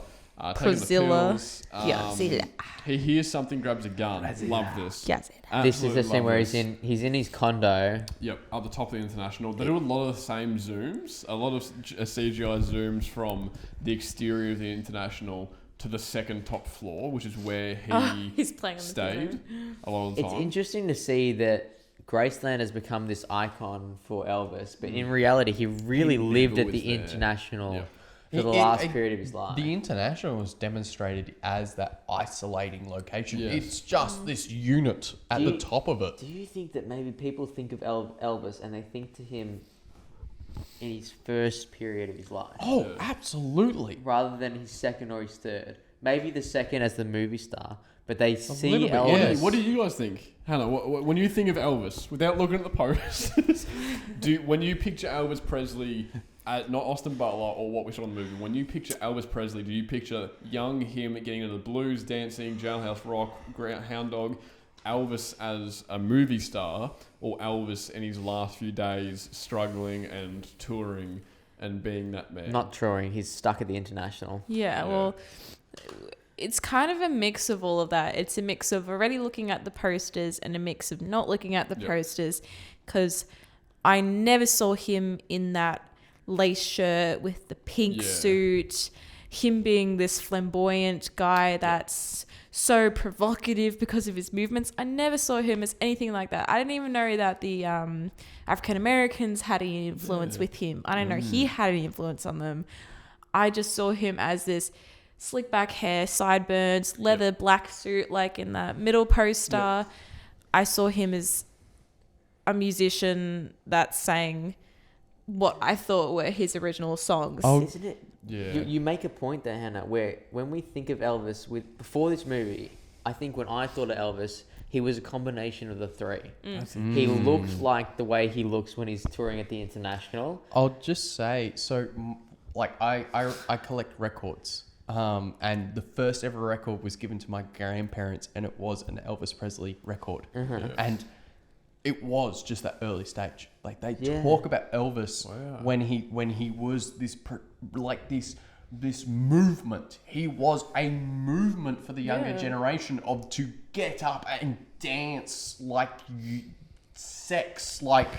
Priscilla. Taking the pills. He hears something, grabs a gun. Love this. Yes. This is the scene where this. he's in his condo. Yep, up the top of the international. They do a lot of the same zooms, a lot of CGI zooms from the exterior of the international to the second top floor, which is where he's playing on stayed a lot of the It's time. interesting to see that Graceland has become this icon for Elvis, but in reality, he really lived at was the there. international Yeah. for the last period of his life. The international was demonstrated as that isolating location. Yes. It's just this unit at Do the you- top of it. Do you think that maybe people think of Elvis and they think to him in his first period of his life, Oh, absolutely. rather than his second or his third? Maybe the second as the movie star, but they see little bit, Elvis. yes. What do you guys think, Hannah? When you think of Elvis, without looking at the posters, when you picture Elvis Presley, not Austin Butler or what we saw in the movie, when you picture Elvis Presley, do you picture young him getting into the blues, dancing, Jailhouse Rock, Hound Dog, Elvis as a movie star, or Elvis in his last few days struggling and touring and being that man? Not touring, he's stuck at the international. Yeah, well, it's kind of a mix of all of that. It's a mix of already looking at the posters and a mix of not looking at the posters, because I never saw him in that lace shirt with the pink suit, him being this flamboyant guy that's so provocative because of his movements. I never saw him as anything like that. I didn't even know that the African Americans had any influence with him. I didn't know he had any influence on them. I just saw him as this slick back hair, sideburns, leather black suit, like in the middle poster. I saw him as a musician that sang what I thought were his original songs. Isn't it? Yeah. You make a point there, Hannah, where when we think of Elvis before this movie, I think when I thought of Elvis, he was a combination of the three. He looked like the way he looks when he's touring at the international. I'll just say, so like I collect records. And the first ever record was given to my grandparents, and it was an Elvis Presley record. And it was just that early stage. Like they talk about Elvis when he was this this movement. He was a movement for the younger generation of to get up and dance like sex, like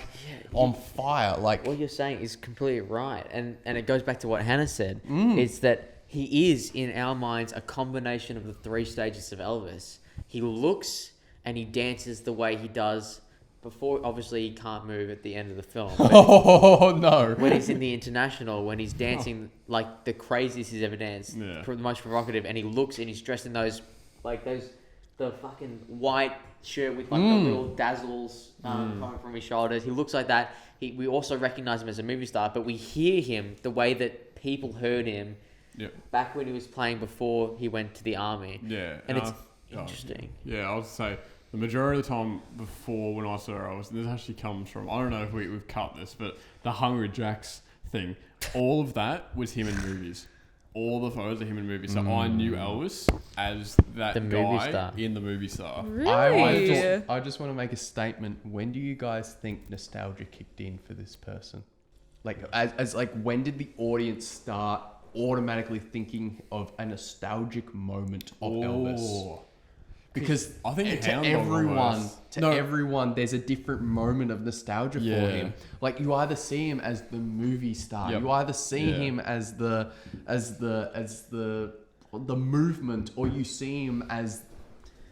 on fire. Like What you're saying is completely right, and it goes back to what Hannah said. It's that he is, in our minds, a combination of the three stages of Elvis. He looks and he dances the way he does before. Obviously, he can't move at the end of the film. But oh no! when he's in the international, when he's dancing like the craziest he's ever danced, the most provocative, and he looks and he's dressed in those the fucking white shirt with like the little dazzles coming from his shoulders. He looks like that. We also recognize him as a movie star, but we hear him the way that people heard him back when he was playing before he went to the army. Yeah. And it's interesting. Yeah, I would say the majority of the time before when I saw Elvis, and this actually comes from, I don't know if we've cut this, but the Hungry Jacks thing, all of that was him in movies. All the photos are him in movies. So I knew Elvis as that The movie guy star. in the movie star. Really? I just want to make a statement. When do you guys think nostalgia kicked in for this person? Like, as like, when did the audience start automatically thinking of a nostalgic moment of Elvis? Because I think to Hound Dog everyone, there's a different moment of nostalgia for him. Like you either see him as the movie star, you either see him as the movement, or you see him as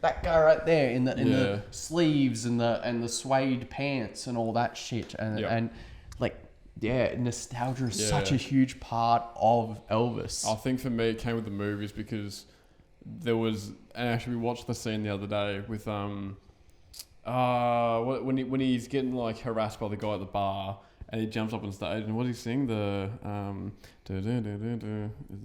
that guy right there in the sleeves and the suede pants and all that shit. And like, nostalgia is such a huge part of Elvis. I think for me it came with the movies because there was, and actually we watched the scene the other day with when he's getting like harassed by the guy at the bar, and he jumps up on stage, and what does he sing? The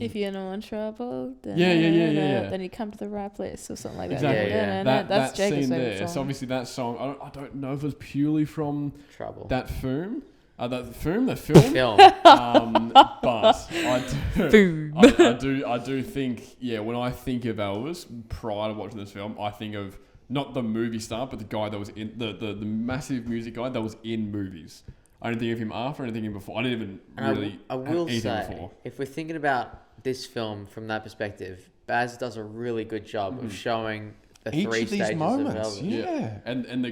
If you're in all trouble, then yeah. then you come to the right place or something like that. Exactly. Yeah. That's that Jacob's scene favorite there. song. So obviously that song, I don't know if it was purely from Trouble. that film. The film. Film. But I do think, when I think of Elvis, prior to watching this film, I think of not the movie star, but the guy that was in the massive music guy that was in movies. I didn't think of him after, I didn't think of him before. I didn't even really I will anything say, before. if we're thinking about this film from that perspective, Baz does a really good job of showing the Each three of these stages moments, of Elvis. yeah. And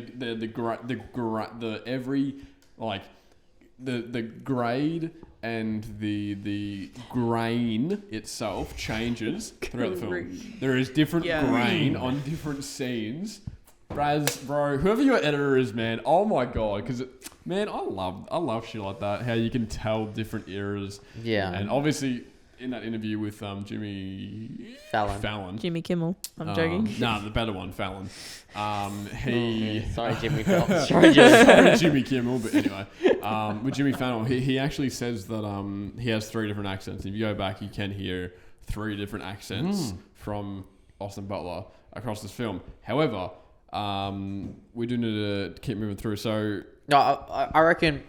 the grade and the grain itself changes throughout the film. There is different grain on different scenes. Braz, bro, whoever your editor is, man, oh my god, because man, I love shit like that. How you can tell different eras. Yeah. And obviously, in that interview with Jimmy Fallon. Jimmy Kimmel. I'm joking. Nah, the better one, Fallon. Sorry, Jimmy Fallon. Sorry, Jimmy. Sorry, Jimmy Kimmel, but anyway, with Jimmy Fallon, he actually says that he has 3 different accents. If you go back, you can hear 3 different accents from Austin Butler across this film. However, we do need to keep moving through. So No, I reckon,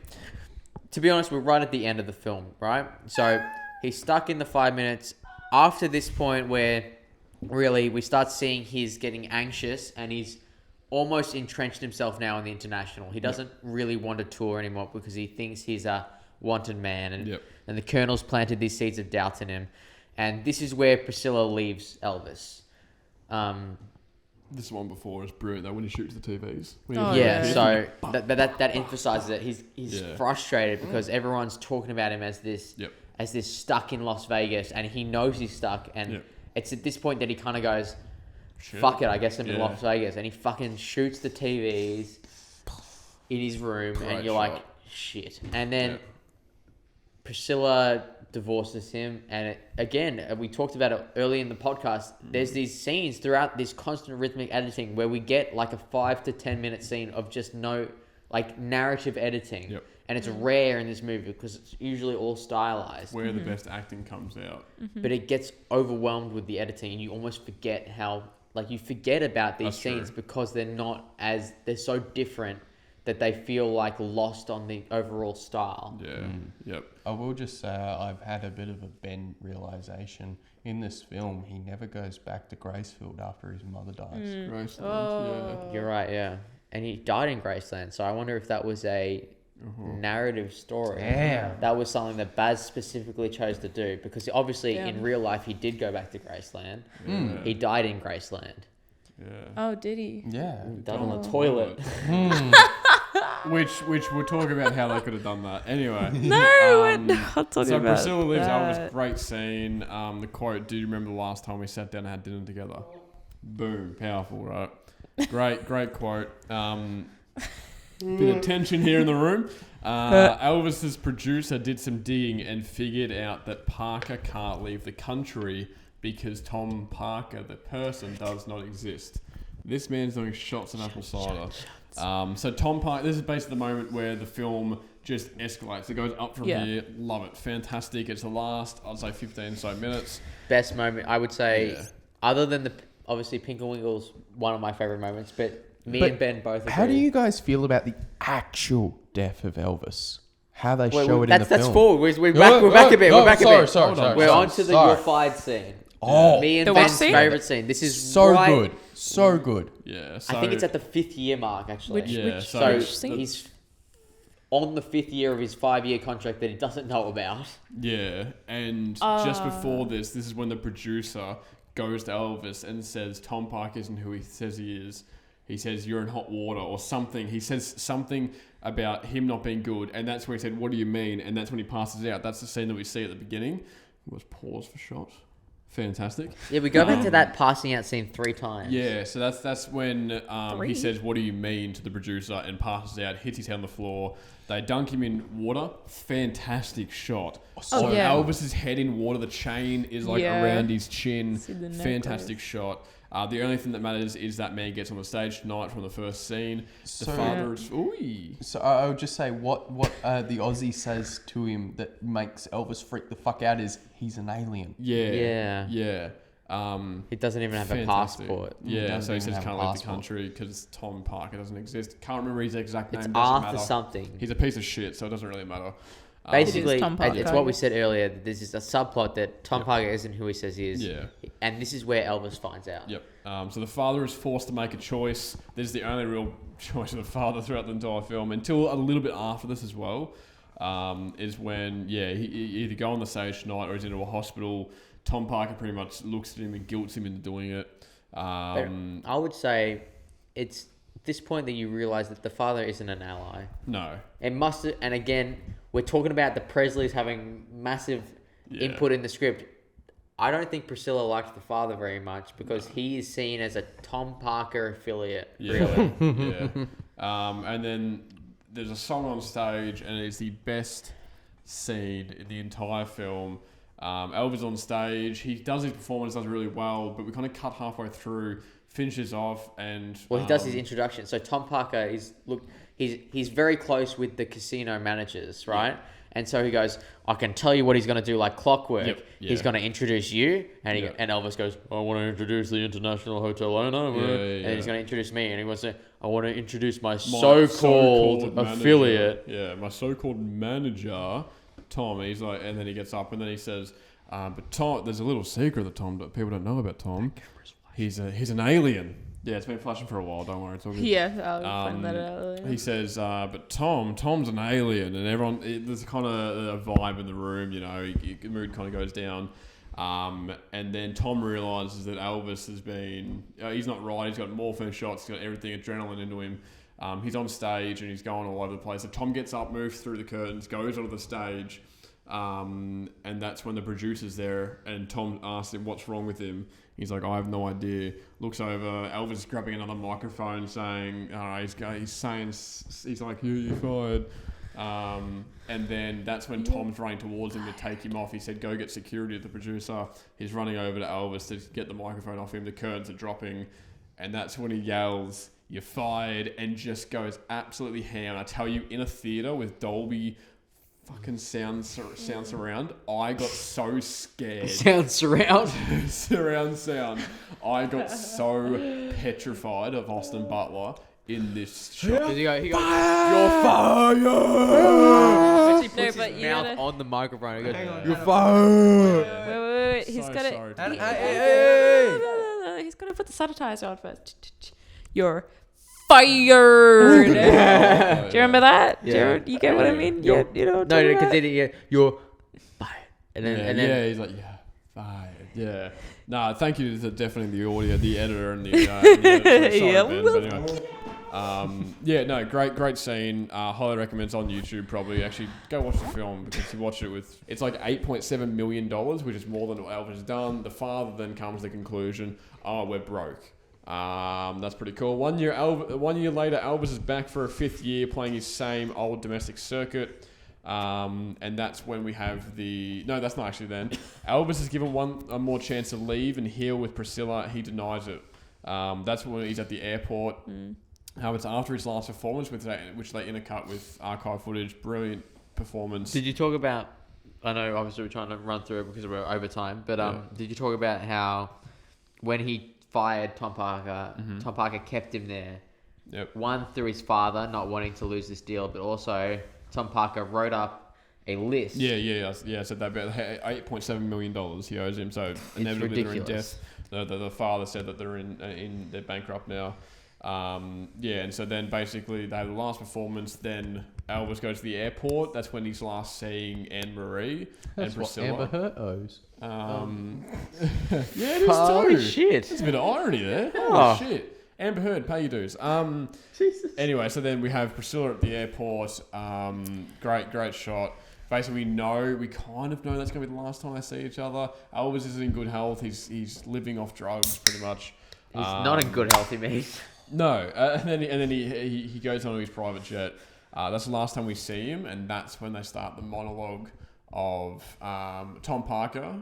to be honest, we're right at the end of the film, right? So he's stuck in the 5 minutes. After this point where really we start seeing he's getting anxious and he's almost entrenched himself now in the international. He doesn't really want to tour anymore because he thinks he's a wanted man. And the Colonel's planted these seeds of doubt in him. And this is where Priscilla leaves Elvis. this one before is brilliant though, when he shoots the TVs. So that emphasizes it. He's frustrated because everyone's talking about him as this stuck in Las Vegas, and he knows he's stuck. And it's at this point that he kind of goes, "Fuck it, I guess I'm in Las Vegas," and he fucking shoots the TVs in his room, and you're like, "Shit!" And then Priscilla divorces him, and we talked about it early in the podcast. There's these scenes throughout this constant rhythmic editing where we get like a 5 to 10 minute scene of just no like narrative editing, and it's rare in this movie because it's usually all stylized. Where the best acting comes out, but it gets overwhelmed with the editing, and you almost forget how you forget about these scenes because they're so different that they feel like lost on the overall style. I will just say I've had a bit of a Ben realization. In this film, he never goes back to Gracefield after his mother dies. Graceland, You're right, and he died in Graceland, so I wonder if that was a narrative story. That was something that Baz specifically chose to do, because obviously in real life he did go back to Graceland. He died in Graceland. Oh, did he? Died on the toilet. Which we'll talk about how they could have done that. Anyway. We're not talking so about Priscilla leaves that. Elvis, great scene. The quote, "Do you remember the last time we sat down and had dinner together?" Boom, powerful, right? Great quote. Bit of tension here in the room. Elvis's producer did some digging and figured out that Parker can't leave the country because Tom Parker, the person, does not exist. This man's doing shots and apple cider. So Tom Parker, this is basically the moment where the film just escalates. It goes up from here. Love it. Fantastic. It's the last, I'd say, 15 so minutes. Best moment, I would say, other than obviously Pink and Wiggles, one of my favorite moments, but and Ben both agree. How do you guys feel about the actual death of Elvis? How they show it in the film? That's forward. We're back a bit. Sorry. We're on to the "You're Fired" scene. Me and Ben's favorite scene. This is good. So good. Yeah. So I think it's at the 5th year mark, actually. Which scene? He's on the 5th year of his 5-year contract that he doesn't know about. Yeah, and just before this is when the producer goes to Elvis and says Tom Parker isn't who he says he is. He says, "You're in hot water," or something. He says something about him not being good, and that's where he said, "What do you mean?" And that's when he passes out. That's the scene that we see at the beginning. It was pause for shot. Fantastic. Yeah, we go back to that passing out scene 3 times. Yeah, so that's when he says, "What do you mean?" to the producer, and passes out, hits his head on the floor. They dunk him in water. Fantastic shot. Elvis's head in water. The chain is around his chin. Fantastic shot. The only thing that matters is that man gets on the stage tonight from the first scene. The So- father is... Ooh. So I would just say what the Aussie says to him that makes Elvis freak the fuck out is he's an alien. Yeah. Yeah. Yeah. He doesn't even have Fantastic. a passport. Yeah, doesn't so he even says have a can't leave the passport. country because Tom Parker doesn't exist. Can't remember his exact name. It's doesn't Arthur matter. something. He's a piece of shit, so it doesn't really matter. Basically, Tom Parker. it's what we said earlier. That there's just a subplot that Tom Parker isn't who he says he is. Yeah. And this is where Elvis finds out. Yep. So the father is forced to make a choice. This is the only real choice of the father throughout the entire film, until a little bit after this as well. Is when he either go on the stage tonight or he's into a hospital. Tom Parker pretty much looks at him and guilts him into doing it. But I would say it's this point that you realise that the father isn't an ally. No. It must, and again, we're talking about the Presleys having massive input in the script. I don't think Priscilla liked the father very much because he is seen as a Tom Parker affiliate. Yeah. Really. Yeah. And then there's a song on stage, and it's the best scene in the entire film. Elvis on stage. He does his performance, does really well, but we kind of cut halfway through, finishes off, and Well, he does his introduction. So Tom Parker he's very close with the casino managers, right? Yeah. And so he goes, I can tell you what he's going to do like clockwork. Yep, yeah. He's going to introduce you. And Yeah. and Elvis goes, I want to introduce the International Hotel owner. Yeah, And he's going to introduce me. And he wants to, I want to introduce my, My so-called manager. affiliate. Yeah, my so-called manager, Tom. He's like, and then he gets up and then he says, but Tom, there's a little secret that people don't know about Tom. He's an alien. Yeah, it's been flashing for a while. Don't worry, it's all good. Yeah, I'll find that out later. He says, but Tom's an alien, and everyone, there's kind of a vibe in the room, the mood kind of goes down. And then Tom realizes that Elvis has been, he's not right, he's got morphine shots, he's got everything, adrenaline into him. He's on stage and he's going all over the place. So Tom gets up, moves through the curtains, goes onto the stage, and that's when the producer's there, and Tom asks him what's wrong with him. He's like, I have no idea. Looks over, Elvis is grabbing another microphone saying, he's saying, he's like, you're fired. And then that's when Tom's running towards him to take him off. He said, go get security at the producer. He's running over to Elvis to get the microphone off him. The curtains are dropping. And that's when he yells, you're fired, and just goes absolutely ham. I tell you, in a theater with Dolby fucking sound surround, I got so scared. Sound surround. Surround sound. I got so petrified of Austin Butler in this shot. He goes, You're fired! actually puts No, his but you mouth gotta- on the microphone. He goes, You're fired! Wait. He's So got sorry to. to hear that. He's got to put the sanitizer on first. You're fired. Do you remember that? Yeah. You get what I mean? Yeah, you know. no, because you're fired. And then, Yeah, and then he's like, yeah, fired. Yeah. No, thank you to definitely the audio, the editor, and the editor. Sorry, Yeah, Ben, but anyway. Great scene. Highly recommend. It's on YouTube. Probably actually go watch the film because you watch it with. It's like $8.7 million, which is more than what Elvis has done. The father then comes to the conclusion, we're broke. That's pretty cool. 1 year later, Elvis is back for a 5th year, playing his same old domestic circuit. And that's when we have that's not actually then. Elvis is given one more chance to leave and heal with Priscilla. He denies it. That's when he's at the airport. It's after his last performance, which they intercut with archive footage. Brilliant performance. did you talk about? I know, obviously, we're trying to run through it because we're over time. But did you talk about how when he fired Tom Parker, Tom Parker kept him there? Yep. One, through his father not wanting to lose this deal, but also Tom Parker wrote up a list. Yeah. I said that about $8.7 million he owes him. So inevitably they're in ridiculous. debt. The father said that they're bankrupt now. And so then basically they have the last performance. Then Elvis goes to the airport. That's when he's last seeing Anne-Marie and Priscilla. Amber Heard owes. Yeah, it is Holy too. shit. There's a bit of irony there. Oh. Holy shit. Amber Heard, pay your dues. Jesus. Anyway, so then we have Priscilla at the airport. Great shot. Basically, we kind of know that's going to be the last time they see each other. Elvis is in good health. He's living off drugs pretty much. He's not in good health, he means. No, and then he goes on to his private jet. That's the last time we see him, and that's when they start the monologue of Tom Parker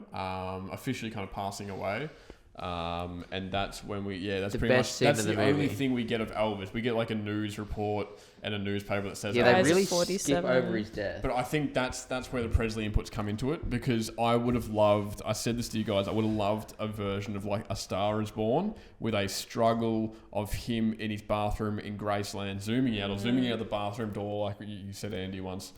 officially kind of passing away. And that's when that's The pretty best much scene that's of the the only movie. thing we get of Elvis. We get like a news report and a newspaper that says Yeah, Elvis. they Guy's really skip 47. over his death. But I think that's where the Presley inputs come into it, because I would have loved, I said this to you guys, I would have loved a version of like A Star Is Born with a struggle of him in his bathroom in Graceland zooming out the bathroom door like you said, Andy, once.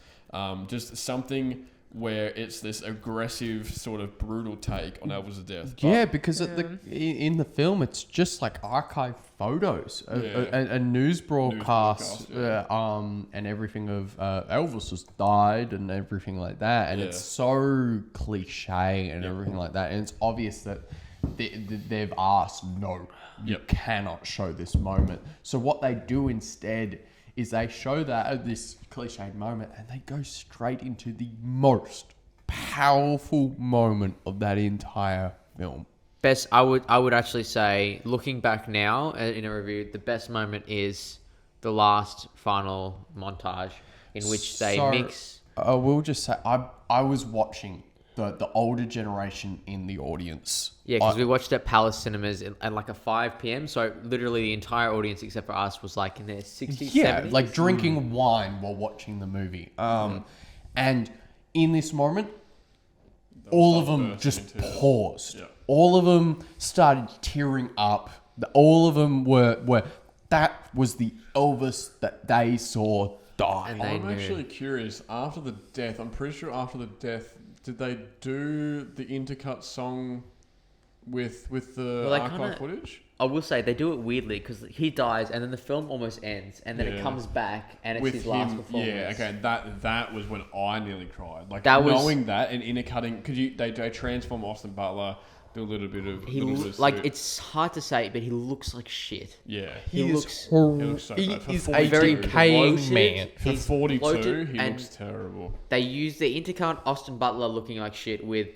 Just something where it's this aggressive sort of brutal take on Elvis's death. Yeah, because in the film, it's just like archive photos, a news broadcast, and everything of Elvis has died and everything like that, and it's so cliche and everything like that, and it's obvious that they've asked, no, you cannot show this moment. So what they do instead is they show this cliched moment, and they go straight into the most powerful moment of that entire film. Best, I would actually say, looking back now in a review, the best moment is the last final montage in which they mix. I will just say, I was watching the older generation in the audience. Yeah, because we watched at Palace Cinemas at like a 5 p.m. So literally the entire audience except for us was like in their 60s, 70s. Like drinking wine while watching the movie. And in this moment, all of them just paused. Yeah. All of them started tearing up. All of them were that was the Elvis that they saw die. And I'm actually curious, after the death, I'm pretty sure after the death, did they do the intercut song with the archive footage? I will say they do it weirdly because he dies and then the film almost ends and then it comes back and it's with his him, last performance. Yeah, okay, that was when I nearly cried. Like that knowing that and intercutting, because they transform Austin Butler, do a little bit of it's hard to say, but he looks like shit. Yeah, he looks so he bad. For is 42, a very decaying man. For He's 42, bloated, he and looks terrible. They use the intercut Austin Butler looking like shit with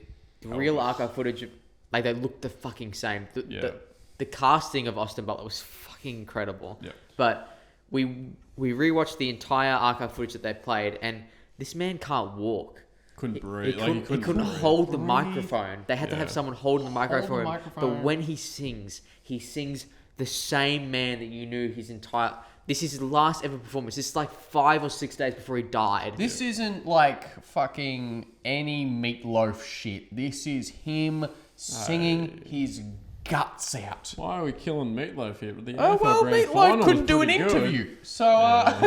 real archive footage. Like they look the fucking same. The casting of Austin Butler was fucking incredible. Yeah. But we rewatched the entire archive footage that they played, and this man can't walk. Couldn't breathe. He couldn't hold the microphone. They had to have someone holding the microphone. But when he sings the same man that you knew his entire. This is his last ever performance. This is like 5 or 6 days before he died. This isn't like fucking any Meatloaf shit. This is him singing his guts out. Why are we killing Meatloaf here? Meatloaf couldn't do an interview. So,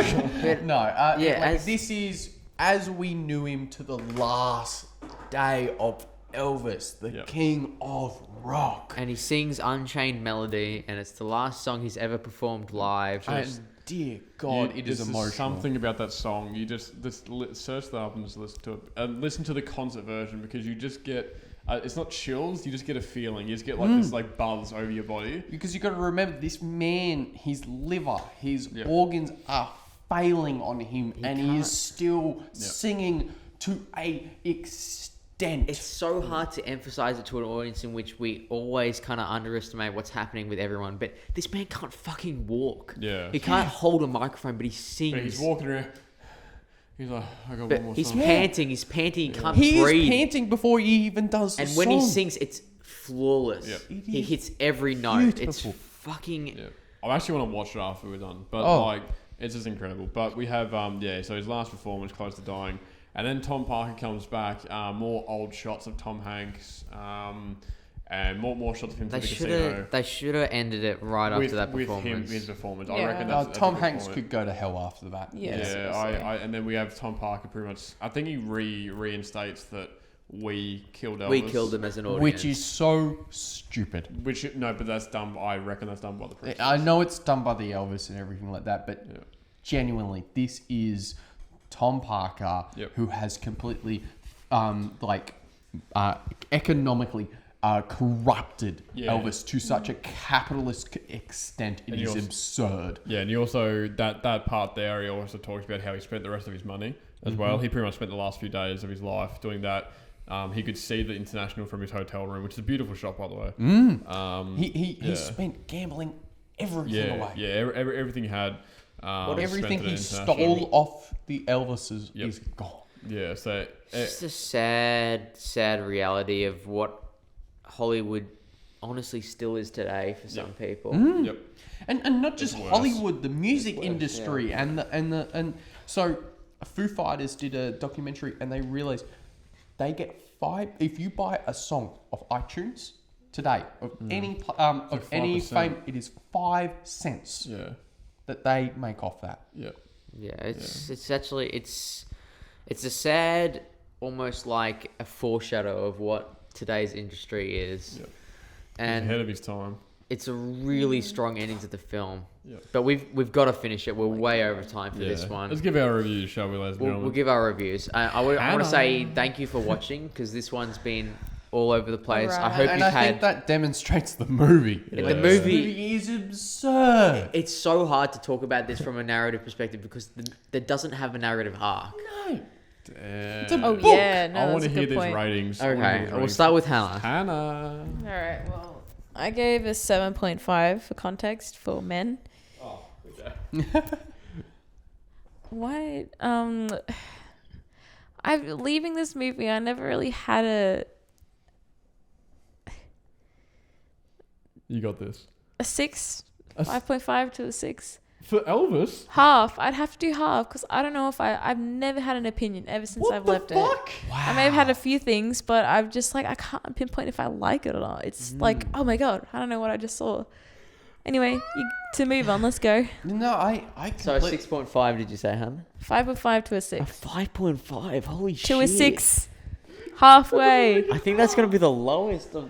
this is as we knew him to the last day of Elvis, the king of rock. And he sings Unchained Melody, and it's the last song he's ever performed live. And dear God, it is emotional. Something about that song. You just search the album and just listen to it. And listen to the concert version, because you just get... it's not chills, you just get a feeling. You just get like this like buzz over your body. Because you got to remember, this man, his liver, his organs are failing on him, and he is still singing to a extent. It's so hard to emphasize it to an audience in which we always kind of underestimate what's happening with everyone. But this man can't fucking walk. Yeah. He can't hold a microphone, but he sings. But he's walking around. He's like, I got but one more he's song. panting, he can't He breathe. is panting before he even does the And when he song. sings, it's flawless. Yep. He hits every note. beautiful. It's fucking... Yeah. I actually want to watch it after we're done. But like, it's just incredible. But we have, so his last performance, close to dying. And then Tom Parker comes back, more old shots of Tom Hanks, and more shots of him to the casino. They should have ended it right after that performance. With him, his performance. Yeah. I reckon that's Tom a good Hanks point. could go to hell after that. Yeah, and then we have Tom Parker pretty much. I think he reinstates that we killed Elvis. We killed him as an audience. Which is so stupid. But that's done. I reckon that's done by the press. I know it's done by the Elvis and everything like that, but genuinely, this is Tom Parker who has completely, economically corrupted Elvis to such a capitalist extent. It is absurd. Yeah, and he also that part there. He also talks about how he spent the rest of his money as well. He pretty much spent the last few days of his life doing that. He could see the International from his hotel room, which is a beautiful shot, by the way. He spent gambling everything away. Yeah, everything he had. Everything he stole off the Elvises is gone. Yeah, so it's just a sad reality of what Hollywood honestly still is today for some people. Yep. And not just It's worse. Hollywood, the music worse, industry, yeah. and so Foo Fighters did a documentary, and they realized they get 5. If you buy a song of iTunes today of any of any 5%. fame, it is 5 cents Yeah. that they make off that. Yeah. Yeah, it's actually it's a sad, almost like a foreshadow of what today's industry is, Yep. and Ahead of his time. it's a really strong ending to the film. Yep. But we've got to finish it. We're way over time for this one. Let's give our review, shall we, ladies and We'll gentlemen? give our reviews. I want Hannah. to say thank you for watching because this one's been all over the place. I Alright. hope And you've I had. think that demonstrates the movie. The Yeah. movie. is absurd. It's so hard to talk about this from a narrative perspective because there doesn't have a narrative arc. No. Damn. It's a Oh book. yeah, no, I want that's to a hear good these point. ratings. I wanna hear Okay, these we'll ratings. start with Hannah. Hannah. All right. Well, I gave a 7.5 for context for men. Oh, okay. Why? I'm leaving this movie. I never really had a You got this. 6, A s- 5.5 to a 6. For Elvis? Half. I'd have to do half because I don't know if I've never had an opinion ever since I've left it. I may have had a few things, but I've just like I can't pinpoint if I like it or not. It's like, oh my god, I don't know what I just saw. Anyway, to move on, let's go. No, I So 6.5 did you say, Hannah? 5.5 to a 6. 5.5. Holy shit. To a 6. Halfway. I think that's gonna be the lowest of.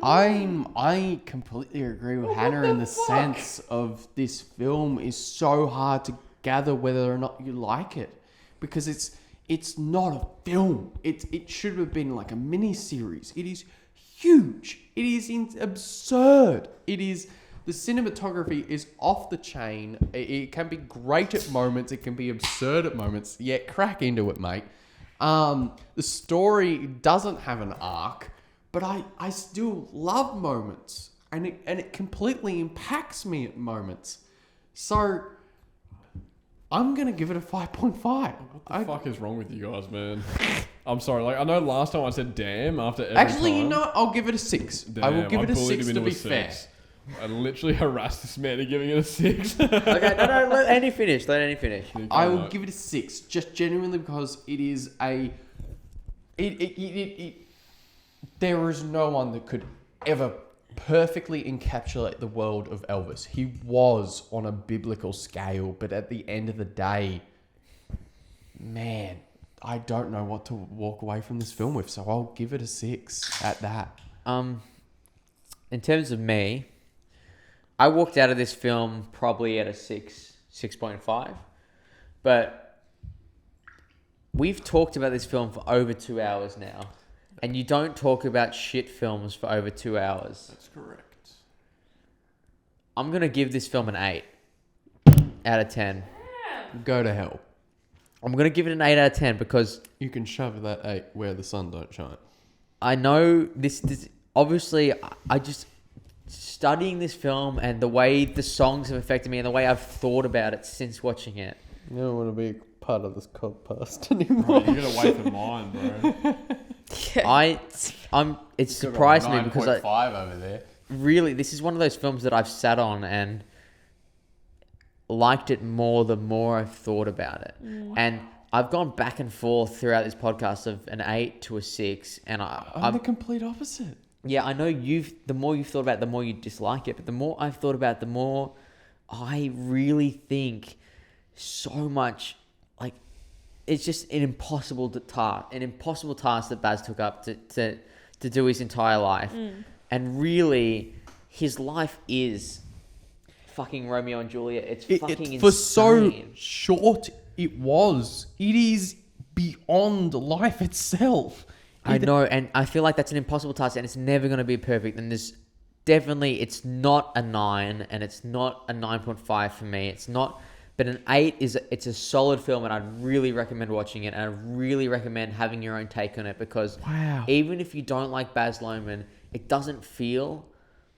I completely agree with Hannah in the sense of this film is so hard to gather whether or not you like it because it's not a film. It should have been like a mini series. It is huge. It is absurd. It is the cinematography is off the chain. It can be great at moments. It can be absurd at moments. Yeah, crack into it, mate. The story doesn't have an arc. But I still love moments, and it completely impacts me at moments. So I'm gonna give it a 5.5. What the fuck is wrong with you guys, man? I'm sorry. Like I know last time I said damn after every Actually, time. you know what? I'll give it a 6. Damn, I will give it a bullied 6 him to into be a fair. 6. I literally harassed this man into giving it a 6. Okay, no, let Andy finish. Let Andy finish. I will give it a 6, just genuinely because it is a. There is no one that could ever perfectly encapsulate the world of Elvis. He was on a biblical scale, but at the end of the day, man, I don't know what to walk away from this film with, so I'll give it a 6 at that. In terms of me, I walked out of this film probably at a 6.5, but we've talked about this film for over 2 hours now, and you don't talk about shit films for over 2 hours. That's correct. I'm gonna give this film an 8 out of 10. Go to hell. I'm gonna give it an 8 out of 10 because You can shove that 8 where the sun don't shine. I know this obviously I just studying this film and the way the songs have affected me and the way I've thought about it since watching it. You don't want to be part of this podcast Bro, anymore. you gotta wait for mine, bro. It surprised me because I 9.5 over there. really this is one of those films that I've sat on and liked it more the more I've thought about it. And I've gone back and forth throughout this podcast of an 8 to a 6 and I'm the complete opposite. yeah, I know the more you've thought about it, the more you dislike it. But the more I've thought about it, the more I really think so much, like, it's just an impossible task that Baz took up to do his entire life. And really, his life is fucking Romeo and Juliet. It's fucking insane. For so short it was. It is beyond life itself. I know, and I feel like that's an impossible task, and it's never going to be perfect. And there's definitely, it's not a 9, and it's not a 9.5 for me. It's not, but an 8 it's a solid film, and I'd really recommend watching it, and I'd really recommend having your own take on it because even if you don't like Baz Luhrmann, it doesn't feel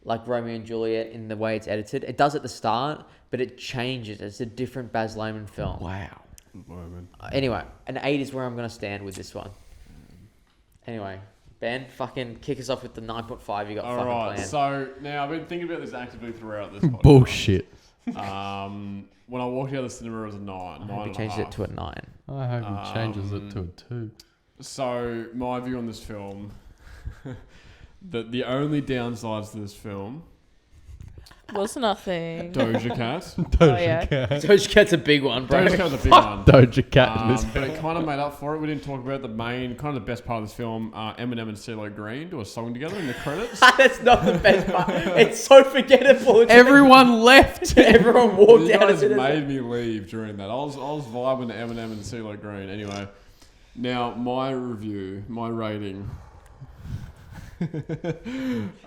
like Romeo and Juliet in the way it's edited. It does at the start, but it changes. It's a different Baz Luhrmann film. Wow. Moment. Anyway, an 8 is where I'm going to stand with this one. Anyway, Ben, fucking kick us off with the 9.5 you got All fucking right. planned. So now I've been thinking about this actively throughout this podcast. Bullshit. When I walked out of the cinema, it was a 9. I hope 9 he and a changed it half. to a 9. I hope he changes it to a 2. So my view on this film, the only downsides to this film, Was nothing. Doja Cat. Doja yeah. Cat. Doja Cat's a big one, bro. Doja Cat's a big one. Doja Cat in this But film. it kind of made up for it. We didn't talk about the main, kind of the best part of this film. Eminem and CeeLo Green do a song together in the credits. That's not the best part. It's so forgettable. It's Everyone left. Everyone walked You out guys as soon as made me leave during that. I was vibing to Eminem and CeeLo Green. Anyway, now my review, my rating.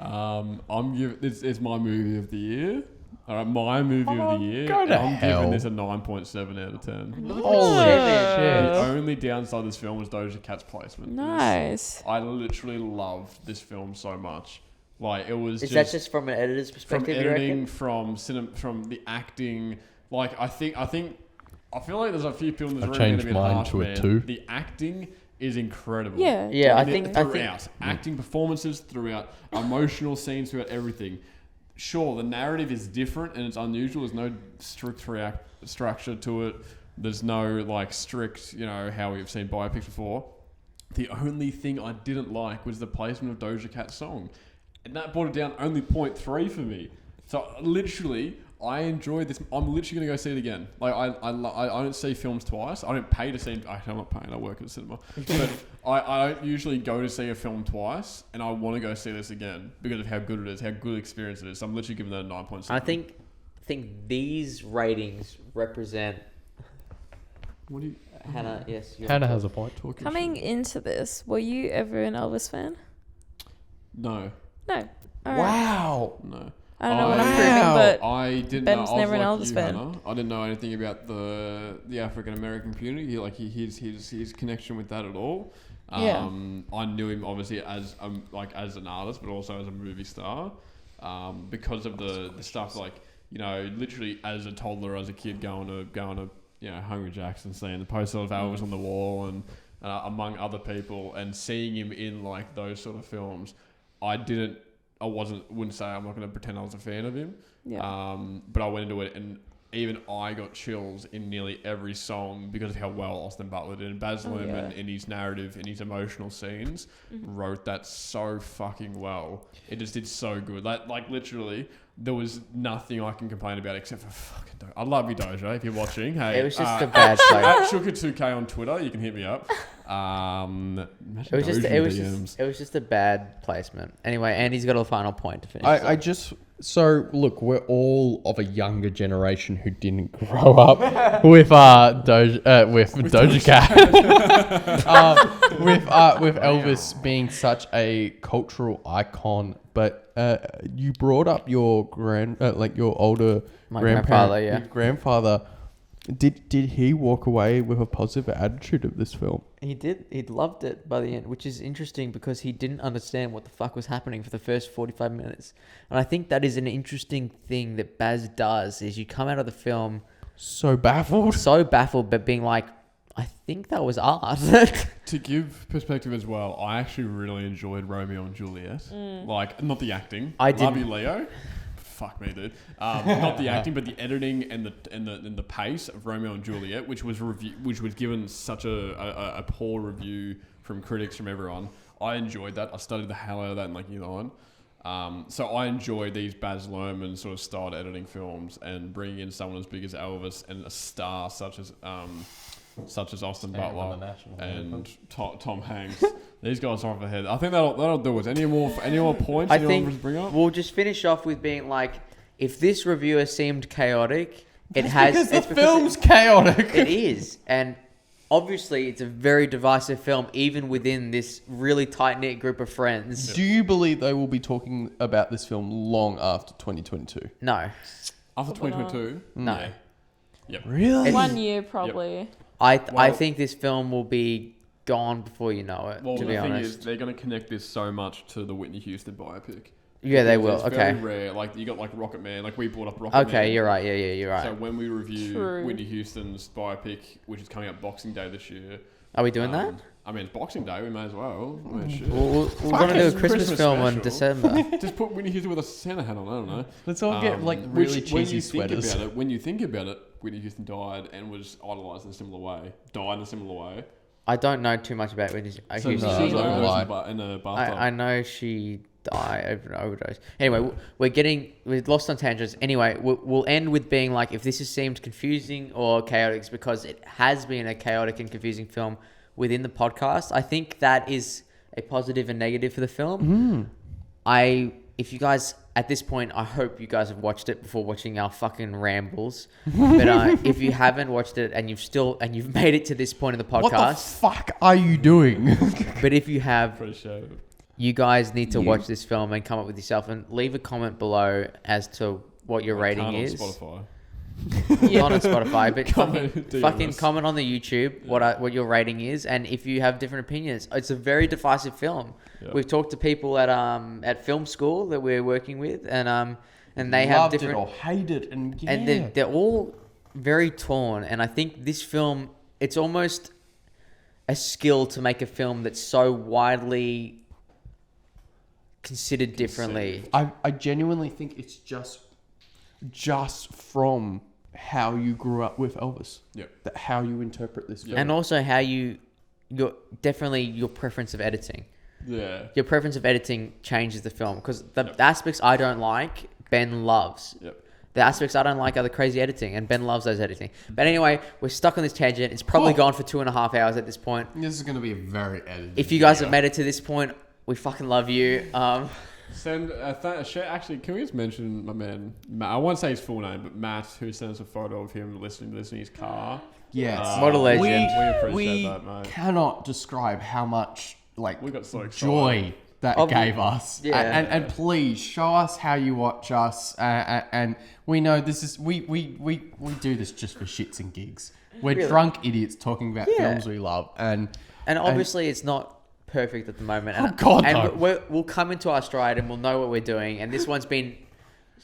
I'm giving it's my movie of the year. All right, my movie of the year. go to I'm hell. giving this a 9.7 out of 10. Holy The shit. only downside of this film was Doja Cat's placement. Nice. I literally loved this film so much. Like it was. Is that just from an editor's from perspective, you editing, reckon? from the acting? Like I feel like there's a few films that I've really changed bit mine harsh, to a man. 2. The acting is incredible. Yeah. Yeah, I And think throughout acting performances, throughout emotional scenes, throughout everything. Sure, the narrative is different and it's unusual. There's no strict structure to it. There's no like strict, how we've seen biopics before. The only thing I didn't like was the placement of Doja Cat's song, and that brought it down only 0.3 for me. So literally, I enjoyed this. I'm literally gonna go see it again. Like I don't see films twice. I don't pay to see. I'm not paying. I work at the cinema, but I don't usually go to see a film twice, and I want to go see this again because of how good it is, how good experience it is. So I'm literally giving that a 9.7. I think these ratings represent What do you? Hannah. Yes, Hannah has a point. Coming into this, were you ever an Elvis fan? No, No. All right. Wow. no. I don't know what I'm proving, but I didn't Ben's know. I was never an like Elvis you, fan. Hannah. I didn't know anything about the African American community. His connection with that at all. Yeah. I knew him obviously as as an artist, but also as a movie star, because of the stuff literally as a toddler, as a kid going to Hungry Jack's and seeing the poster of Elvis on the wall and among other people and seeing him in like those sort of films. Wouldn't say I'm not going to pretend I was a fan of him. yeah. But I went into it and even I got chills in nearly every song because of how well Austin Butler did. And Baz Luhrmann in his narrative, in his emotional scenes, wrote that so fucking well. It just did so good. Like literally, there was nothing I can complain about except for fucking Doja. I love you, Doja, if you're watching. Hey, It was just a bad show. at Shuka2K on Twitter, you can hit me up. It was just a bad placement. Anyway, Andy's got a final point to finish. Look, we're all of a younger generation who didn't grow up with Doja Cat, with Elvis being such a cultural icon. But you brought up your older My grandfather, yeah. grandfather. Did he walk away with a positive attitude of this film? He did. He loved it by the end, which is interesting because he didn't understand what the fuck was happening for the first 45 minutes. And I think that is an interesting thing that Baz does, is you come out of the film So baffled. but being like, I think that was art. To give perspective as well, I actually really enjoyed Romeo and Juliet. Like, not the acting. I Love didn't. you, Leo. Fuck me, dude. Not the acting, but the editing and the pace of Romeo and Juliet, which was given such a poor review from critics, from everyone. I enjoyed that. I studied the hell out of that in like year 9. So I enjoy these Baz Luhrmann sort of styled editing films and bringing in someone as big as Elvis and a star such as Austin Butler and Tom Hanks. These guys are off the head. I think that'll do it. Any more points? I anyone think wants to bring up? we'll just finish off with being like, if this reviewer seemed chaotic, Because the film's chaotic. It is. And obviously, it's a very divisive film, even within this really tight-knit group of friends. Do you believe they will be talking about this film long after 2022? No. After Probably 2022? No. Yeah. Yep. Really? 1 year probably. I Well- think this film will be gone before you know it, Well, to the be thing honest. is, they're going to connect this so much to the Whitney Houston biopic. Yeah, they Because will. it's Okay. very rare. Like, you got like Rocket Man. Like, we brought up Rocket Man. Okay, you're right. Yeah, you're right. So when we review True. Whitney Houston's biopic, which is coming out Boxing Day this year, Are we doing that? I mean, it's Boxing Day. We may as well. I mean, shit. We're gonna do a Christmas film in special. December. Just put Whitney Houston with a Santa hat on. I don't know. Let's all get like really cheesy sweaters. When you think about it, Whitney Houston died and was idolised in a similar way. Died in a similar way. I don't know too much about Whitney So Houston. she was no, overdosed in a bathtub. I know she died over an overdose. Anyway, we're lost on tangents. Anyway, we'll end with being like, if this has seemed confusing or chaotic, it's because it has been a chaotic and confusing film within the podcast. I think that is a positive and negative for the film. If you guys, at this point, I hope you guys have watched it before watching our fucking rambles. But if you haven't watched it and you've made it to this point in the podcast, What the fuck are you doing? but if you have, For sure. you guys need to watch this film and come up with yourself and leave a comment below as to what your rating Can't is. on Spotify. Not on Spotify, but Comment, fucking DM us. comment on the YouTube what your rating is, and if you have different opinions. It's a very divisive film. Yeah. We've talked to people at film school that we're working with, and they have Loved different, it or hate it, and yeah. and they're all very torn. And I think this film, it's almost a skill to make a film that's so widely considered differently. I genuinely think it's just from how you grew up with Elvis. Yep. That how you interpret this film. And also how your preference of editing. Yeah. Your preference of editing changes the film, because the aspects I don't like, Ben loves. Yep. The aspects I don't like are the crazy editing, and Ben loves those editing. But anyway, we're stuck on this tangent. It's probably gone for 2.5 hours at this point. This is going to be a very edited. If you guys have made it to this point, we fucking love you. Send actually, can we just mention my man Matt? I won't say his full name, but Matt, who sent us a photo of him listening to this in his car. Yes. What a legend. We appreciate we that, mate. cannot describe how much We got so excited. joy that gave us. Yeah. And please show us how you watch us. And we know this is we do this just for shits and gigs. We're Really? drunk idiots talking about Yeah. films we love. And obviously, it's not perfect at the moment. And, Oh, God, and no. we'll come into our stride and we'll know what we're doing. And this one's been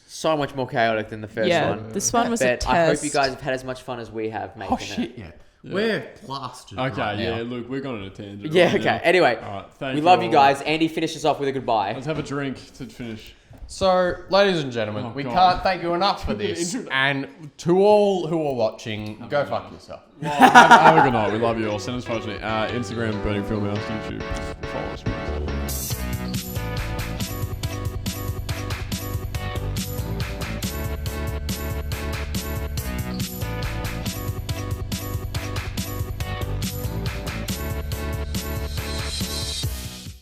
so much more chaotic than the first Yeah, one. this one was a But I hope test. you guys have had as much fun as we have making oh shit, yeah. We're plastered. Okay, right yeah, now. look, we're going on a tangent. Yeah, right okay. now. Anyway, All right, thank we love you all. guys. Andy, finish us off with a goodbye. Let's have a drink to finish. So, ladies and gentlemen, Oh, we God. can't thank you enough for this. And to all who are watching, go fuck yourself. Have a good night. We love you all. Send us photos. Instagram, Burning Film House, YouTube. Follow us.